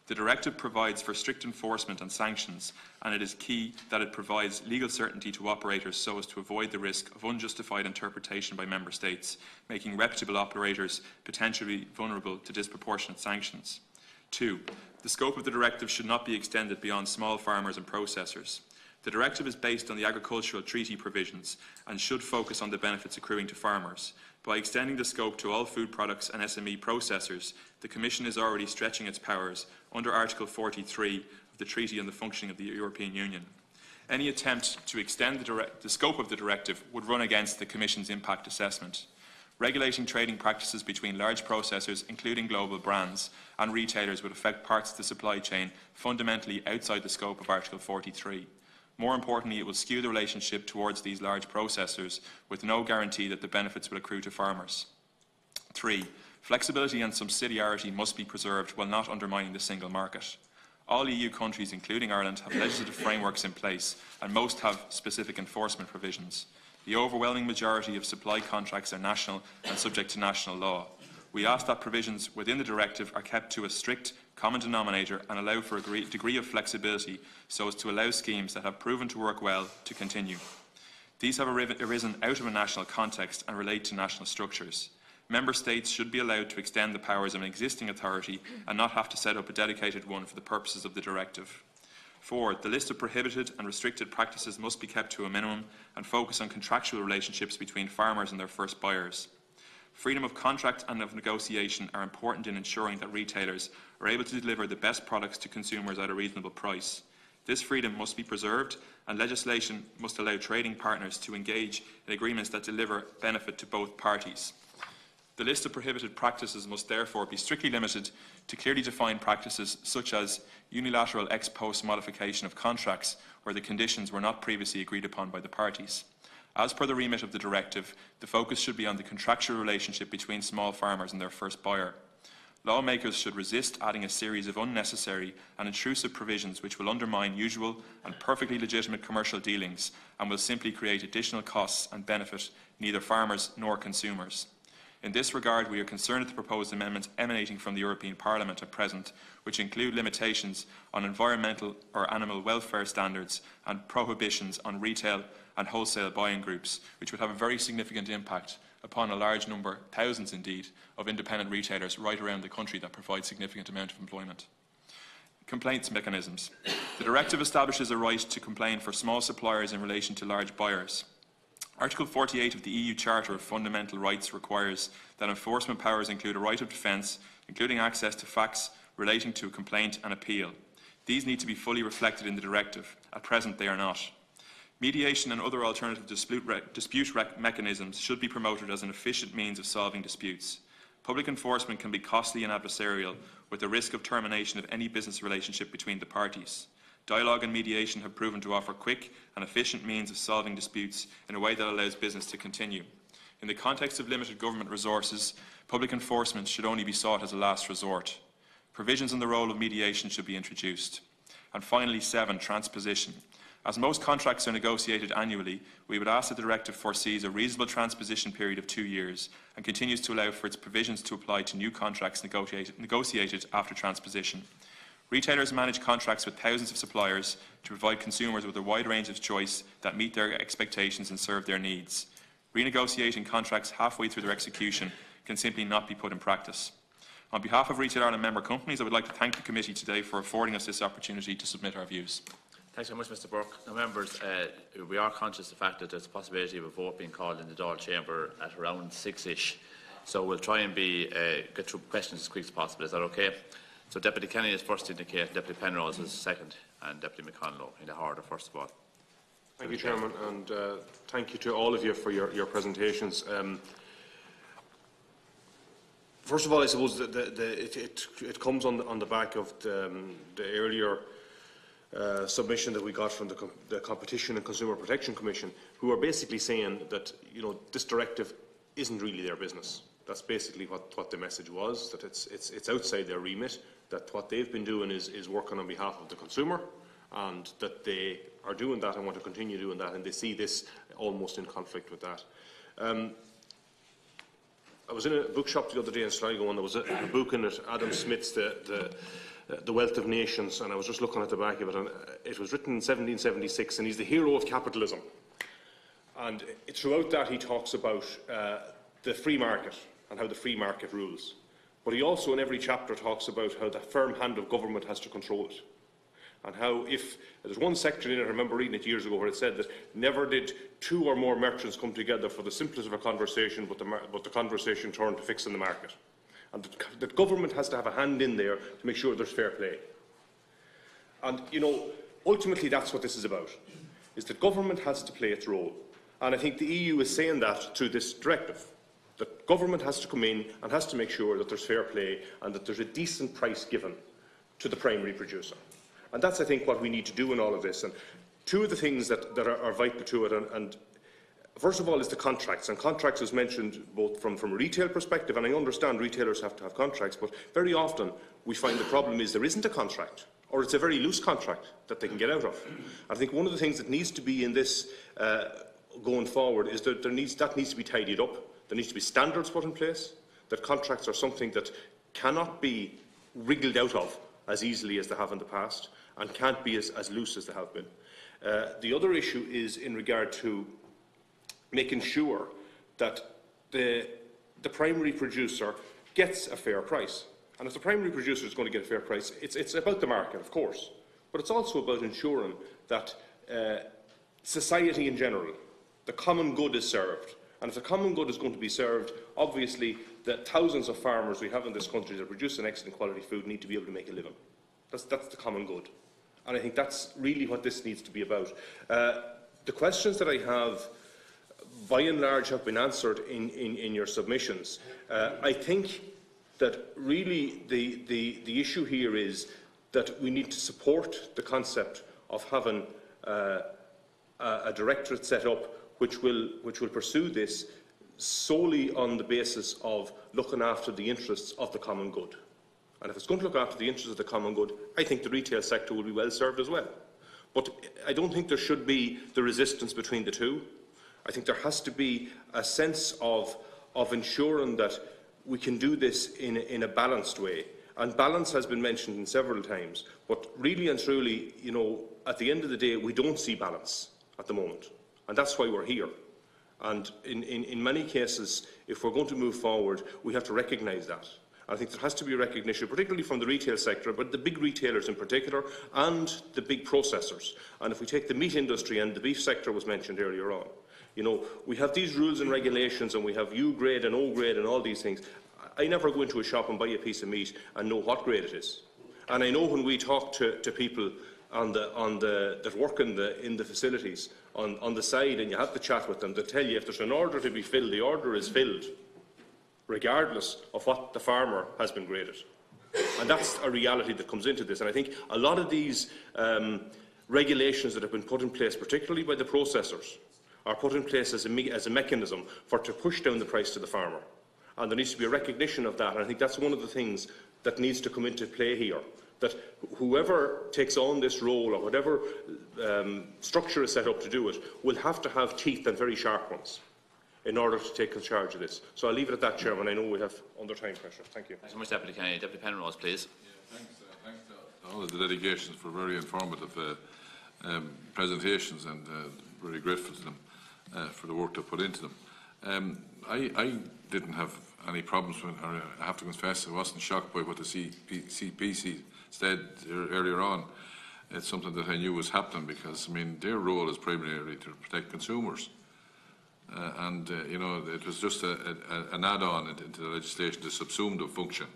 The directive provides for strict enforcement and sanctions, and it is key that it provides legal certainty to operators so as to avoid the risk of unjustified interpretation by member states, making reputable operators potentially vulnerable to disproportionate sanctions. 2. the scope of the directive should not be extended beyond small farmers and processors. The directive is based on the agricultural treaty provisions and should focus on the benefits accruing to farmers. By extending the scope to all food products and SME processors, the Commission is already stretching its powers under Article 43 of the Treaty on the Functioning of the European Union. Any attempt to extend the scope of the directive would run against the Commission's impact assessment. Regulating trading practices between large processors, including global brands, and retailers would affect parts of the supply chain fundamentally outside the scope of Article 43. More importantly, it will skew the relationship towards these large processors with no guarantee that the benefits will accrue to farmers. 3. Flexibility and subsidiarity must be preserved while not undermining the single market. All EU countries, including Ireland, have legislative frameworks in place, and most have specific enforcement provisions. The overwhelming majority of supply contracts are national and subject to national law. We ask that provisions within the directive are kept to a strict common denominator and allow for a degree of flexibility so as to allow schemes that have proven to work well to continue. These have arisen out of a national context and relate to national structures. Member States should be allowed to extend the powers of an existing authority and not have to set up a dedicated one for the purposes of the directive. 4. The list of prohibited and restricted practices must be kept to a minimum and focus on contractual relationships between farmers and their first buyers. Freedom of contract and of negotiation are important in ensuring that retailers are able to deliver the best products to consumers at a reasonable price. This freedom must be preserved, and legislation must allow trading partners to engage in agreements that deliver benefit to both parties. The list of prohibited practices must therefore be strictly limited to clearly defined practices such as unilateral ex post modification of contracts where the conditions were not previously agreed upon by the parties. As per the remit of the directive, the focus should be on the contractual relationship between small farmers and their first buyer. Lawmakers should resist adding a series of unnecessary and intrusive provisions which will undermine usual and perfectly legitimate commercial dealings and will simply create additional costs and benefit neither farmers nor consumers. In this regard, we are concerned at the proposed amendments emanating from the European Parliament at present, which include limitations on environmental or animal welfare standards and prohibitions on retail and wholesale buying groups, which would have a very significant impact upon a large number, thousands indeed, of independent retailers right around the country that provide significant amount of employment. Complaints mechanisms. The directive establishes a right to complain for small suppliers in relation to large buyers. Article 48 of the EU Charter of Fundamental Rights requires that enforcement powers include a right of defence, including access to facts relating to a complaint and appeal. These need to be fully reflected in the directive. At present, they are not. Mediation and other alternative dispute mechanisms should be promoted as an efficient means of solving disputes. Public enforcement can be costly and adversarial, with the risk of termination of any business relationship between the parties. Dialogue and mediation have proven to offer quick and efficient means of solving disputes in a way that allows business to continue. In the context of limited government resources, public enforcement should only be sought as a last resort. Provisions on the role of mediation should be introduced. And finally, 7, transposition. As most contracts are negotiated annually, we would ask that the directive foresees a reasonable transposition period of 2 years and continues to allow for its provisions to apply to new contracts negotiated after transposition. Retailers manage contracts with thousands of suppliers to provide consumers with a wide range of choice that meet their expectations and serve their needs. Renegotiating contracts halfway through their execution can simply not be put in practice. On behalf of Retail Ireland member companies, I would like to thank the committee today for affording us this opportunity to submit our views. Thanks very much, Mr. Burke. Now, members, we are conscious of the fact that there's a possibility of a vote being called in the Dáil chamber at around 6-ish. So we'll try and get through questions as quick as possible. Is that okay? So Deputy Kenny is first to indicate, Deputy Penrose is second, and Deputy McConalogue in the order, first of all. Thank you, Chairman, and thank you to all of you for your presentations. First of all, I suppose it comes on the back of the earlier submission that we got from the Competition and Consumer Protection Commission, who are basically saying that this directive isn't really their business. That's basically what the message was, that it's outside their remit, that what they've been doing is working on behalf of the consumer, and that they are doing that and want to continue doing that, and they see this almost in conflict with that. I was in a bookshop the other day in Sligo, and there was a book in it, Adam Smith's The Wealth of Nations, and I was just looking at the back of it, and it was written in 1776, and he's the hero of capitalism. And throughout that he talks about the free market and how the free market rules. But he also, in every chapter, talks about how the firm hand of government has to control it. And how if there's one section in it, I remember reading it years ago, where it said that never did two or more merchants come together for the simplest of a conversation, but the conversation turned to fixing the market. And that government has to have a hand in there to make sure there's fair play. And, you know, ultimately that's what this is about, is that government has to play its role. And I think the EU is saying that through this directive, that government has to come in and has to make sure that there's fair play and that there's a decent price given to the primary producer. And that's, I think, what we need to do in all of this. And two of the things that are vital to it, and first of all, is the contracts. And contracts is mentioned both from a retail perspective, and I understand retailers have to have contracts, but very often we find the problem is there isn't a contract, or it's a very loose contract that they can get out of. I think one of the things that needs to be in this going forward is that that needs to be tidied up. There needs to be standards put in place, that contracts are something that cannot be wriggled out of as easily as they have in the past, and can't be as loose as they have been. The other issue is in regard to making sure that the primary producer gets a fair price. And if the primary producer is going to get a fair price, it's about the market, of course, but it's also about ensuring that society in general, the common good, is served. And if the common good is going to be served, obviously the thousands of farmers we have in this country that produce an excellent quality food need to be able to make a living. That's the common good. And I think that's really what this needs to be about. The questions that I have, by and large, have been answered in your submissions. I think that really the issue here is that we need to support the concept of having a directorate set up which will pursue this solely on the basis of looking after the interests of the common good. And if it's going to look after the interests of the common good, I think the retail sector will be well served as well. But I don't think there should be the resistance between the two. I think there has to be a sense of ensuring that we can do this in a balanced way. And balance has been mentioned several times, but really and truly, you know, at the end of the day, we don't see balance at the moment. And that's why we're here. And in many cases, if we're going to move forward, we have to recognise that. I think there has to be a recognition, particularly from the retail sector, but the big retailers in particular, and the big processors. And if we take the meat industry, and the beef sector was mentioned earlier on, you know, we have these rules and regulations, and we have U grade and O grade and all these things. I never go into a shop and buy a piece of meat and know what grade it is. And I know when we talk to people that work in the facilities on the side, and you have to chat with them, they tell you if there's an order to be filled, the order is filled, regardless of what the farmer has been graded. And that's a reality that comes into this. And I think a lot of these regulations that have been put in place, particularly by the processors, are put in place as a mechanism to push down the price to the farmer. And there needs to be a recognition of that. And I think that's one of the things that needs to come into play here, that whoever takes on this role, or whatever structure is set up to do it, will have to have teeth, and very sharp ones, in order to take charge of this. So I'll leave it at that, Chairman. I know we have under time pressure. Thank you. Thanks so much, Deputy Kennedy. Deputy Penrose, please. Yeah, thanks to all of the delegations for very informative presentations, and very grateful to them for the work they put into them. I didn't have any problems with, or I have to confess, I wasn't shocked by what the CPC said earlier on. It's something that I knew was happening, because, I mean, their role is primarily to protect consumers. You know, it was just an add-on into the legislation to subsume the function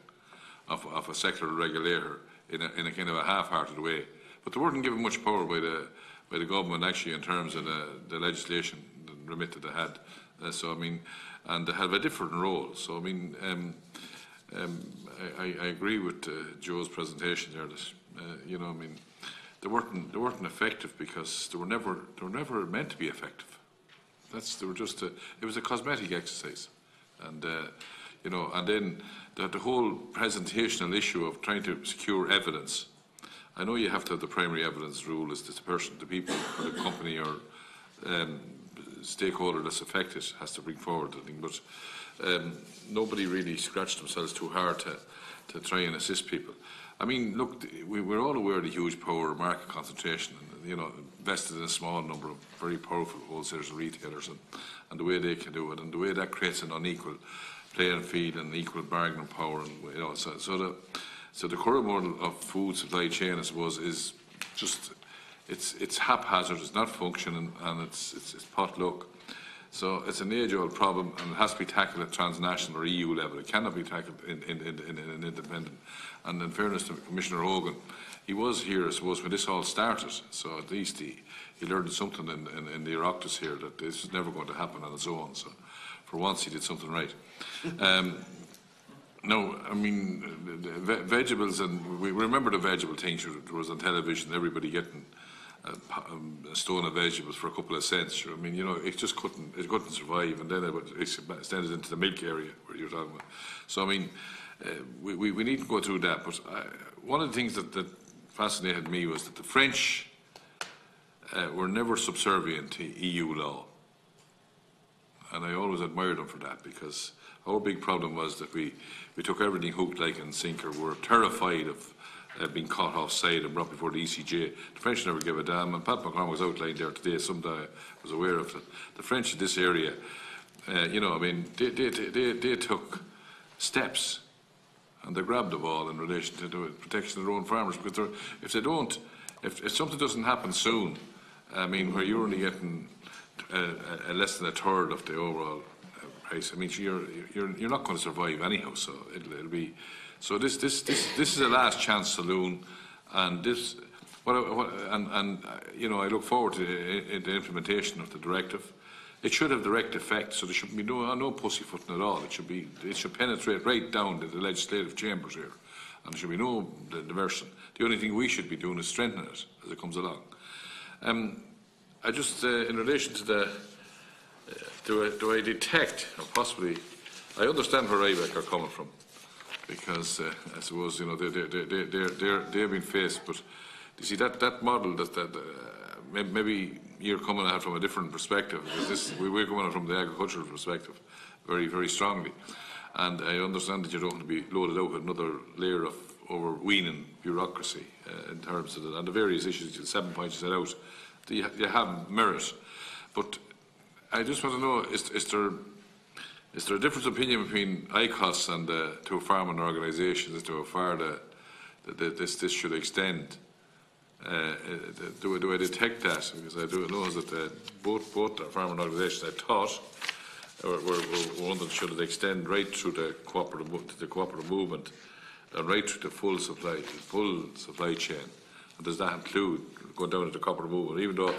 of a sectoral regulator in a kind of a half-hearted way. But they weren't given much power by the government, actually, in terms of the legislation remit that they had. So I mean, and they have a different role. So I mean, I agree with Joe's presentation there. That you know, I mean, they weren't effective because they were never meant to be effective. They were just it was a cosmetic exercise, and you know, and then the whole presentational issue of trying to secure evidence. I know you have to have the primary evidence rule as the person, the people, or the company, or stakeholder that's affected has to bring forward the thing, but nobody really scratched themselves too hard to try and assist people. I mean, look, we're all aware of the huge power of market concentration, and, you know, invested in a small number of very powerful wholesalers and retailers, and the way they can do it, and the way that creates an unequal playing field and equal bargaining power, and so the current model of food supply chain, I suppose, is just it's haphazard, it's not functioning, and it's potluck. So it's an age-old problem, and it has to be tackled at transnational or EU level. It cannot be tackled in independent. And in fairness to Commissioner Hogan, he was here, I suppose, when this all started. So at least he learned something in the Oireachtas here, that this is never going to happen on its own. So for once he did something right. No, I mean, vegetables, and we remember the vegetable thing. There was on television, everybody getting a stone of vegetables for a couple of cents. I mean, it just couldn't survive, and then it extended into the milk area where you're talking about. So I mean, we need to go through that. But one of the things that fascinated me was that the French were never subservient to EU law, and I always admired them for that, because our big problem was that we took everything hook, line and sinker. We were terrified of being caught offside and brought before the ECJ. The French never gave a damn, and Pat McConalogue was outlined there today. Someday I was aware of it. The French in this area, I mean, they took steps, and they grabbed the ball in relation to the protection of their own farmers. Because if something doesn't happen soon, I mean, where you're only getting less than a third of the overall price, I mean, you're not going to survive anyhow. So it'll be. So this is a last chance saloon, and I look forward to the implementation of the directive. It should have direct effect, so there should be no pussyfooting at all. It should penetrate right down to the legislative chambers here, and there should be no diversion. The only thing we should be doing is strengthening it as it comes along. I just, in relation to the, do I detect, or possibly, I understand where Oireachtas are coming from, because I suppose they've been faced. But you see that model that maybe you're coming at it from a different perspective. We're coming at it from the agricultural perspective, very, very strongly. And I understand that you don't want to be loaded out with another layer of overweening bureaucracy in terms of the various issues, the 7 points you set out. You have merit, but I just want to know: is there a difference of opinion between ICOS and two farming organisations as to how far this should extend? Do I detect that? Because I do know that both farming organisations, I thought, were one that should extend right through the cooperative movement and right through the full supply chain. And does that include going down to the cooperative movement, even though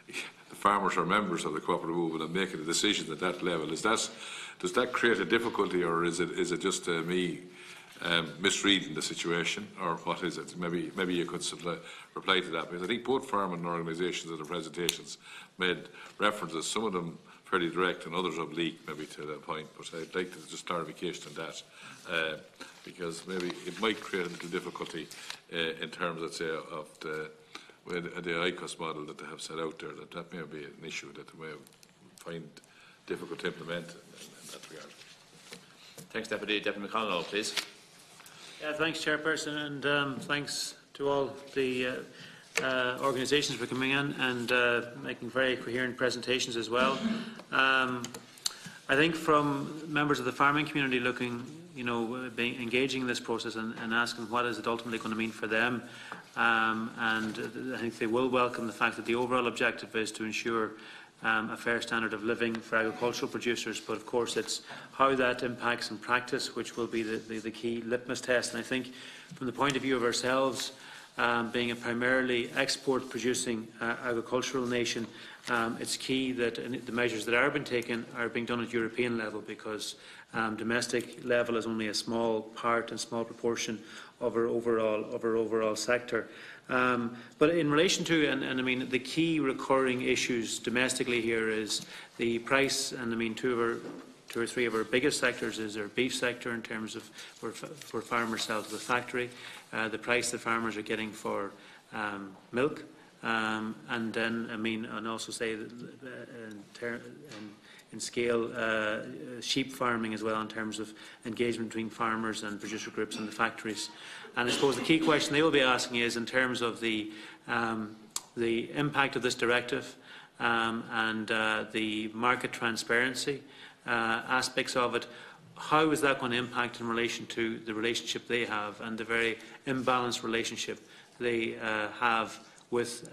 the farmers are members of the cooperative movement and making a decision at that level? Does that create a difficulty, or is it just me misreading the situation, or what is it? Maybe you could reply to that, because I think both farming organisations in the presentations made references, some of them fairly direct and others oblique, maybe to that point. But I'd like to just clarification on that, because maybe it might create a little difficulty in terms, let's say, of the ICOS model that they have set out there. That may be an issue that they may find difficult to implement in that regard. Thanks, Deputy McConalogue, please. Yeah, thanks, Chairperson, and thanks to all the organisations for coming in and making very coherent presentations as well. I think from members of the farming community looking, engaging in this process and asking what is it ultimately going to mean for them, and I think they will welcome the fact that the overall objective is to ensure a fair standard of living for agricultural producers, but of course it's how that impacts in practice which will be the key litmus test. And I think from the point of view of ourselves, being a primarily export-producing agricultural nation, it's key that the measures that are being taken are being done at European level, because domestic level is only a small part and small proportion of our overall sector. But in relation to, and I mean, the key recurring issues domestically here is the price, and I mean, two or three of our biggest sectors is our beef sector in terms of where farmers sell to the factory, the price that farmers are getting for milk, and then, I mean, and also say in scale sheep farming as well, in terms of engagement between farmers and producer groups and the factories. And I suppose the key question they will be asking is in terms of the impact of this directive and the market transparency aspects of it. how is that going to impact in relation to the relationship they have and the very imbalanced relationship they have with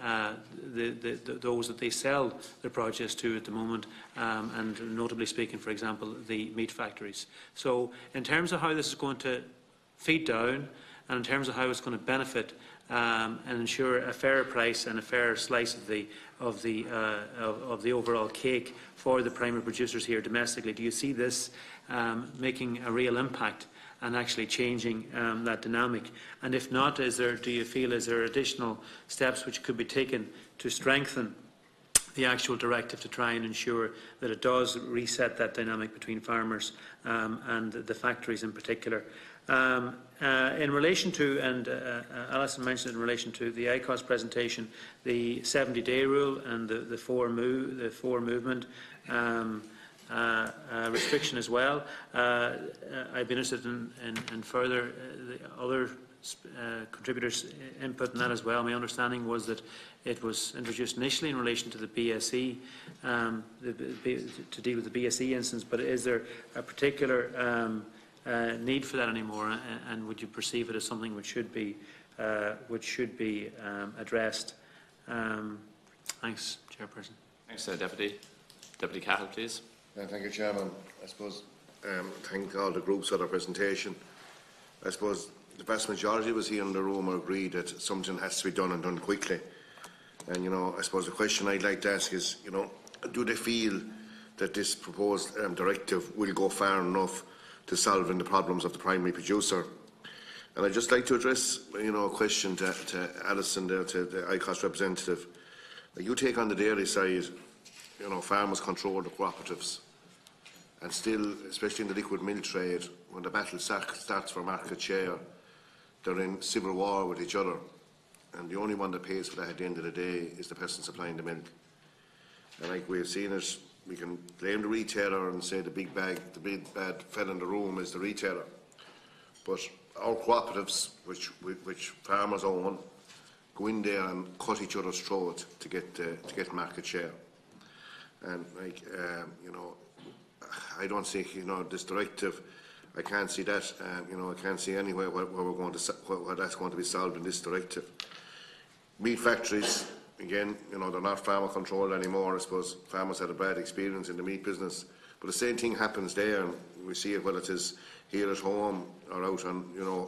those that they sell their produce to at the moment, and notably speaking, for example, the meat factories. So in terms of how this is going to feed down and in terms of how it's going to benefit and ensure a fair price and a fair slice of the overall cake for the primary producers here domestically, do you see this making a real impact and actually changing that dynamic? And if not, do you feel is there additional steps which could be taken to strengthen the actual directive to try and ensure that it does reset that dynamic between farmers and the factories in particular? In relation to, and Alison mentioned in relation to the ICOS presentation, the 70-day rule and the four movement restriction as well. I'd be interested in further the other contributors' input in that as well. My understanding was that it was introduced initially in relation to the BSE, to deal with the BSE instance, but is there a particular need for that anymore, and would you perceive it as something which should be addressed? Thanks, Chairperson. Thanks, Deputy Cahill, please. Thank you, Chairman. I suppose thank all the groups for their presentation. I suppose the vast majority of us here in the room agree that something has to be done and done quickly. And, I suppose the question I'd like to ask is, do they feel that this proposed directive will go far enough to solving the problems of the primary producer? And I'd just like to address, a question to Alison there, to the ICOS representative. You take on the dairy side, farmers control the cooperatives. And still, especially in the liquid milk trade, when the battle starts for market share, they're in civil war with each other. And the only one that pays for that at the end of the day is the person supplying the milk. And like we've seen it, we can blame the retailer and say the big bad fella in the room is the retailer. But our cooperatives, which farmers own, go in there and cut each other's throat to get market share. And I don't see, this directive. I can't see that. I can't see anywhere where that's going to be solved in this directive. Meat factories, again, they're not farmer controlled anymore. I suppose farmers had a bad experience in the meat business, but the same thing happens there. And we see it whether it is here at home or out on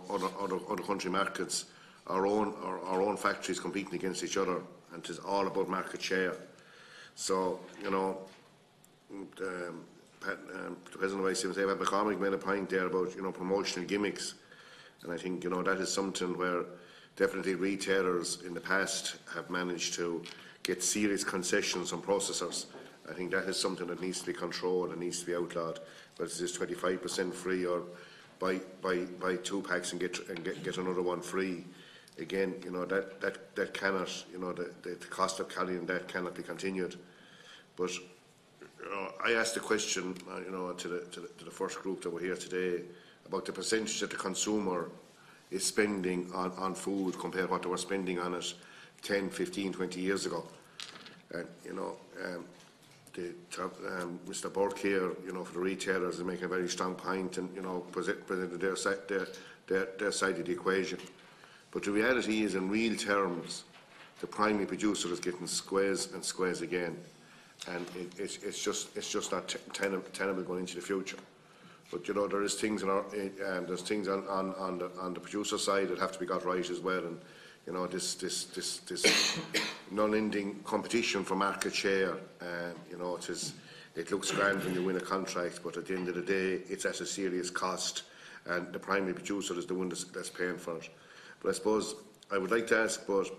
other country markets. Our own factories competing against each other, and it is all about market share. So the President of ICMC, McConalogue, made a point there about promotional gimmicks, and I think that is something where definitely retailers in the past have managed to get serious concessions on processors. I think that is something that needs to be controlled and needs to be outlawed. Whether it is 25% free or buy 2 packs and get another one free. Again, that cannot, the cost of carrying that cannot be continued. But I asked the question, to the first group that were here today about the percentage that the consumer is spending on food compared to what they were spending on it 10, 15, 20 years ago. And, Mr. Burke here, for the retailers, is making a very strong point and, presented their side of the equation. But the reality is, in real terms, the primary producer is getting squeezed and squeezed again. And it's just not tenable going into the future. But there is things there's things on the producer side that have to be got right as well. And this non-ending competition for market share. It looks grand when you win a contract, but at the end of the day, it's at a serious cost, and the primary producer is the one that's paying for it. But I suppose I would like to ask both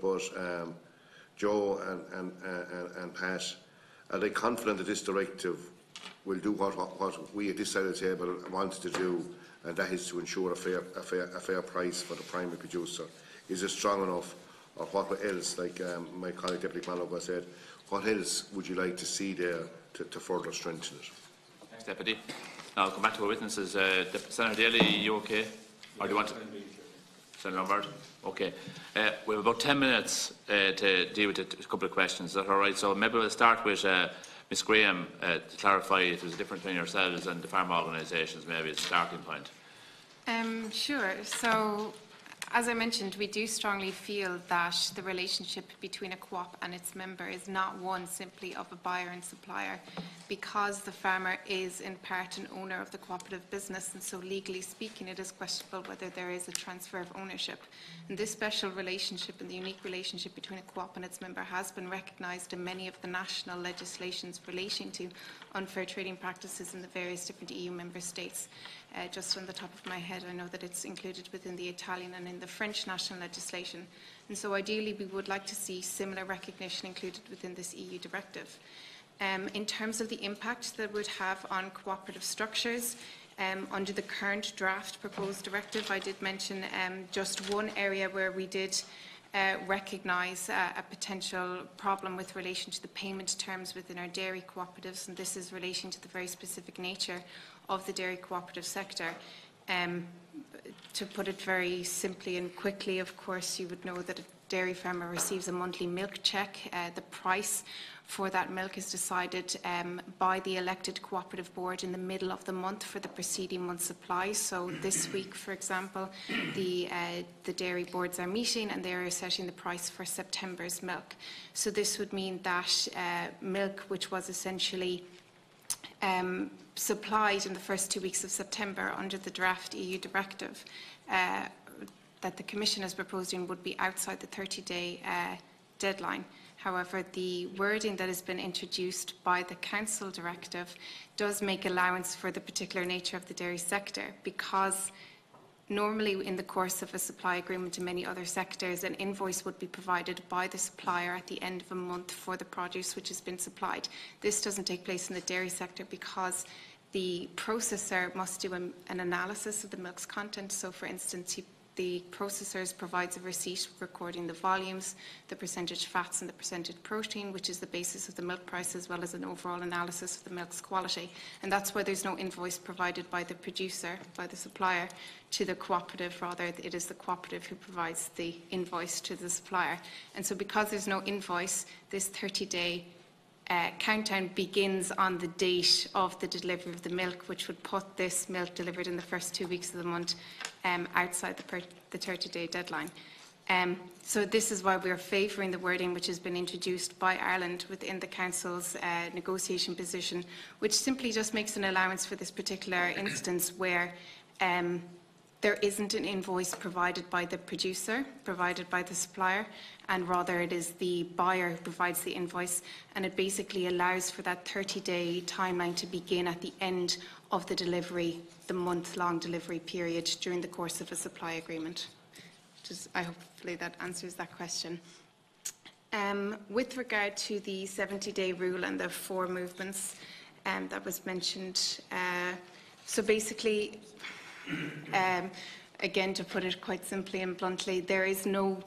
Joe and Pat, are they confident that this directive will do what we at this side of the table wanted to do, and that is to ensure a fair price for the primary producer? Is it strong enough, or what else, like my colleague Deputy McConalogue said, what else would you like to see there to further strengthen it? Thanks, Deputy. Now I'll come back to our witnesses. Senator Daly, are you okay? Or do you want to? Senator Lombard? Okay. We have about 10 minutes to deal with a couple of questions. Is that all right? So maybe we'll start with Ms Graham, to clarify if there's a difference between yourselves and the farm organisations, maybe as a starting point. Sure. So, as I mentioned, we do strongly feel that the relationship between a co-op and its member is not one simply of a buyer and supplier, because the farmer is in part an owner of the cooperative business, and so legally speaking it is questionable whether there is a transfer of ownership. And this special relationship and the unique relationship between a co-op and its member has been recognised in many of the national legislations relating to unfair trading practices in the various different EU member states. Just on the top of my head, I know that it's included within the Italian and in the French national legislation. And so ideally, we would like to see similar recognition included within this EU directive. In terms of the impact that would have on cooperative structures, under the current draft proposed directive, I did mention just one area where we did recognise a potential problem with relation to the payment terms within our dairy cooperatives, and this is relating to the very specific nature of the dairy cooperative sector. To put it very simply and quickly, of course, you would know that a dairy farmer receives a monthly milk check. The price for that milk is decided by the elected cooperative board in the middle of the month for the preceding month's supply. So this week, for example, the dairy boards are meeting and they are setting the price for September's milk. So this would mean that milk, which was essentially supplied in the first 2 weeks of September under the draft EU directive that the Commission is proposing, would be outside the 30-day deadline. However, the wording that has been introduced by the Council directive does make allowance for the particular nature of the dairy sector, because normally in the course of a supply agreement in many other sectors, an invoice would be provided by the supplier at the end of a month for the produce which has been supplied. This doesn't take place in the dairy sector because the processor must do an analysis of the milk's content. So, for instance, the processor provides a receipt recording the volumes, the percentage fats and the percentage protein, which is the basis of the milk price, as well as an overall analysis of the milk's quality. And that's why there's no invoice provided by the producer, by the supplier, to the cooperative. Rather, it is the cooperative who provides the invoice to the supplier. And so because there's no invoice, this 30-day countdown begins on the date of the delivery of the milk, which would put this milk delivered in the first 2 weeks of the month outside the 30-day deadline. So this is why we are favouring the wording which has been introduced by Ireland within the Council's negotiation position, which simply just makes an allowance for this particular instance where there isn't an invoice provided by the producer, provided by the supplier, and rather it is the buyer who provides the invoice, and it basically allows for that 30-day timeline to begin at the end of the delivery, the month-long delivery period during the course of a supply agreement. Hopefully that answers that question. With regard to the 70-day rule and the 4 movements that was mentioned, so basically, again, to put it quite simply and bluntly, there is no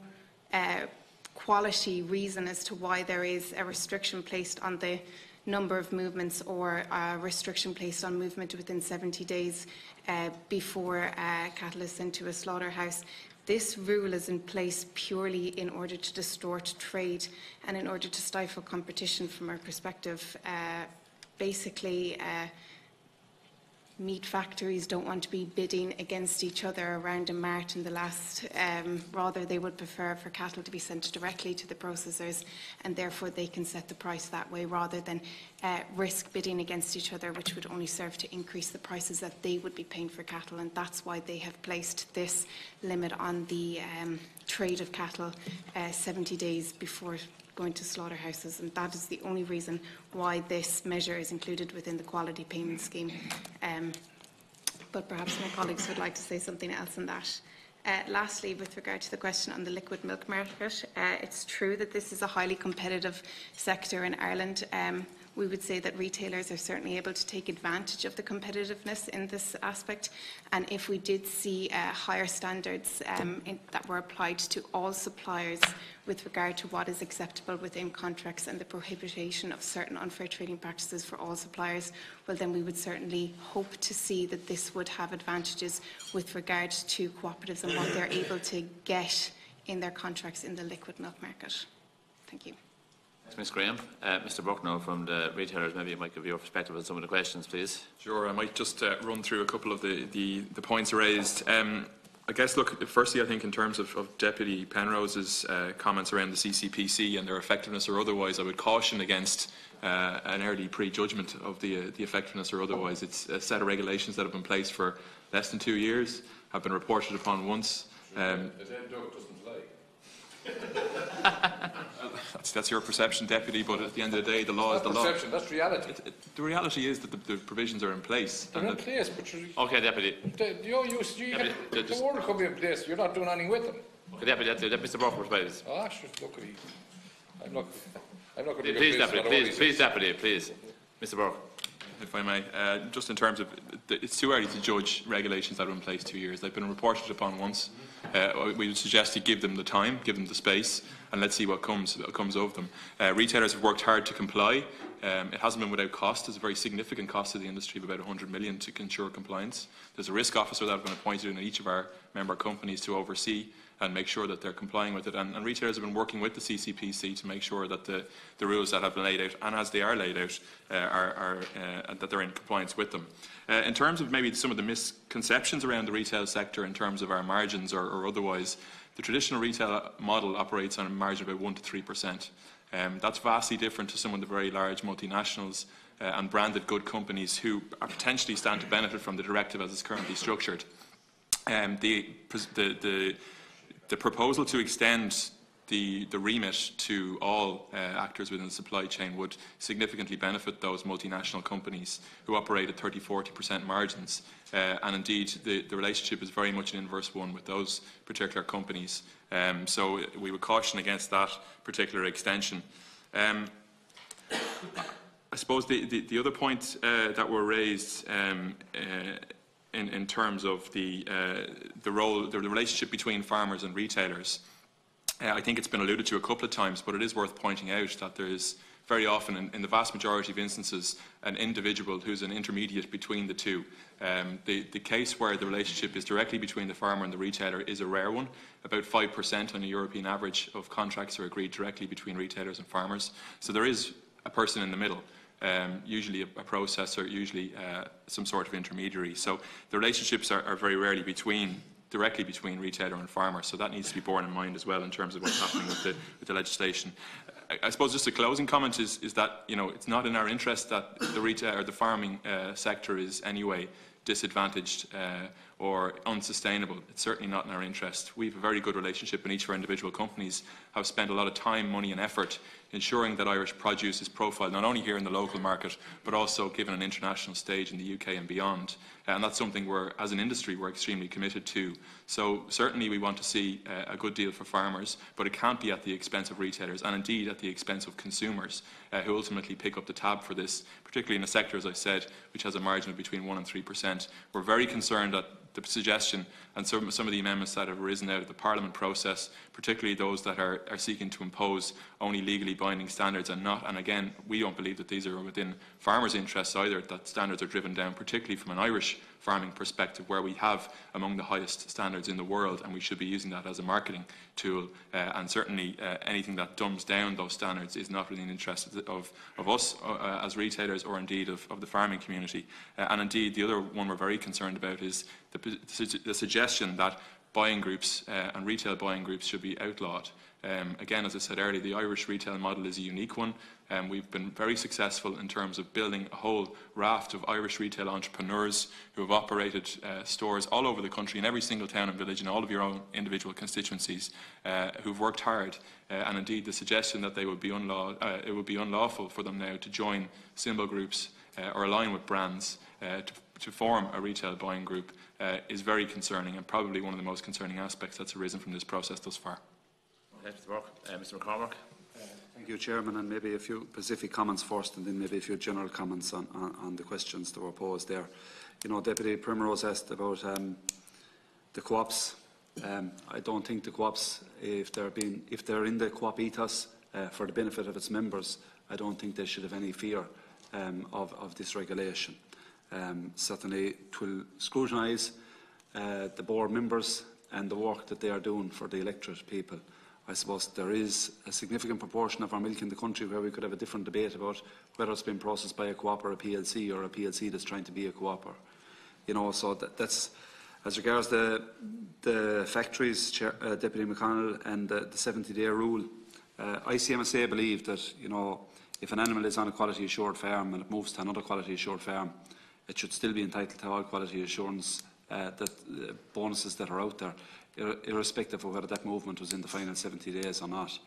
quality reason as to why there is a restriction placed on the number of movements or a restriction placed on movement within 70 days before cattle is sent to a slaughterhouse. This rule is in place purely in order to distort trade and in order to stifle competition from our perspective. Basically, meat factories don't want to be bidding against each other around a mart in the last. Rather, they would prefer for cattle to be sent directly to the processors, and therefore they can set the price that way rather than risk bidding against each other, which would only serve to increase the prices that they would be paying for cattle. And that's why they have placed this limit on the trade of cattle 70 days before going to slaughterhouses, and that is the only reason why this measure is included within the quality payment scheme. But perhaps my colleagues would like to say something else on that. Lastly, with regard to the question on the liquid milk market, it's true that this is a highly competitive sector in Ireland. We would say that retailers are certainly able to take advantage of the competitiveness in this aspect, and if we did see higher standards that were applied to all suppliers with regard to what is acceptable within contracts and the prohibition of certain unfair trading practices for all suppliers, well then we would certainly hope to see that this would have advantages with regard to cooperatives and what they're able to get in their contracts in the liquid milk market. Thank you. Ms. Graham. Mr. Bucknell from the retailers, maybe you might give your perspective on some of the questions, please. Sure, I might just run through a couple of the points raised. I guess, look, firstly, I think in terms of Deputy Penrose's comments around the CCPC and their effectiveness or otherwise, I would caution against an early prejudgment of the effectiveness or otherwise. It's a set of regulations that have been in place for less than 2 years, have been reported upon once. That's your perception, Deputy, but at the end of the day, the law is the law. Perception, that's reality. The reality is that the provisions are in place. They're in place, but you're... Okay, Deputy. The order could be in place, you're not doing anything with them. Okay, Deputy, let Mr. Burke please. Ah, sure, look at it. I'm not going to... Please, Deputy, please, Deputy, please. Mr. Burke. If I may, just in terms of, it's too early to judge regulations that are in place 2 years. They've been reported upon once. We would suggest you give them the time, give them the space, and let's see what comes of them. Retailers have worked hard to comply. It hasn't been without cost. There's a very significant cost to the industry of about 100 million to ensure compliance. There's a risk officer that has been appointed in each of our member companies to oversee and make sure that they're complying with it. And retailers have been working with the CCPC to make sure that the rules that have been laid out, and as they are laid out, that they're in compliance with them. In terms of maybe some of the misconceptions around the retail sector in terms of our margins or otherwise, the traditional retail model operates on a margin of about 1 to 3%. That's vastly different to some of the very large multinationals and branded good companies who are potentially stand to benefit from the directive as it's currently structured. The proposal to extend the remit to all actors within the supply chain would significantly benefit those multinational companies who operate at 30–40% margins. And indeed, the relationship is very much an inverse one with those particular companies. So we would caution against that particular extension. I suppose the other points that were raised in terms of the relationship between farmers and retailers, I think it's been alluded to a couple of times, but it is worth pointing out that there is very often, in the vast majority of instances, an individual who's an intermediate between the two. The case where the relationship is directly between the farmer and the retailer is a rare one. About 5% on a European average of contracts are agreed directly between retailers and farmers. So there is a person in the middle. Usually a processor, usually some sort of intermediary. So the relationships are very rarely directly between retailer and farmer. So that needs to be borne in mind as well in terms of what's happening with the legislation. I suppose just a closing comment is that it's not in our interest that the retail or the farming sector is anyway disadvantaged or unsustainable. It's certainly not in our interest. We have a very good relationship, and each of our individual companies have spent a lot of time, money and effort ensuring that Irish produce is profiled not only here in the local market but also given an international stage in the UK and beyond. And that's something as an industry we're extremely committed to. So certainly we want to see a good deal for farmers, but it can't be at the expense of retailers and indeed at the expense of consumers who ultimately pick up the tab for this, particularly in a sector, as I said, which has a margin of between 1 and 3%. We're very concerned that the suggestion and some of the amendments that have arisen out of the Parliament process, particularly those that are seeking to impose only legally binding standards and again, we don't believe that these are within farmers' interests either, that standards are driven down, particularly from an Irish farming perspective, where we have among the highest standards in the world, and we should be using that as a marketing tool. And certainly anything that dumbs down those standards is not really in the interest of us as retailers or indeed of the farming community. And indeed, the other one we're very concerned about is the suggestion that buying groups and retail buying groups should be outlawed. Again, as I said earlier, the Irish retail model is a unique one. We've been very successful in terms of building a whole raft of Irish retail entrepreneurs who have operated stores all over the country, in every single town and village, in all of your own individual constituencies, who've worked hard. And indeed, the suggestion that it would be unlawful for them now to join symbol groups or align with brands to form a retail buying group is very concerning, and probably one of the most concerning aspects that's arisen from this process thus far. Okay, Mr. Burke. Mr. McConalogue. Thank you, Chairman, and maybe a few specific comments first and then maybe a few general comments on the questions that were posed there. Deputy Penrose asked about the co-ops. I don't think the co-ops, if they're in the co-op ethos for the benefit of its members, I don't think they should have any fear of this regulation. Certainly it will scrutinise the board members and the work that they are doing for the electorate people. I suppose there is a significant proportion of our milk in the country where we could have a different debate about whether it's been processed by a co-op or a PLC, or a PLC that's trying to be a co-op. You know, so that's as regards the factories, Deputy McConalogue, and the 70-day rule. ICMSA believe that, you know, if an animal is on a quality assured farm and it moves to another quality assured farm, it should still be entitled to all quality assurance bonuses that are out there, irrespective of whether that movement was in the final 70 days or not.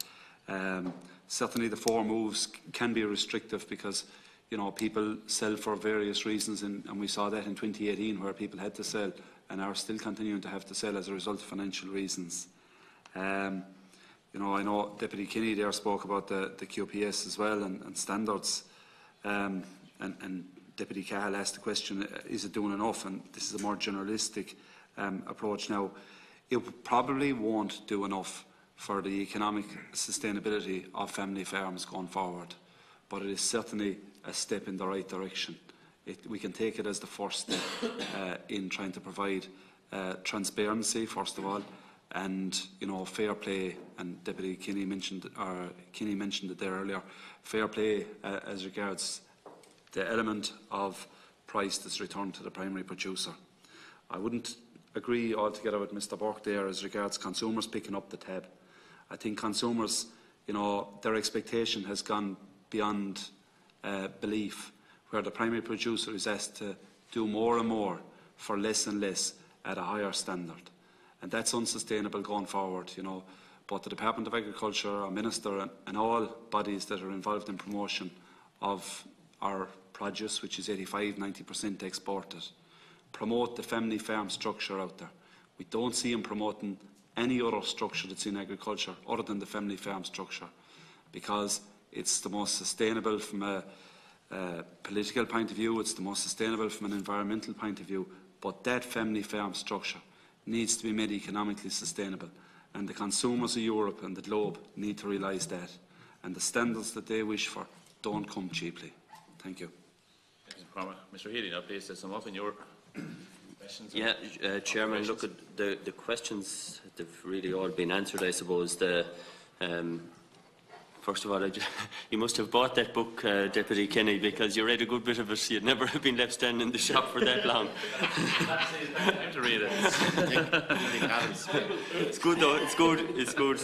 Certainly the 4 moves can be restrictive because, you know, people sell for various reasons, and we saw that in 2018 where people had to sell and are still continuing to have to sell as a result of financial reasons. You know, I know Deputy Kinney there spoke about the QPS as well and standards, and Deputy Cahill asked the question, is it doing enough? And this is a more generalistic approach. Now, it probably won't do enough for the economic sustainability of family farms going forward, but it is certainly a step in the right direction. We can take it as the first step in trying to provide transparency, first of all, and, you know, fair play. And Deputy Kinney mentioned it there earlier. Fair play as regards the element of price that's returned to the primary producer. I wouldn't agree altogether with Mr. Burke there as regards consumers picking up the tab. I think consumers, you know, their expectation has gone beyond belief, where the primary producer is asked to do more and more for less and less at a higher standard. And that's unsustainable going forward, you know. Both the Department of Agriculture, our Minister, and all bodies that are involved in promotion of our produce, which is 85–90% exported, promote the family farm structure out there. We don't see them promoting any other structure that's in agriculture other than the family farm structure, because it's the most sustainable from a political point of view, it's the most sustainable from an environmental point of view, but that family farm structure needs to be made economically sustainable, and the consumers of Europe and the globe need to realise that, and the standards that they wish for don't come cheaply. Thank you. Mr. Healy, now please sum up in your questions. Yeah, Chairman, look at the questions, they've really all been answered, I suppose. First of all, you must have bought that book, Deputy Kenny, because you read a good bit of it. You'd never have been left standing in the shop for that long. Time to read it. It's good though. It's good. It's good.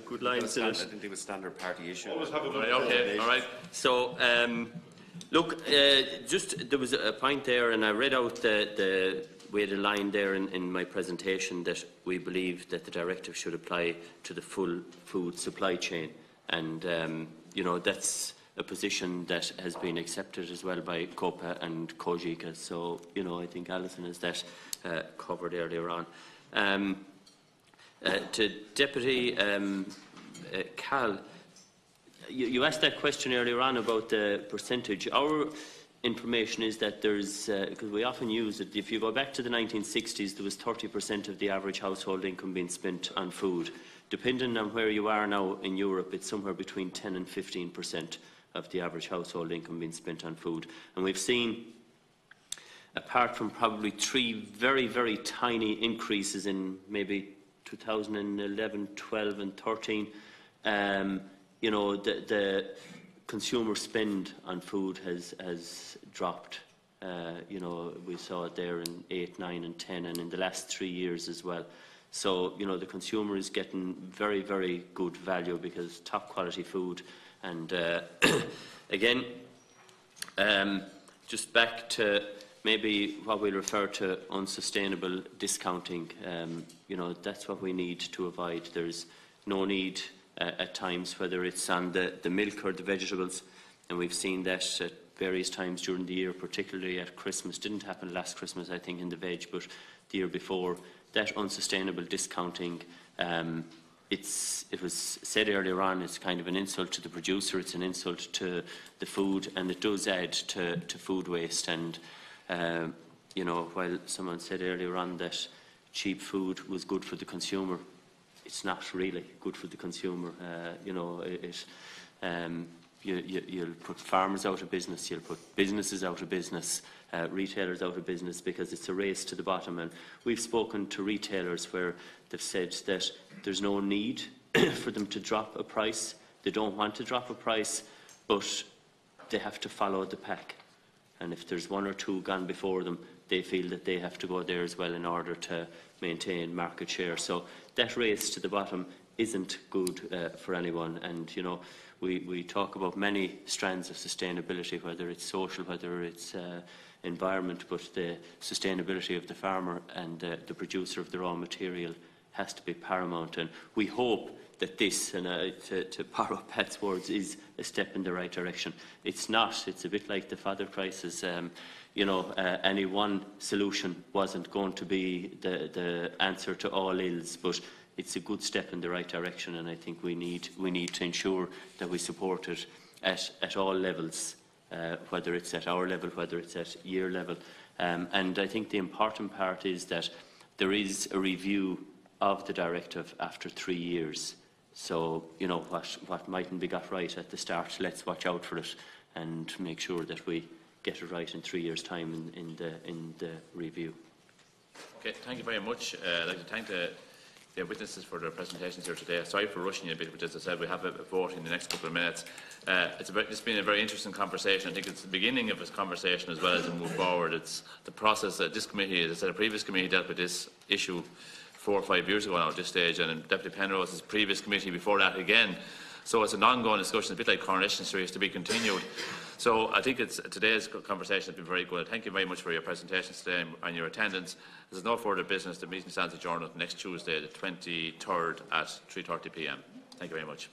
Good lines in it. I think they were standard party issue. Okay, all right. So, look, just there was a point there, and I read out the line there in my presentation that we believe that the directive should apply to the full food supply chain. And, you know, that's a position that has been accepted as well by COPA and COGICA. So, you know, I think Alison has that covered earlier on. To Deputy Cal, you asked that question earlier on about the percentage. Our information is that there's, because we often use it, if you go back to the 1960s, there was 30% of the average household income being spent on food. Depending on where you are now in Europe, it's somewhere between 10 and 15% of the average household income being spent on food. And we've seen, apart from probably 3 very, very tiny increases in maybe 2011, 12 and 13, you know, the consumer spend on food has dropped. You know, we saw it there in 8, 9 and 10, and in the last 3 years as well. So, you know, the consumer is getting very, very good value because top quality food. And again, just back to maybe what we refer to unsustainable discounting, you know, that's what we need to avoid. There's no need at times, whether it's on the milk or the vegetables, and we've seen that at various times during the year, particularly at Christmas. Didn't happen last Christmas, I think, in the veg, but the year before. That unsustainable discounting, it was said earlier on, it's kind of an insult to the producer, it's an insult to the food, and it does add to food waste. And, you know, while someone said earlier on that cheap food was good for the consumer, it's not really good for the consumer. You know, you'll put farmers out of business, you'll put businesses out of business, retailers out of business, because it's a race to the bottom. And we've spoken to retailers where they've said that there's no need for them to drop a price. They don't want to drop a price, but they have to follow the pack. And if there's one or two gone before them, they feel that they have to go there as well in order to maintain market share. So that race to the bottom isn't good for anyone. And, you know, we talk about many strands of sustainability, whether it's social, whether it's environment, but the sustainability of the farmer and the producer of the raw material has to be paramount. And we hope that this, and to borrow Pat's words, is a step in the right direction. It's not. It's a bit like the fodder crisis. You know, any one solution wasn't going to be the answer to all ills, but it's a good step in the right direction, and I think we need to ensure that we support it at all levels, whether it's at our level, whether it's at year level. And I think the important part is that there is a review of the directive after 3 years. So, you know, what mightn't be got right at the start, let's watch out for it and make sure that we get it right in 3 years' time in the review. Okay, thank you very much. I'd like to thank the witnesses for their presentations here today. Sorry for rushing you a bit, but as I said, we have a vote in the next couple of minutes. It's been a very interesting conversation. I think it's the beginning of this conversation as well as we move forward. It's the process that this committee, as I said, a previous committee dealt with this issue 4 or 5 years ago now at this stage, and Deputy Penrose's previous committee before that again. So it's an ongoing discussion, a bit like Coronation Street, is to be continued. So I think today's conversation has been very good. Thank you very much for your presentations today and your attendance. There's no further business. The meeting stands adjourned next Tuesday, the 23rd at 3:30 p.m. Thank you very much.